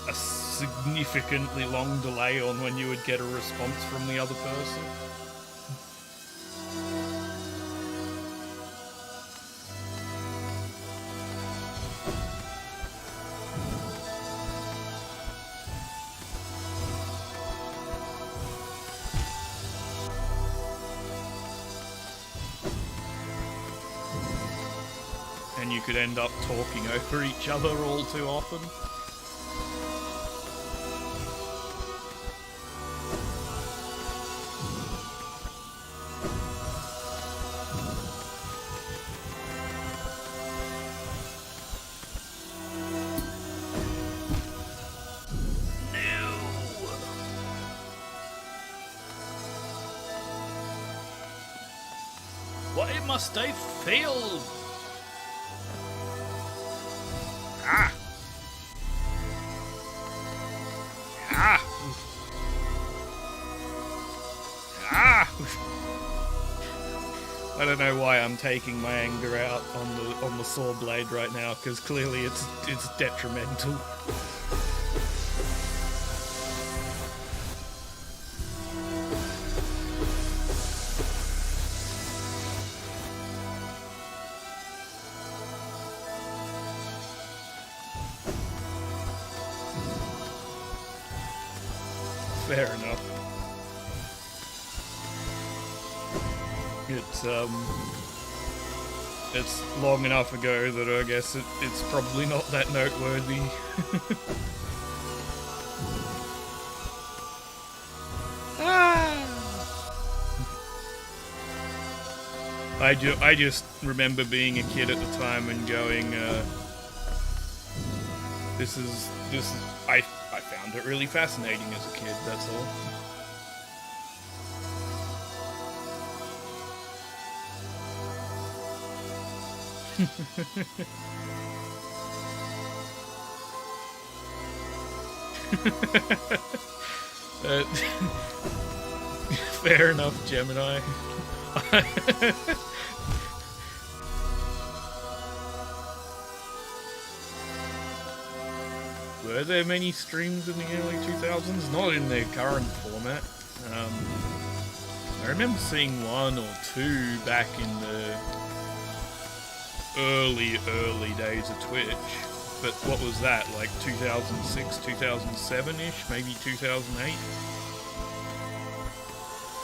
a significantly long delay on when you would get a response from the other person. And you could end up talking over each other all too often. Why must I fail? Ah! Ah! Ah! I don't know why I'm taking my anger out on the saw blade right now, because clearly it's detrimental. Fair enough. It's long enough ago that I guess it's probably not that noteworthy. I just remember being a kid at the time and going, I found it really fascinating as a kid, that's all. Fair enough, Gemini. Were there many streams in the early 2000s? Not in their current format. I remember seeing one or two back in the early days of Twitch. But what was that, like 2006, 2007-ish? Maybe 2008?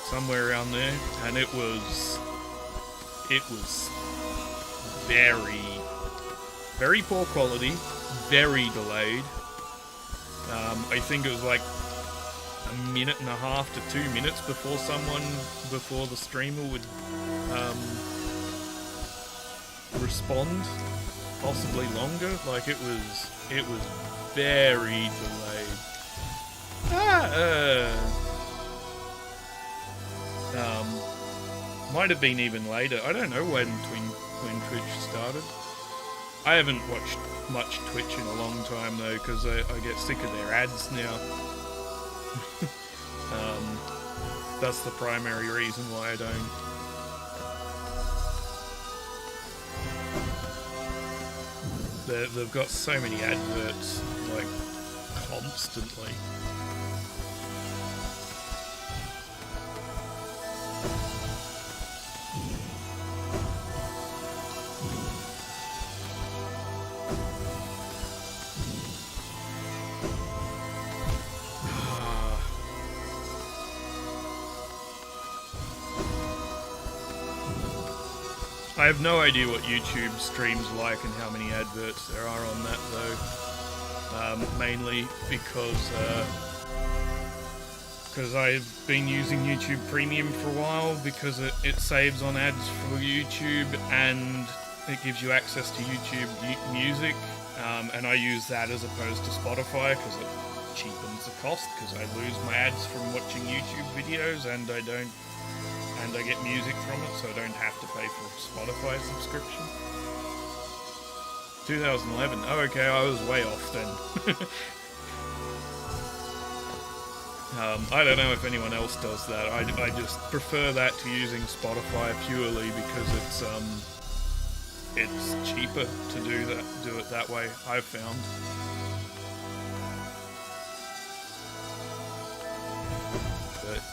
Somewhere around there. And it was very, very poor quality, very delayed. I think it was like a minute and a half to 2 minutes before the streamer would respond, possibly longer. Like it was very delayed. Might have been even later. I don't know when Twitch started. I haven't watched much Twitch in a long time though, because I get sick of their ads now. That's the primary reason why I don't. They've got so many adverts, like, constantly. I have no idea what YouTube streams like and how many adverts there are on that though. Mainly because I've been using YouTube Premium for a while because it saves on ads for YouTube and it gives you access to YouTube Music, and I use that as opposed to Spotify because it cheapens the cost because I lose my ads from watching YouTube videos and I get music from it, so I don't have to pay for a Spotify subscription. 2011. Oh, okay, I was way off then. I don't know if anyone else does that. I just prefer that to using Spotify purely because it's cheaper to do it that way, I've found. But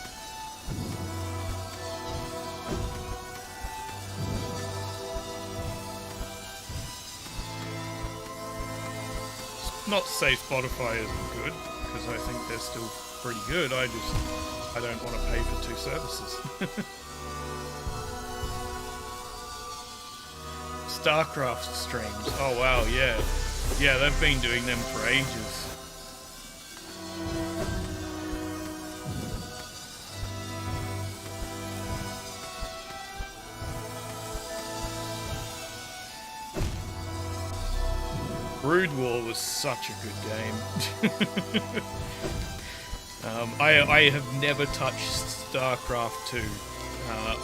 not to say Spotify isn't good, because I think they're still pretty good. I don't want to pay for two services. StarCraft streams. Oh wow, yeah. Yeah, they've been doing them for ages. Brood War was such a good game. I have never touched StarCraft 2.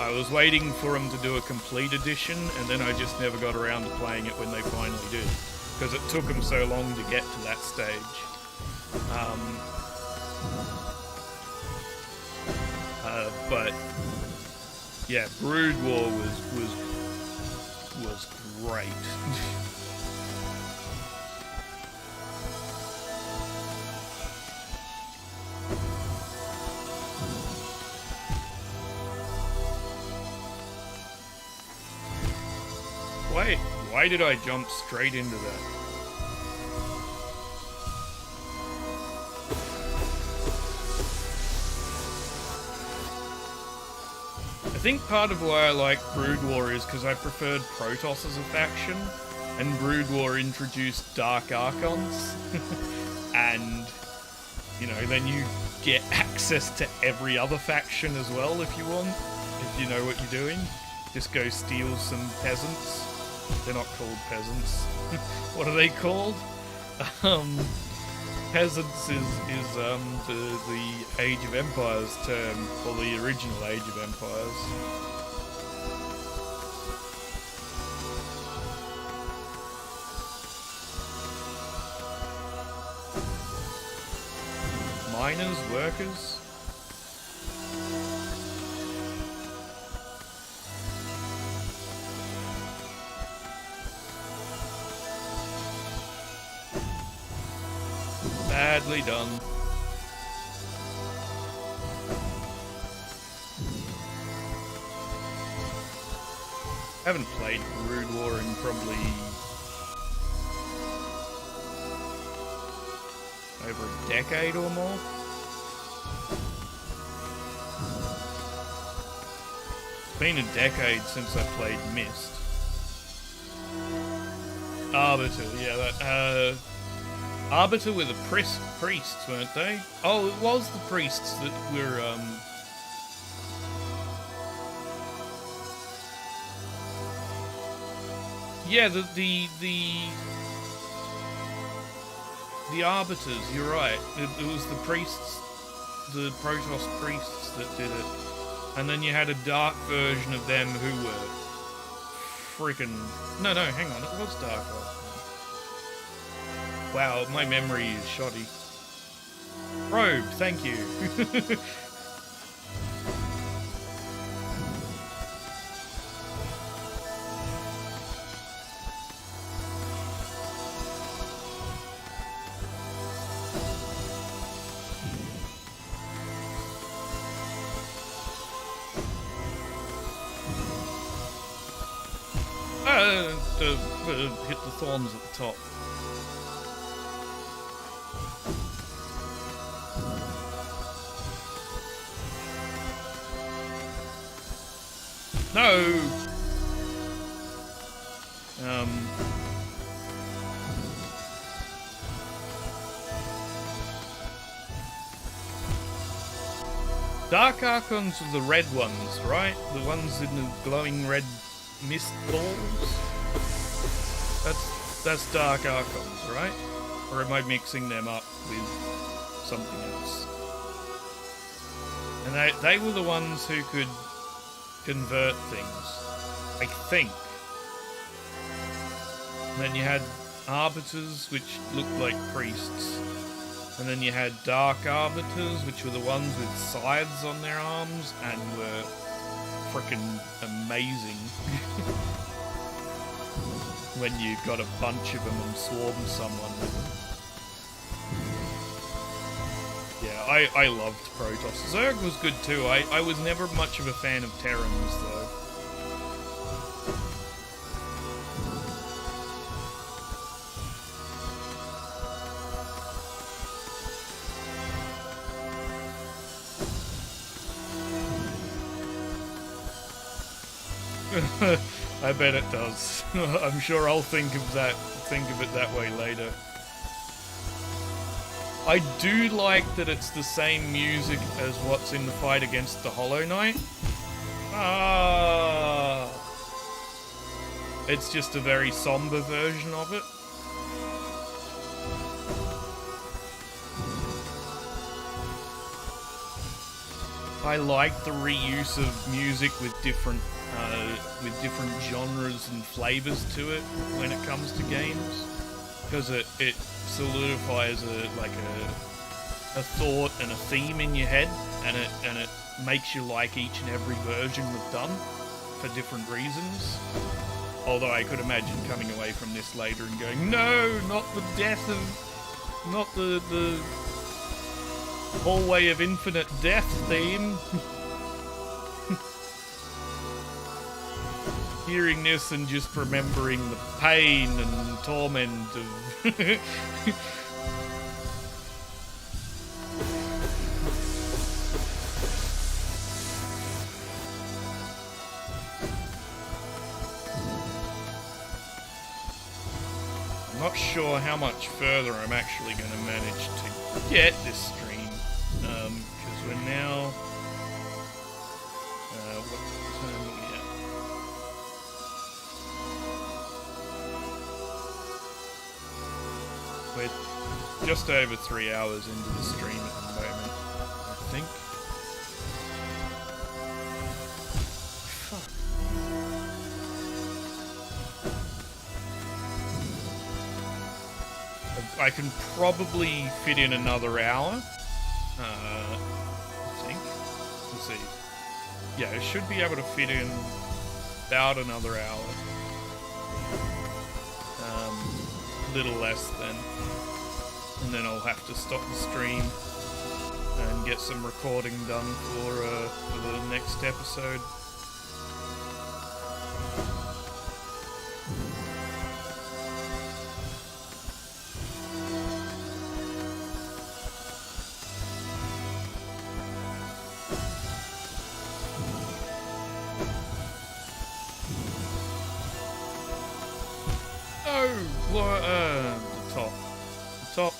I was waiting for them to do a complete edition, and then I just never got around to playing it when they finally did, because it took them so long to get to that stage. But yeah, Brood War was great. Why did I jump straight into that? I think part of why I like Brood War is because I preferred Protoss as a faction, and Brood War introduced Dark Archons, and, you know, then you get access to every other faction as well if you want, if you know what you're doing. Just go steal some peasants. They're not called peasants. What are they called? Peasants is the Age of Empires term, or the original Age of Empires. Miners, workers. Badly done. I haven't played Brood War in probably over a decade or more. It's been a decade since I played Myst. Arbiter, yeah, that, Arbiter were the priests, weren't they? Oh, it was the priests that were, yeah, the Arbiters, you're right. It was the priests, the Protoss priests that did it. And then you had a dark version of them who were freaking... No, hang on, it was Dark Elf. Wow, my memory is shoddy. Probe, thank you. Hit the thorns at the top. No! Dark Archons are the red ones, right? The ones in the glowing red mist balls? That's Dark Archons, right? Or am I mixing them up with something else? And they were the ones who could convert things, I think. And then you had Arbiters, which looked like priests. And then you had Dark Arbiters, which were the ones with scythes on their arms and were frickin' amazing. When you got a bunch of them and swarmed someone with them. Yeah, I loved Protoss. Zerg was good too. I was never much of a fan of Terrans though. I bet it does. I'm sure I'll think of it that way later. I do like that it's the same music as what's in the fight against the Hollow Knight. It's just a very somber version of it. I like the reuse of music with different genres and flavors to it when it comes to games, because it solidifies a thought and a theme in your head, and it makes you like each and every version we've done for different reasons. Although I could imagine coming away from this later and going, no, not the death of, not the Hallway of Infinite Death theme. Hearing this and just remembering the pain and torment of... I'm not sure how much further I'm actually going to manage to get this stream, because we're now... what time are we at? We're just over 3 hours into the stream at the moment, I think. Fuck. I can probably fit in another hour. I think. Let's see. Yeah, I should be able to fit in about another hour. Little less than. And then I'll have to stop the stream and get some recording done for the next episode. The top.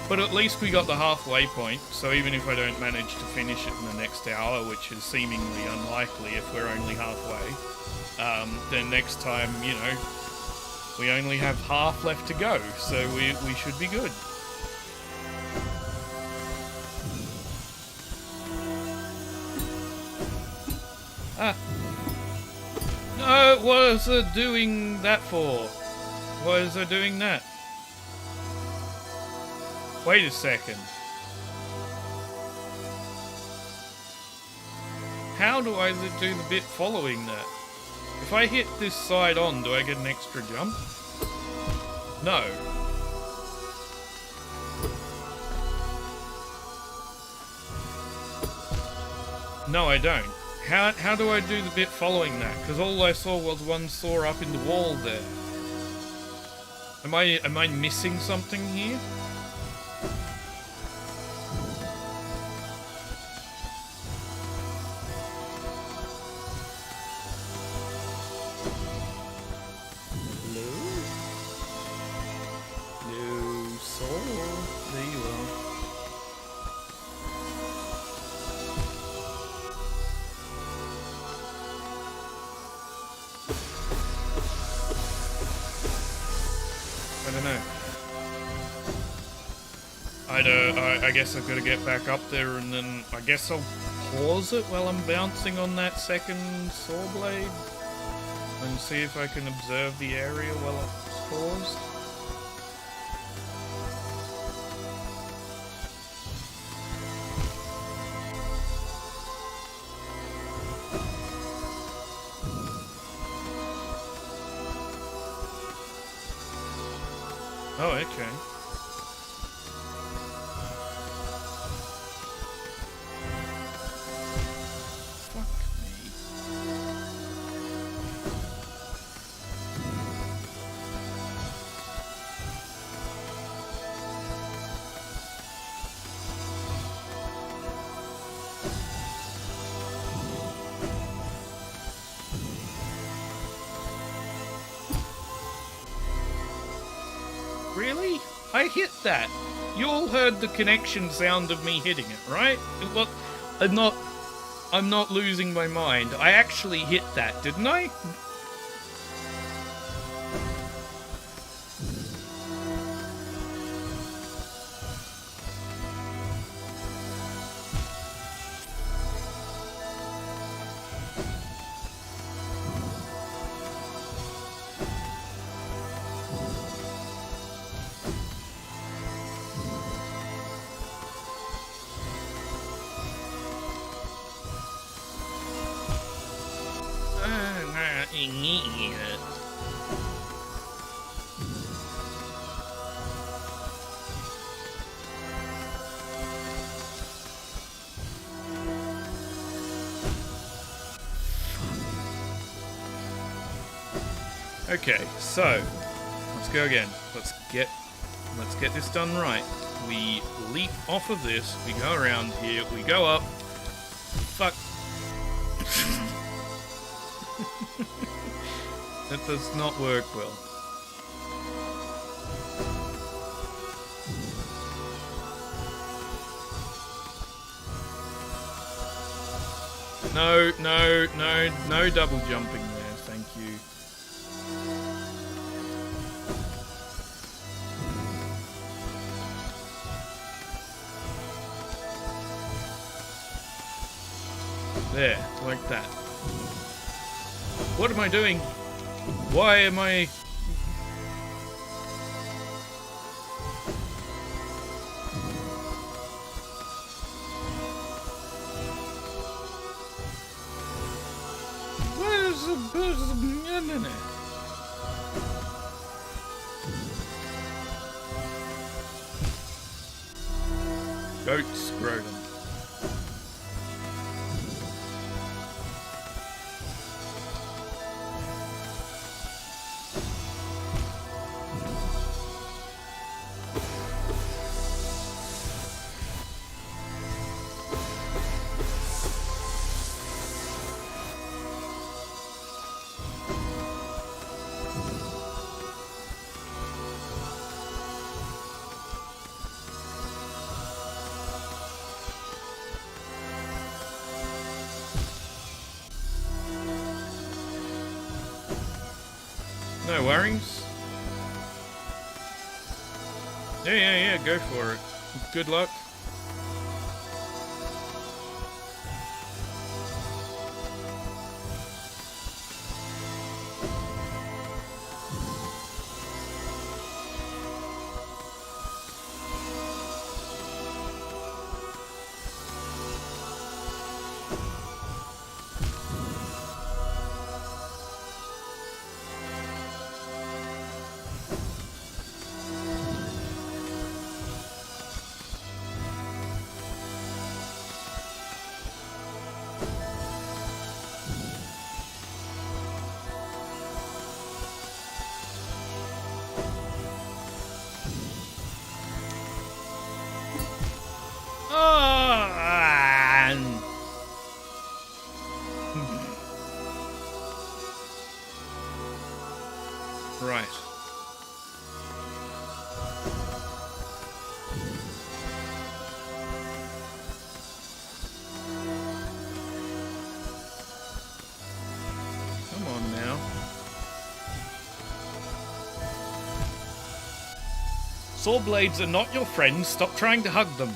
But at least we got the halfway point, so even if I don't manage to finish it in the next hour, which is seemingly unlikely if we're only halfway, then next time, you know, we only have half left to go, so we should be good. No, what is it doing that for? Why is it doing that? Wait a second. How do I do the bit following that? If I hit this side on, do I get an extra jump? No. No, I don't. How do I do the bit following that? Because all I saw was one saw up in the wall there. Am I missing something here? I don't know. I guess I've got to get back up there, and then I guess I'll pause it while I'm bouncing on that second saw blade and see if I can observe the area while it's paused. Oh, okay. Really? I hit that. You all heard the connection sound of me hitting it, right? Look, I'm not losing my mind. I actually hit that, didn't I? Okay, so let's go again. Let's get this done right. We leap off of this, we go around here, we go up. Fuck. That does not work well. No double jumping there, thank you. There, like that. What am I doing? Why am I... Where's the... Goat scrotum. No worries. Yeah, go for it. Good luck. Saw blades are not your friends. Stop trying to hug them.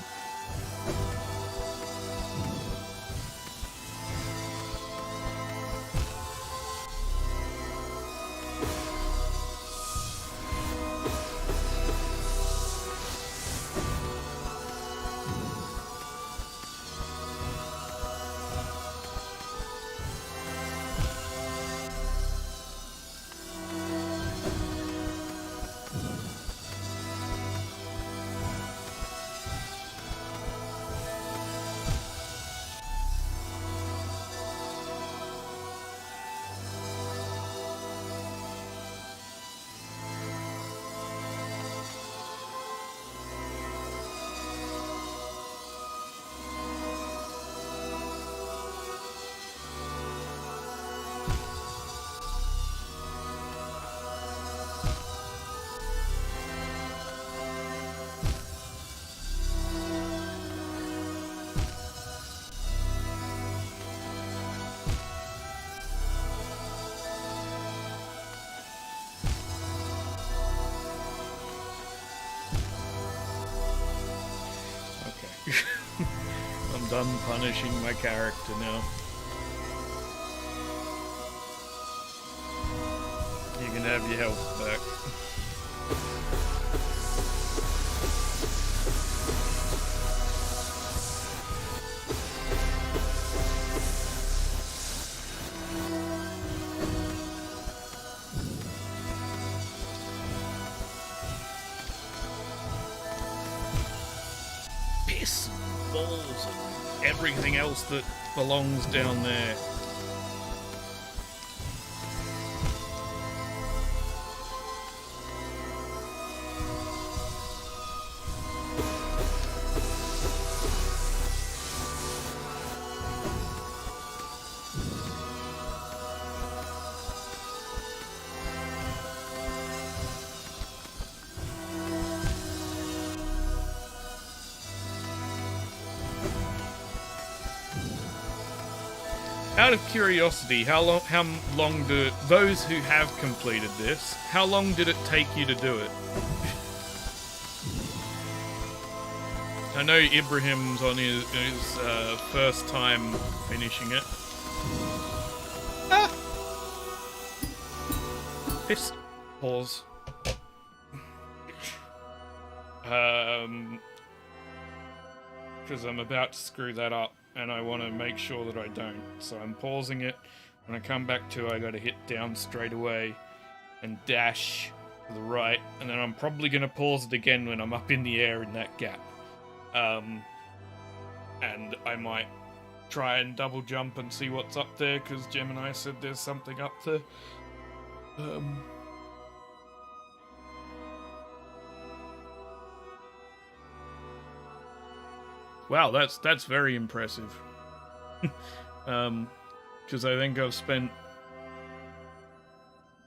I'm done punishing my character now. You can have your health back. Piss and balls and everything else that belongs down there. Out of curiosity, how long do those who have completed this? How long did it take you to do it? I know Ibrahim's on his first time finishing it. Ah! Piss. Pause. Because I'm about to screw that up. And I want to make sure that I don't. So I'm pausing it. When I come back to it, I got to hit down straight away and dash to the right. And then I'm probably going to pause it again when I'm up in the air in that gap. And I might try and double jump and see what's up there, because Gemini said there's something up there. Wow, that's very impressive. Because I think I've spent...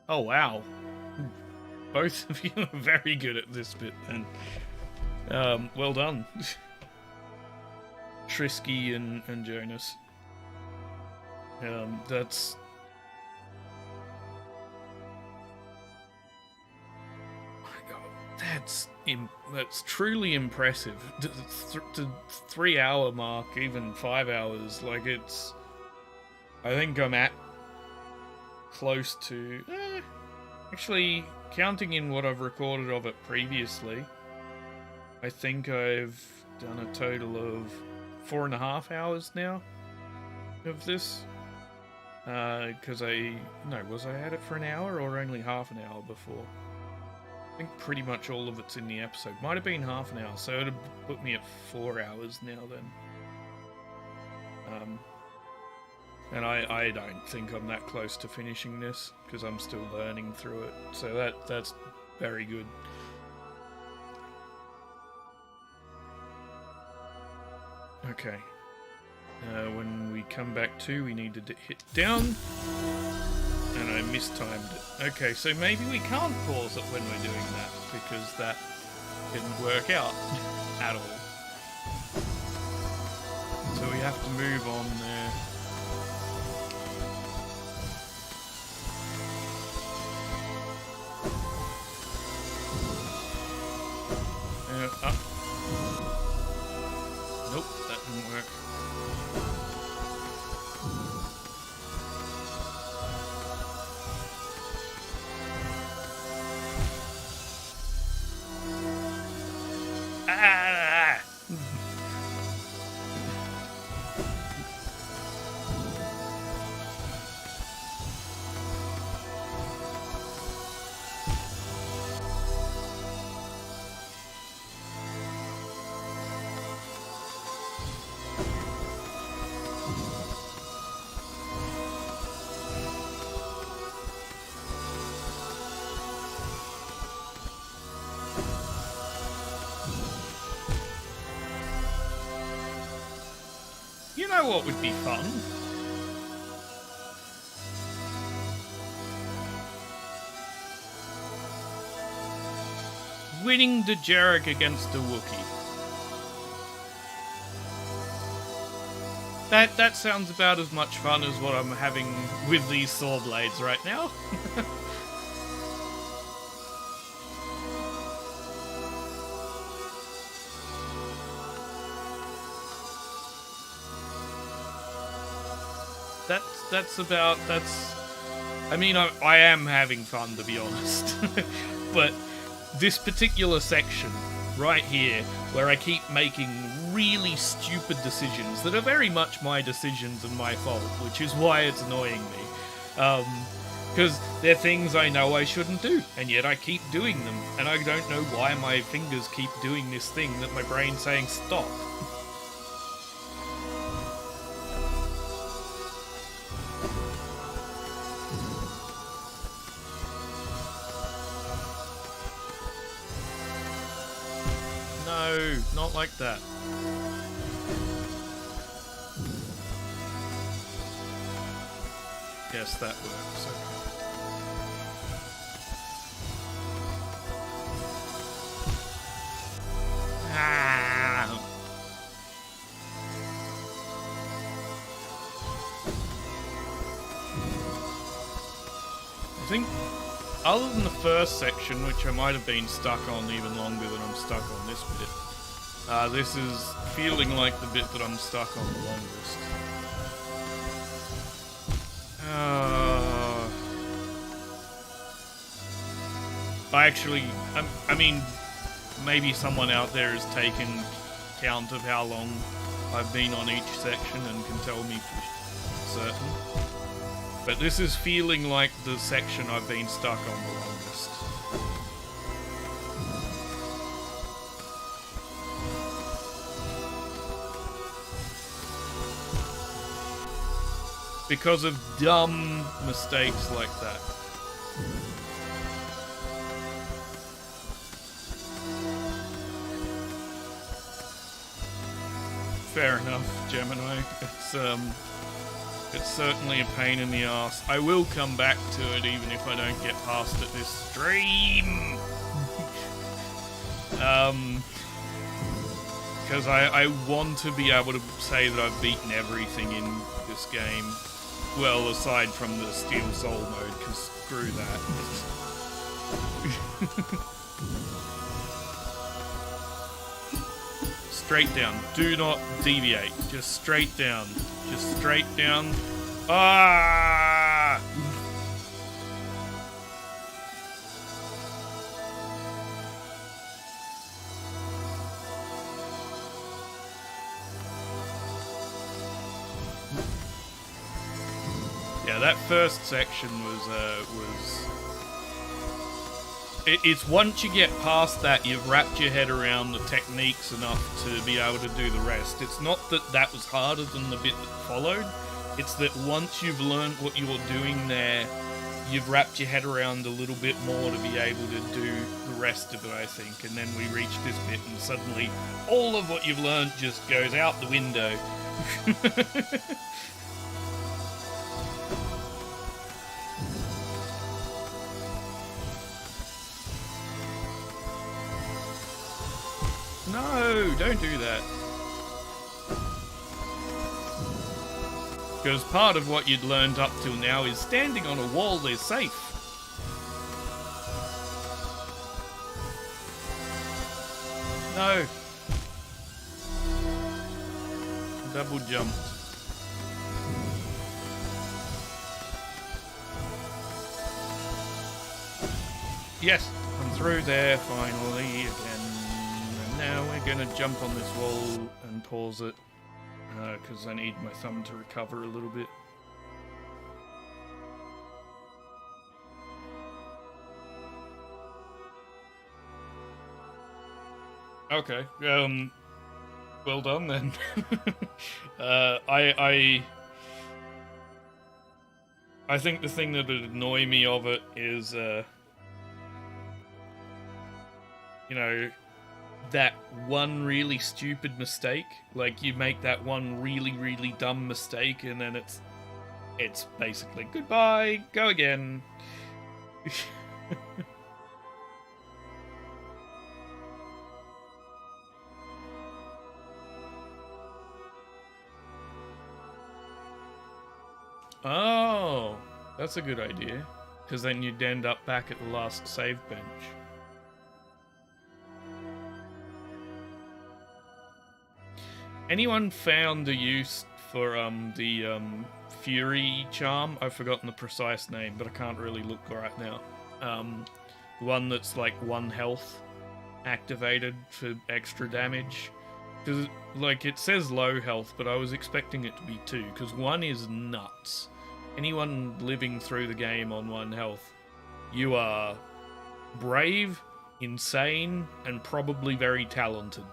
Oh, wow. Both of you are very good at this bit, then. Well done. Trisky and Jonas. That's... My God, that's truly impressive. The 3 hour mark, even 5 hours, like it's... I think I'm at close to... actually, counting in what I've recorded of it previously, I think I've done a total of 4.5 hours now of this. Because was I at it for an hour or only half an hour before? I think pretty much all of it's in the episode. Might have been half an hour, so it'd put me at 4 hours now then. And I don't think I'm that close to finishing this, because I'm still learning through it. So that's very good. Okay. When we come back to, we need to hit down. And I mistimed it. Okay, so maybe we can't pause it when we're doing that, because that didn't work out at all. So we have to move on there. Nope, that didn't work. Ah! You know what would be fun? Winning the Jarek against the Wookiee. That sounds about as much fun as what I'm having with these saw blades right now. I mean, I am having fun, to be honest. But this particular section right here, where I keep making really stupid decisions that are very much my decisions and my fault, which is why it's annoying me. Because they're things I know I shouldn't do, and yet I keep doing them, and I don't know why my fingers keep doing this thing that my brain's saying stop. No, not like that. Yes, that works. Okay. Ah. I think, other than the first section, which I might have been stuck on even longer than I'm stuck on this bit, this is feeling like the bit that I'm stuck on the longest. I mean, maybe someone out there has taken count of how long I've been on each section and can tell me for certain. But this is feeling like the section I've been stuck on the longest. Because of dumb mistakes like that. Fair enough, Gemini. It's certainly a pain in the ass. I will come back to it even if I don't get past it this stream. Because I want to be able to say that I've beaten everything in this game. Well, aside from the Steel Soul mode, because screw that. Straight down. Do not deviate. Just straight down. Just straight down. Ah! Yeah, that first section was it's once you get past that, you've wrapped your head around the techniques enough to be able to do the rest. It's not that that was harder than the bit that followed. It's that once you've learned what you're doing there, you've wrapped your head around a little bit more to be able to do the rest of it, I think. And then we reach this bit and suddenly all of what you've learned just goes out the window. No, don't do that. Because part of what you'd learned up till now is standing on a wall is safe. No! Double jumped. Yes! I'm through there finally again. And now we're gonna jump on this wall and pause it. Because I need my thumb to recover a little bit. Okay, well done then. I think the thing that would annoy me of it is, you know, that one really stupid mistake. Like, you make that one really, really dumb mistake, and then it's basically goodbye, go again. Oh, that's a good idea, because then you'd end up back at the last save bench. Anyone found a use for the Fury charm? I've forgotten the precise name, but I can't really look right now. One that's like 1 health activated for extra damage. Because, like, it says low health, but I was expecting it to be 2, because 1 is nuts. Anyone living through the game on 1 health, you are brave, insane, and probably very talented.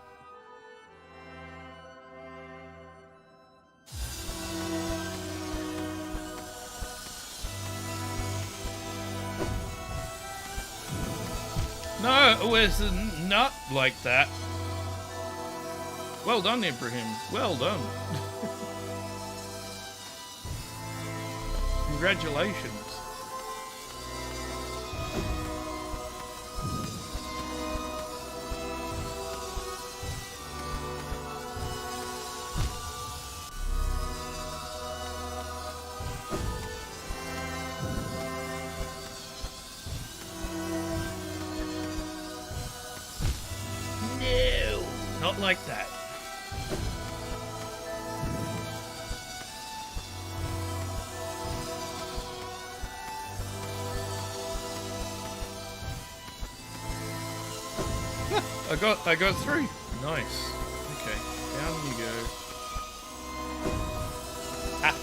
No, it was not like that. Well done, Ibrahim. Well done. Congratulations. No, not like that. I got through. Nice. Okay, down you go. Ah.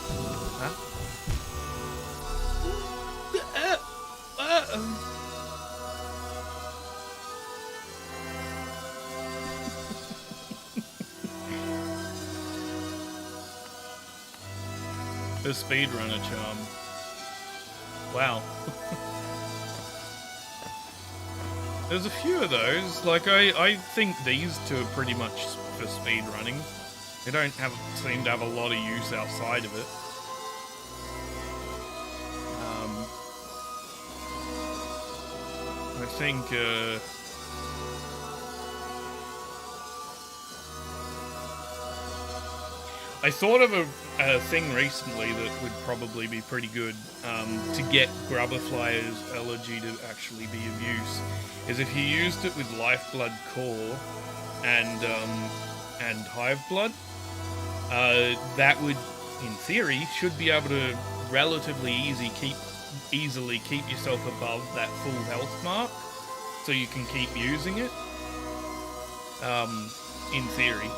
The speedrunner charm. Wow. There's a few of those. Like, I think these two are pretty much for speedrunning. They don't seem to have a lot of use outside of it. I think, I thought of a thing recently that would probably be pretty good to get Grubberfly's elegy to actually be of use, is if you used it with Lifeblood Core and Hive Blood, that would, in theory, should be able to relatively easily keep yourself above that full health mark, so you can keep using it, in theory.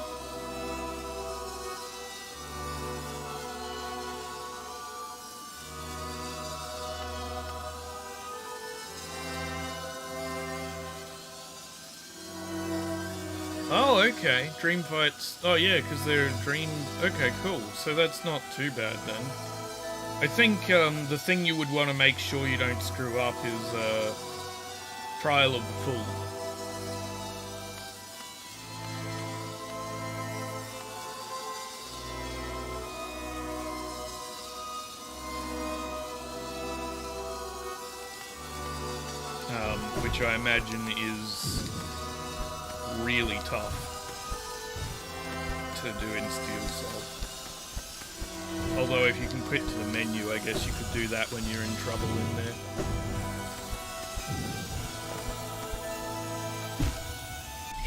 Oh, okay. Dream fights. Oh, yeah, because they're dream... Okay, cool. So that's not too bad, then. I think the thing you would want to make sure you don't screw up is Trial of the Fool. Which I imagine is really tough to do in Steel Soul. Although if you can quit to the menu, I guess you could do that when you're in trouble in there.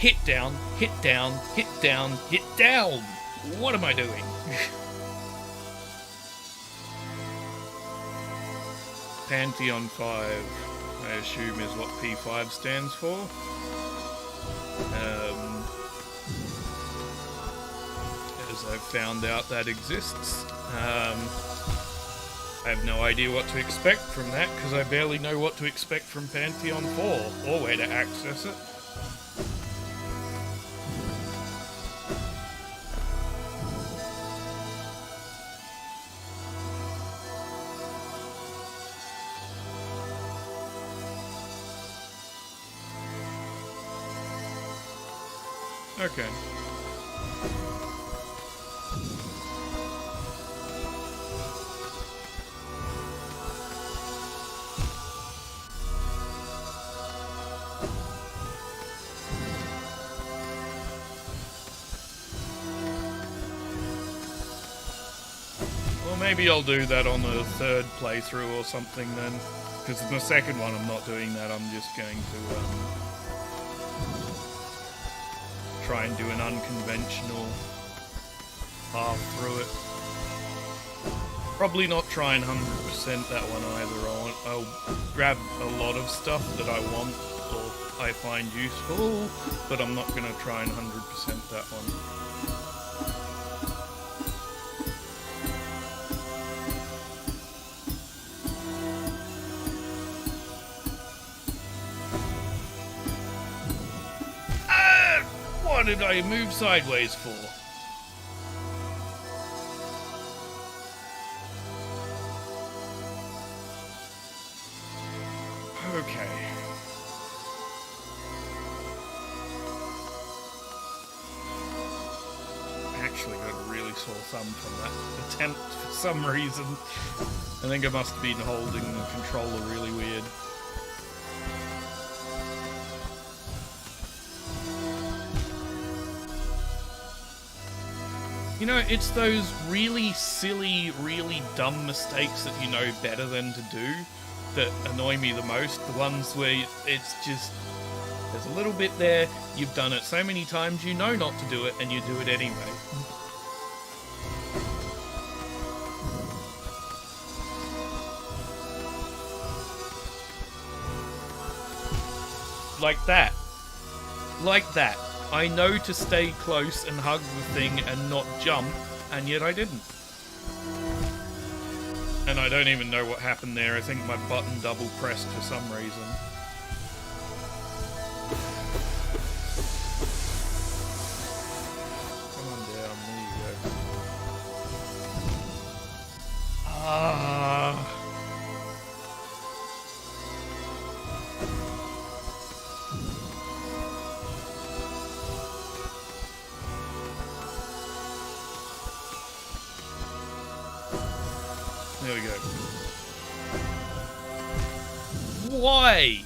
hit down, hit down, hit down, hit down. What am I doing? Pantheon 5, I assume is what P5 stands for. As I've found out that exists. I have no idea what to expect from that, because I barely know what to expect from Pantheon 4, or where to access it. Okay. Well, maybe I'll do that on the third playthrough or something then. Because in the second one I'm not doing that, I'm just going to try and do an unconventional path through it. Probably not try and 100% that one either. I'll grab a lot of stuff that I want or I find useful, but I'm not going to try and 100% that one. What did I move sideways for? Okay. Actually got a really sore thumb from that attempt for some reason. I think I must have been holding the controller really weird. You know, it's those really silly, really dumb mistakes that you know better than to do that annoy me the most. The ones where it's just, there's a little bit there, you've done it so many times, you know not to do it, and you do it anyway. Like that. Like that. I know to stay close and hug the thing and not jump, and yet I didn't. And I don't even know what happened there. I think my button double pressed for some reason. Come on down, there you go. Ah. There we go. Why?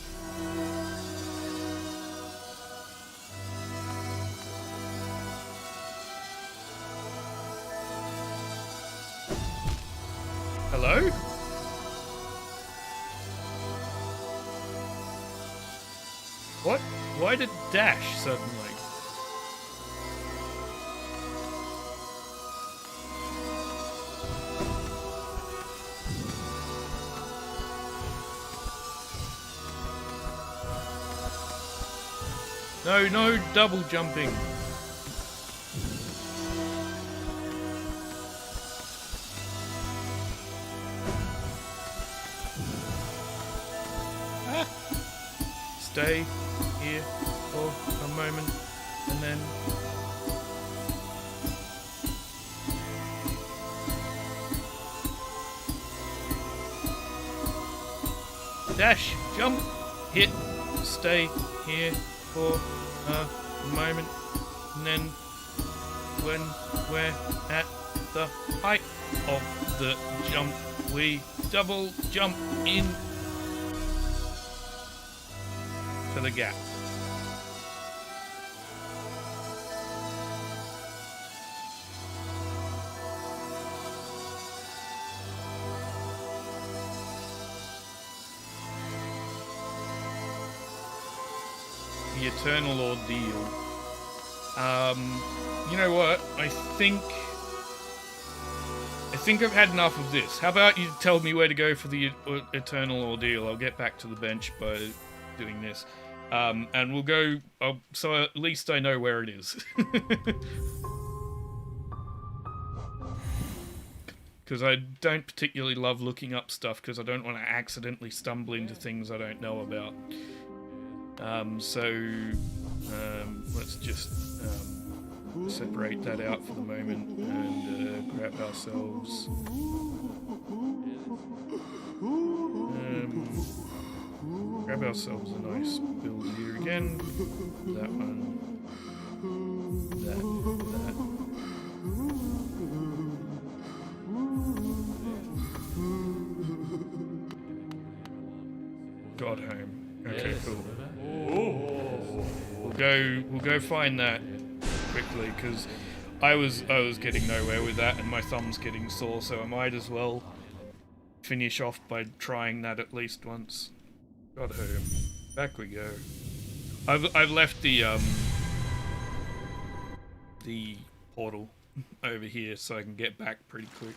Hello? What? Why did dash suddenly? No, no double jumping. Ah. Stay here for a moment and then dash, jump, hit, stay here for a moment, and then when we're at the height of the jump, we double jump in to the gap. The eternal ordeal. You know what? I think I've had enough of this. How about you tell me where to go for the Eternal Ordeal? I'll get back to the bench by doing this. And we'll go... so at least I know where it is. Because I don't particularly love looking up stuff, because I don't want to accidentally stumble into things I don't know about. Let's just separate that out for the moment and grab ourselves... grab ourselves a nice build here again. That one. That. God home. Okay, cool. We'll go find that quickly, because I was getting nowhere with that, and my thumb's getting sore, so I might as well finish off by trying that at least once. God home. Back we go. I've left the portal over here so I can get back pretty quick.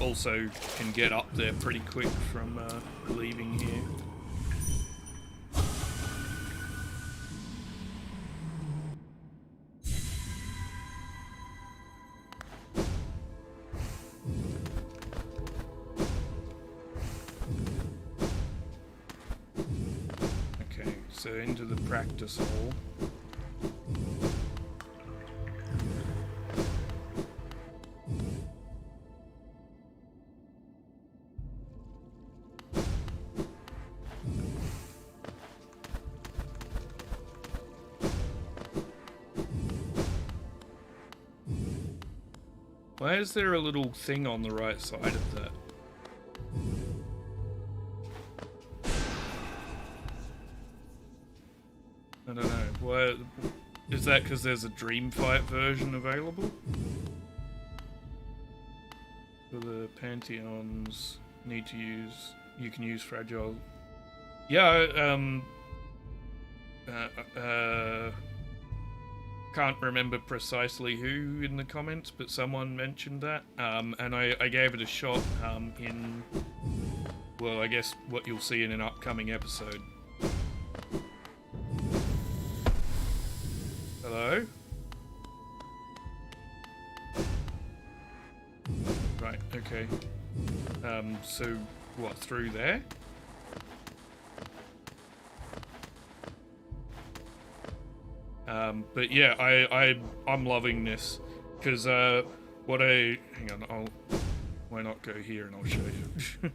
Also can get up there pretty quick from leaving here. Okay, so into the practice hall. Why is there a little thing on the right side of that? I don't know. Why is that? Because there's a Dream Fight version available? For the Pantheons, you can use Fragile. Yeah, can't remember precisely who in the comments, but someone mentioned that, and I gave it a shot in, well, I guess what you'll see in an upcoming episode. Hello? Right, okay. So, what, through there? But yeah, I'm loving this, because hang on, why not go here and I'll show you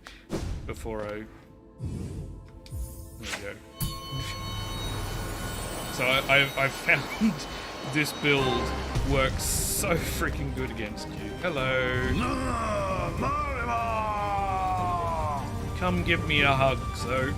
before there we go. So I've found this build works so freaking good against you. Hello. Come give me a hug, so.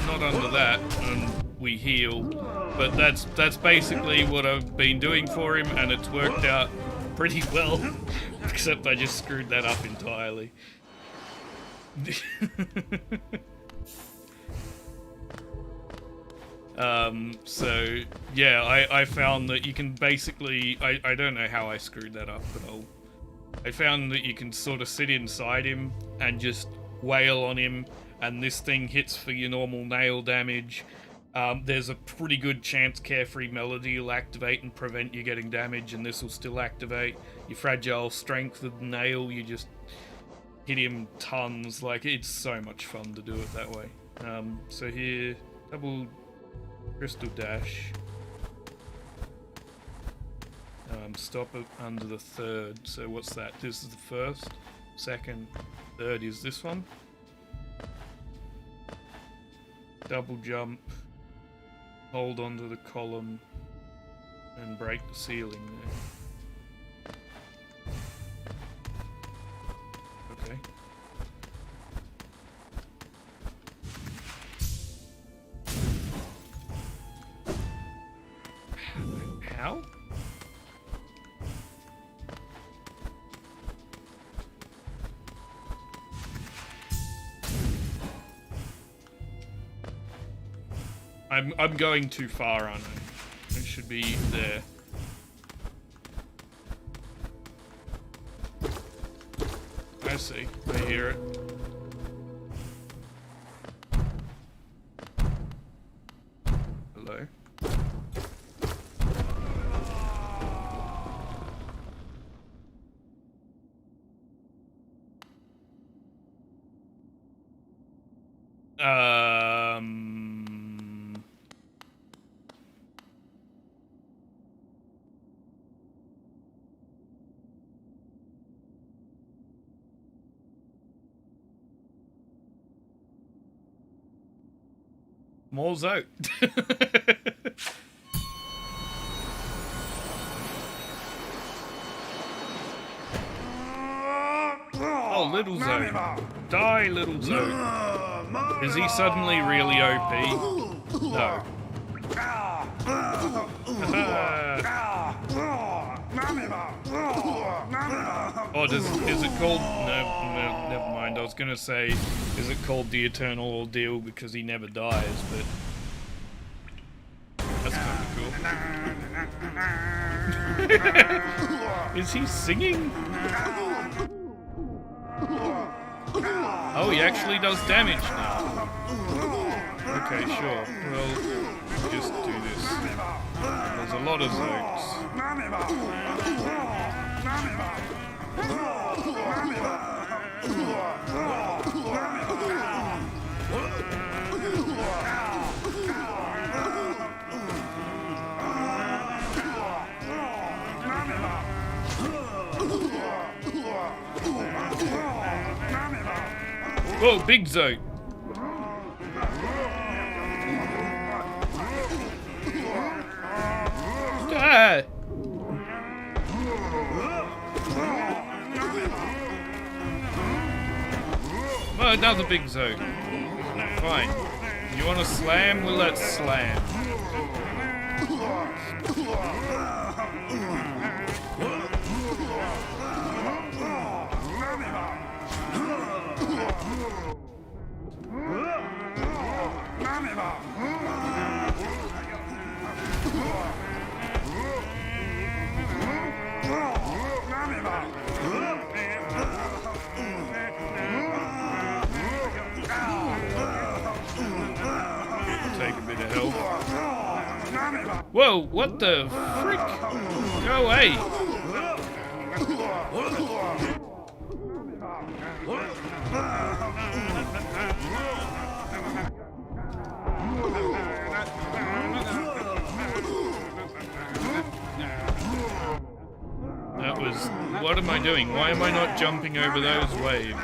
Not under that, and we heal, but that's basically what I've been doing for him, and it's worked out pretty well, except I just screwed that up entirely. So yeah, I found that you can basically, I don't know how I screwed that up, but I found that you can sort of sit inside him and just wail on him, and this thing hits for your normal nail damage. There's a pretty good chance Carefree Melody will activate and prevent you getting damage, and this will still activate. Your Fragile Strength with nail, you just hit him tons. Like, it's so much fun to do it that way. So here, double Crystal Dash. Stop it under the third. So what's that? This is the first. Second. Third is this one. Double jump. hold onto the column and break the ceiling there. Okay. How? I'm going too far, aren't I? I should be there. I see. I hear it. Hello? More's out. Oh, Little Zone. Die, Little Zone. Is he suddenly really OP? No. Oh, is it called... No, never mind. I was gonna say, is it called the Eternal Ordeal because he never dies, but... That's kind of cool. Is he singing? Oh, he actually does damage now. Okay, sure. Well, just do this. There's a lot of zones. Whoa, big zote. Ah. Oh, another big zote. Fine. You want to slam? Well, let's slam. Take a bit of help. Whoa, what the frick? Go away. That was... What am I doing? Why am I not jumping over those waves?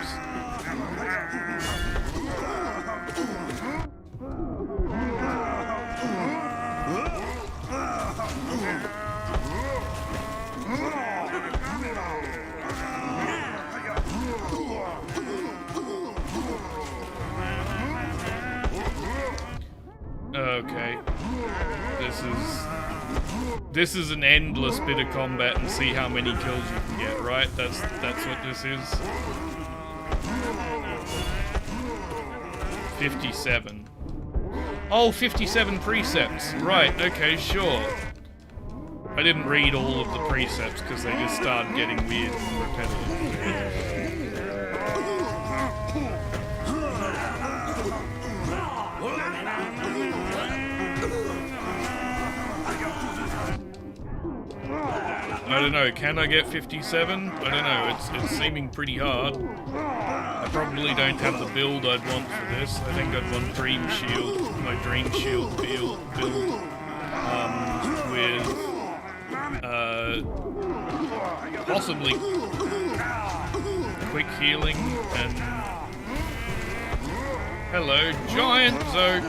Okay. This is an endless bit of combat and see how many kills you can get, right? That's what this is. 57. Oh, 57 precepts. Right, okay, sure. I didn't read all of the precepts because they just started getting weird and repetitive. I don't know, can I get 57? I don't know, it's seeming pretty hard. I probably don't have the build I'd want for this. I think I'd want Dream Shield, my Dream Shield build with possibly quick healing and... Hello, Giant Zote!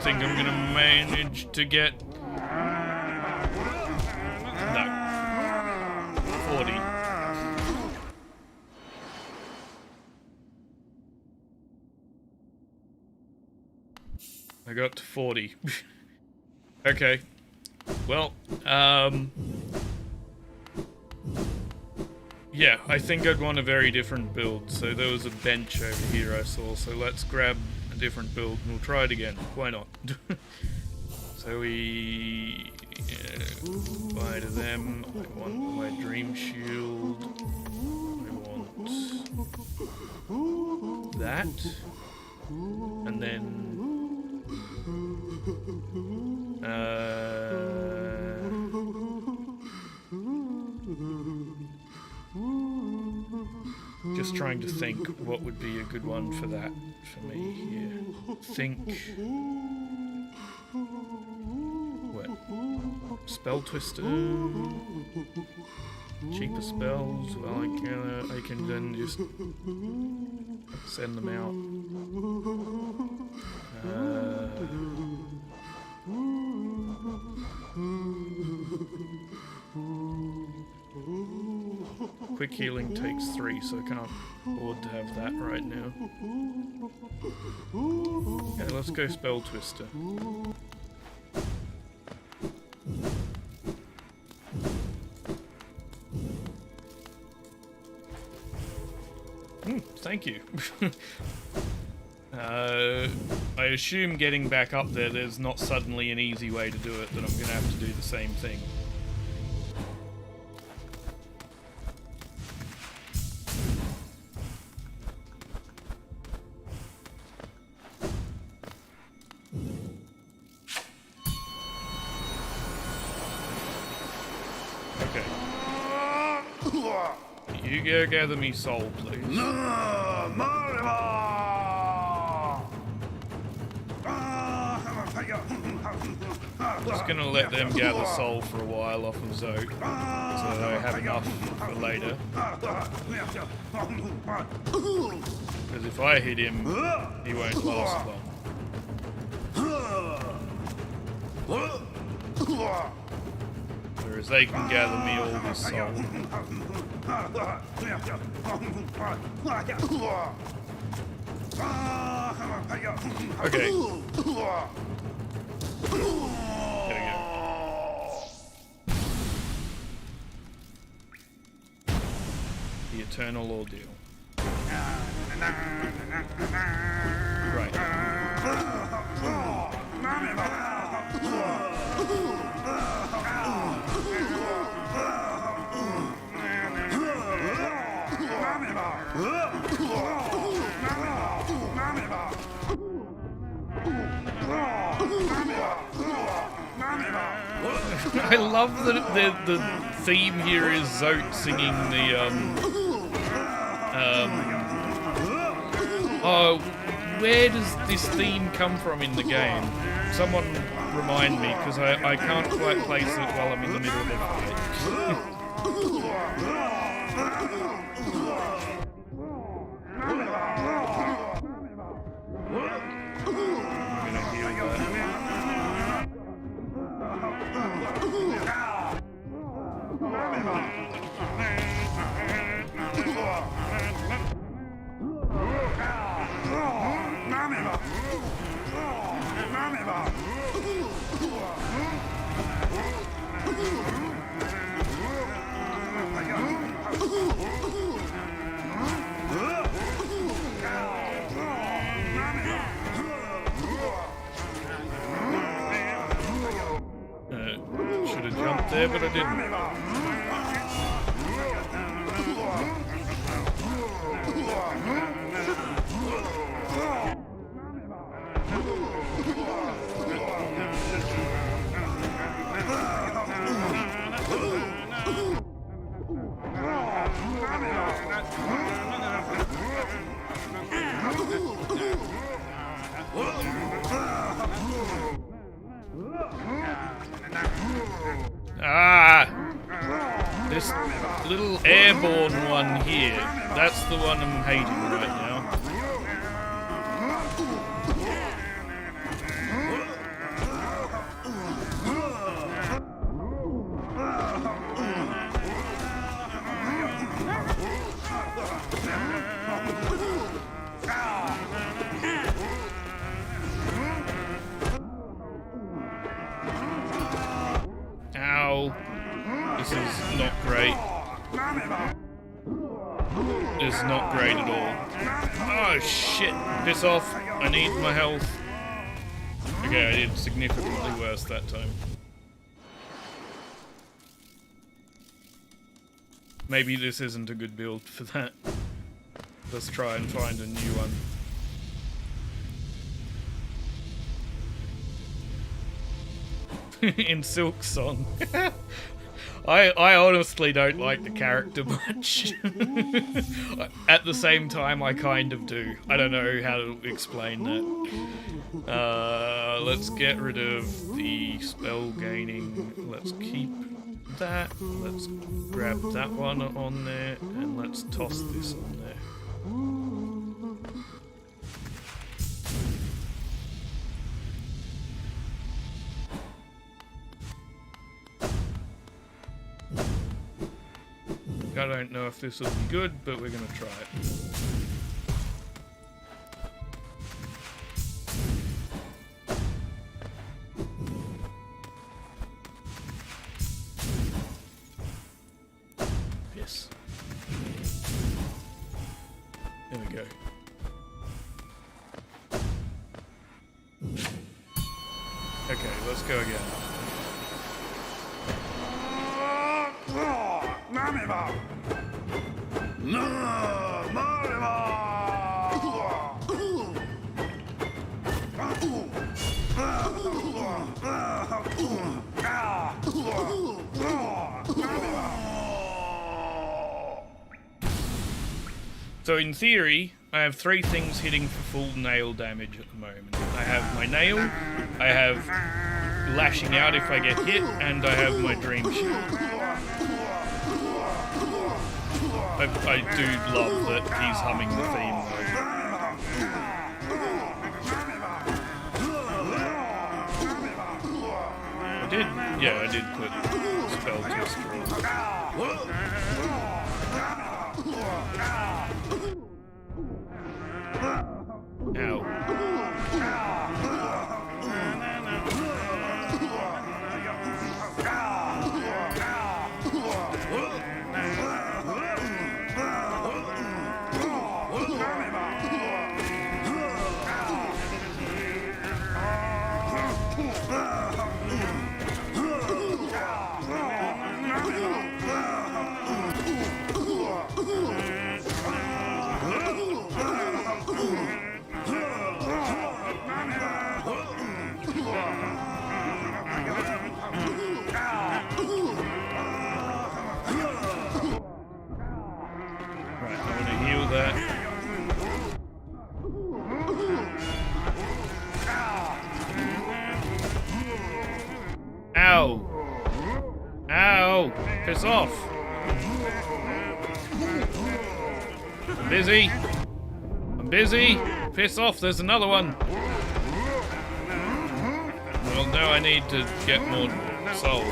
think I'm gonna manage to get... No. 40. I got to 40. Okay. Well, yeah, I think I'd want a very different build. So there was a bench over here I saw, so let's grab a different build and we'll try it again. Why not? So we buy to them. I want my dream shield. I want that. And then just trying to think what would be a good one for that for me here. Think what? Spell twister. Cheaper spells. Well, I can then just send them out. Quick healing takes 3, so I can't afford to have that right now. Okay, let's go spell twister. Thank you. I assume getting back up there's not suddenly an easy way to do it, that I'm going to have to do the same thing. Okay. You go gather me soul, please. Just gonna let them gather soul for a while off of Zote, so I have enough for later. Because if I hit him, he won't last long. Whereas they can gather me all this soul. Okay. There we go. The eternal ordeal. Right. I love that the theme here is Zote singing the oh, where does this theme come from in the game? Someone remind me, because I can't quite place it while I'm in the middle of a fight. Should have jumped there, but I didn't. This little airborne one here, that's the one I'm hating right now. This is not great. This is not great at all. Oh shit! Piss off! I need my health. Okay, I did significantly worse that time. Maybe this isn't a good build for that. Let's try and find a new one. In Silk Song. I honestly don't like the character much. At the same time, I kind of do. I don't know how to explain that. Let's get rid of the spell gaining. Let's keep that. Let's grab that one on there, and let's toss this on there. I don't know if this will be good, but we're gonna try it. Yes. There we go. Okay, let's go again. So in theory, I have 3 things hitting for full nail damage at the moment. I have my nail, I have lashing out if I get hit, and I have my dream shield. I do love that he's humming the theme though. I did put spell tester on. Ow. Ow! Ow! Piss off! I'm busy! I'm busy! Piss off, there's another one! Well, now I need to get more soul.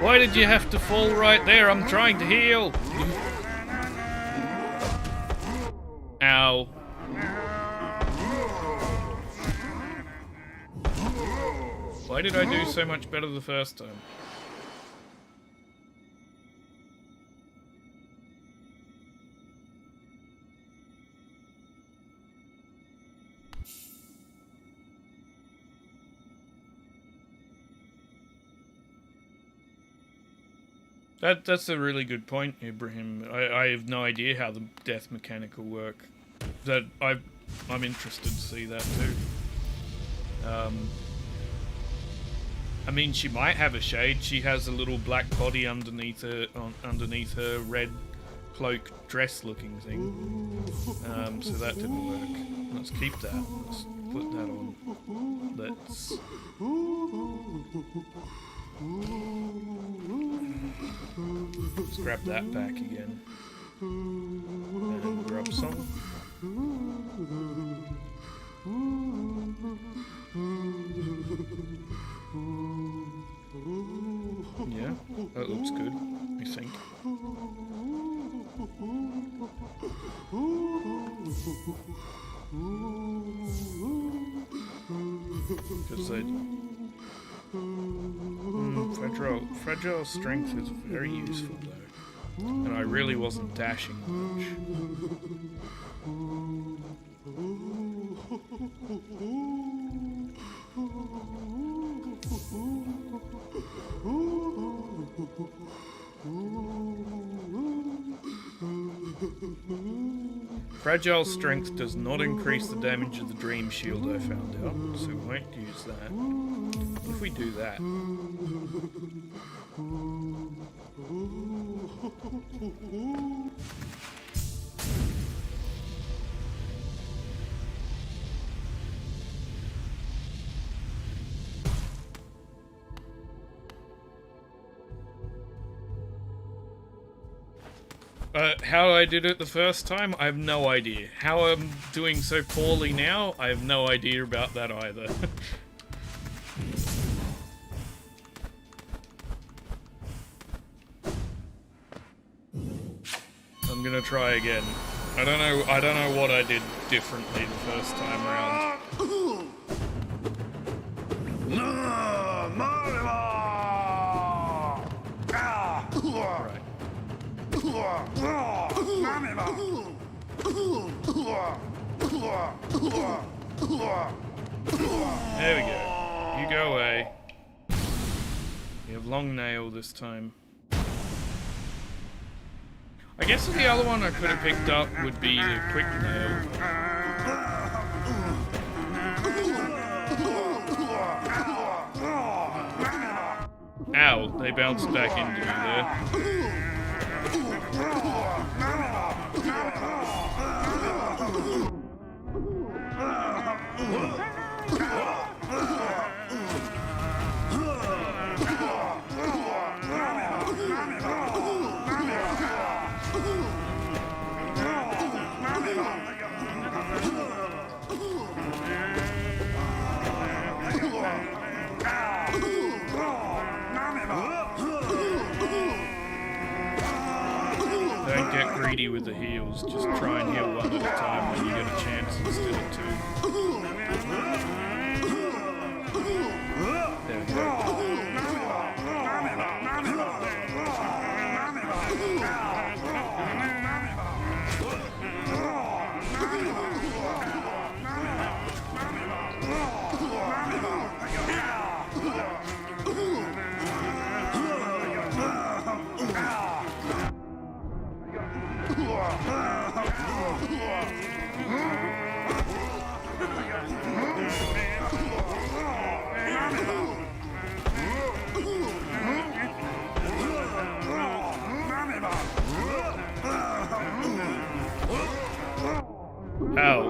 Why did you have to fall right there? I'm trying to heal! Ow. Why did I do so much better the first time? That's a really good point, Ibrahim. I have no idea how the death mechanic will work. I'm interested to see that too. I mean, she might have a shade. She has a little black body underneath her red cloak dress-looking thing. So that didn't work. Let's keep that. Let's put that on. Let's. Let's grab that back again. And grab some. Because they... fragile strength is very useful though. And I really wasn't dashing much. Fragile strength does not increase the damage of the dream shield, I found out, so we won't use that. What if we do that? How I did it the first time, I have no idea. How I'm doing so poorly now, I have no idea about that either. I'm gonna try again. I don't know what I did differently the first time around. Right. There we go. You go away. You have long nail this time. I guess the other one I could have picked up would be the quick nail. Ow, they bounced back into me there. Don't get greedy with the heals, just try and heal one at a time when you get a chance instead of two. There we go. Ow.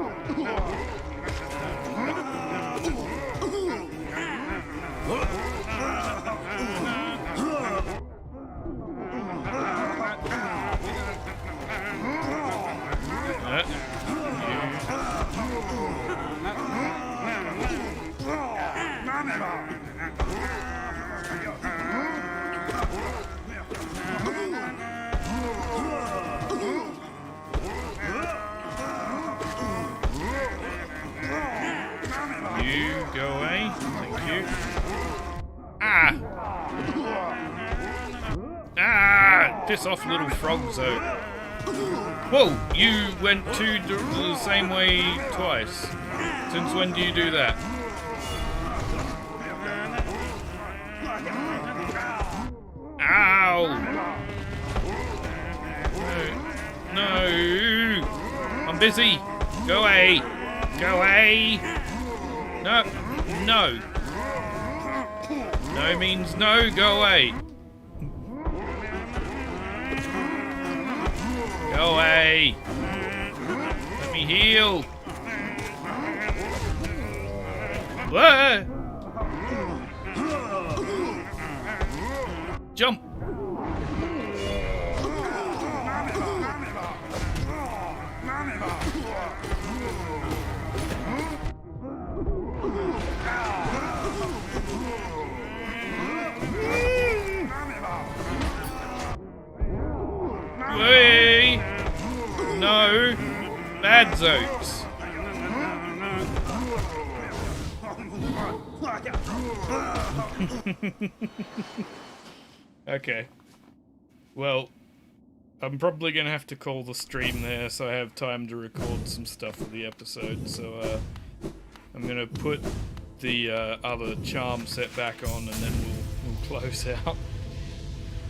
You go away. Thank you. Ah! Ah! Piss off, little frogzo. Whoa! You went the same way twice. Since when do you do that? Ow! No! I'm busy! Go away! Go away! No! No! No means no, go away! Go away! Let me heal! Whoa! Jump! Way! No! Bad zotes. Okay. Well, I'm probably gonna have to call the stream there so I have time to record some stuff for the episode. So I'm gonna put the other charm set back on and then we'll close out.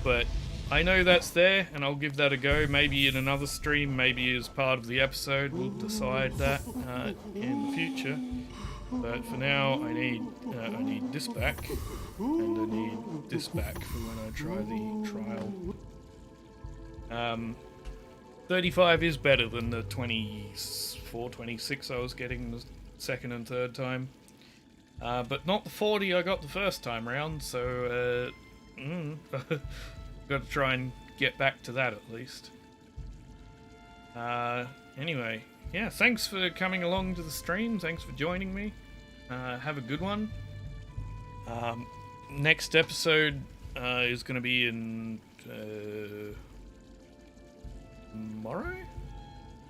But I know that's there, and I'll give that a go. Maybe in another stream, maybe as part of the episode. We'll decide that in the future. But for now, I need this back, and I need this back for when I try the trial. 35 is better than the 24, 26 I was getting the second and third time. But not the 40 I got the first time round, so got to try and get back to that at least. Anyway, yeah, thanks for coming along to the stream. Thanks for joining me. Have a good one. Next episode is going to be in tomorrow?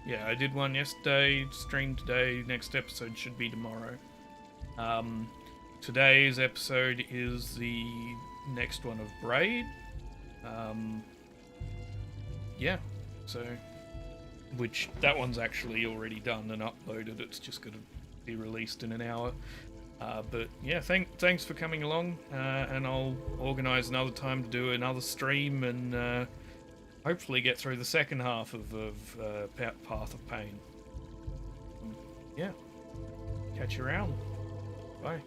Yeah, I did one yesterday, streamed today. Next episode should be tomorrow. Today's episode is the next one of Braid. Yeah, so which that one's actually already done and uploaded. It's just going to be released in an hour. But yeah, thanks for coming along, and I'll organise another time to do another stream and hopefully get through the second half of Path of Pain. Yeah, catch you around. Bye.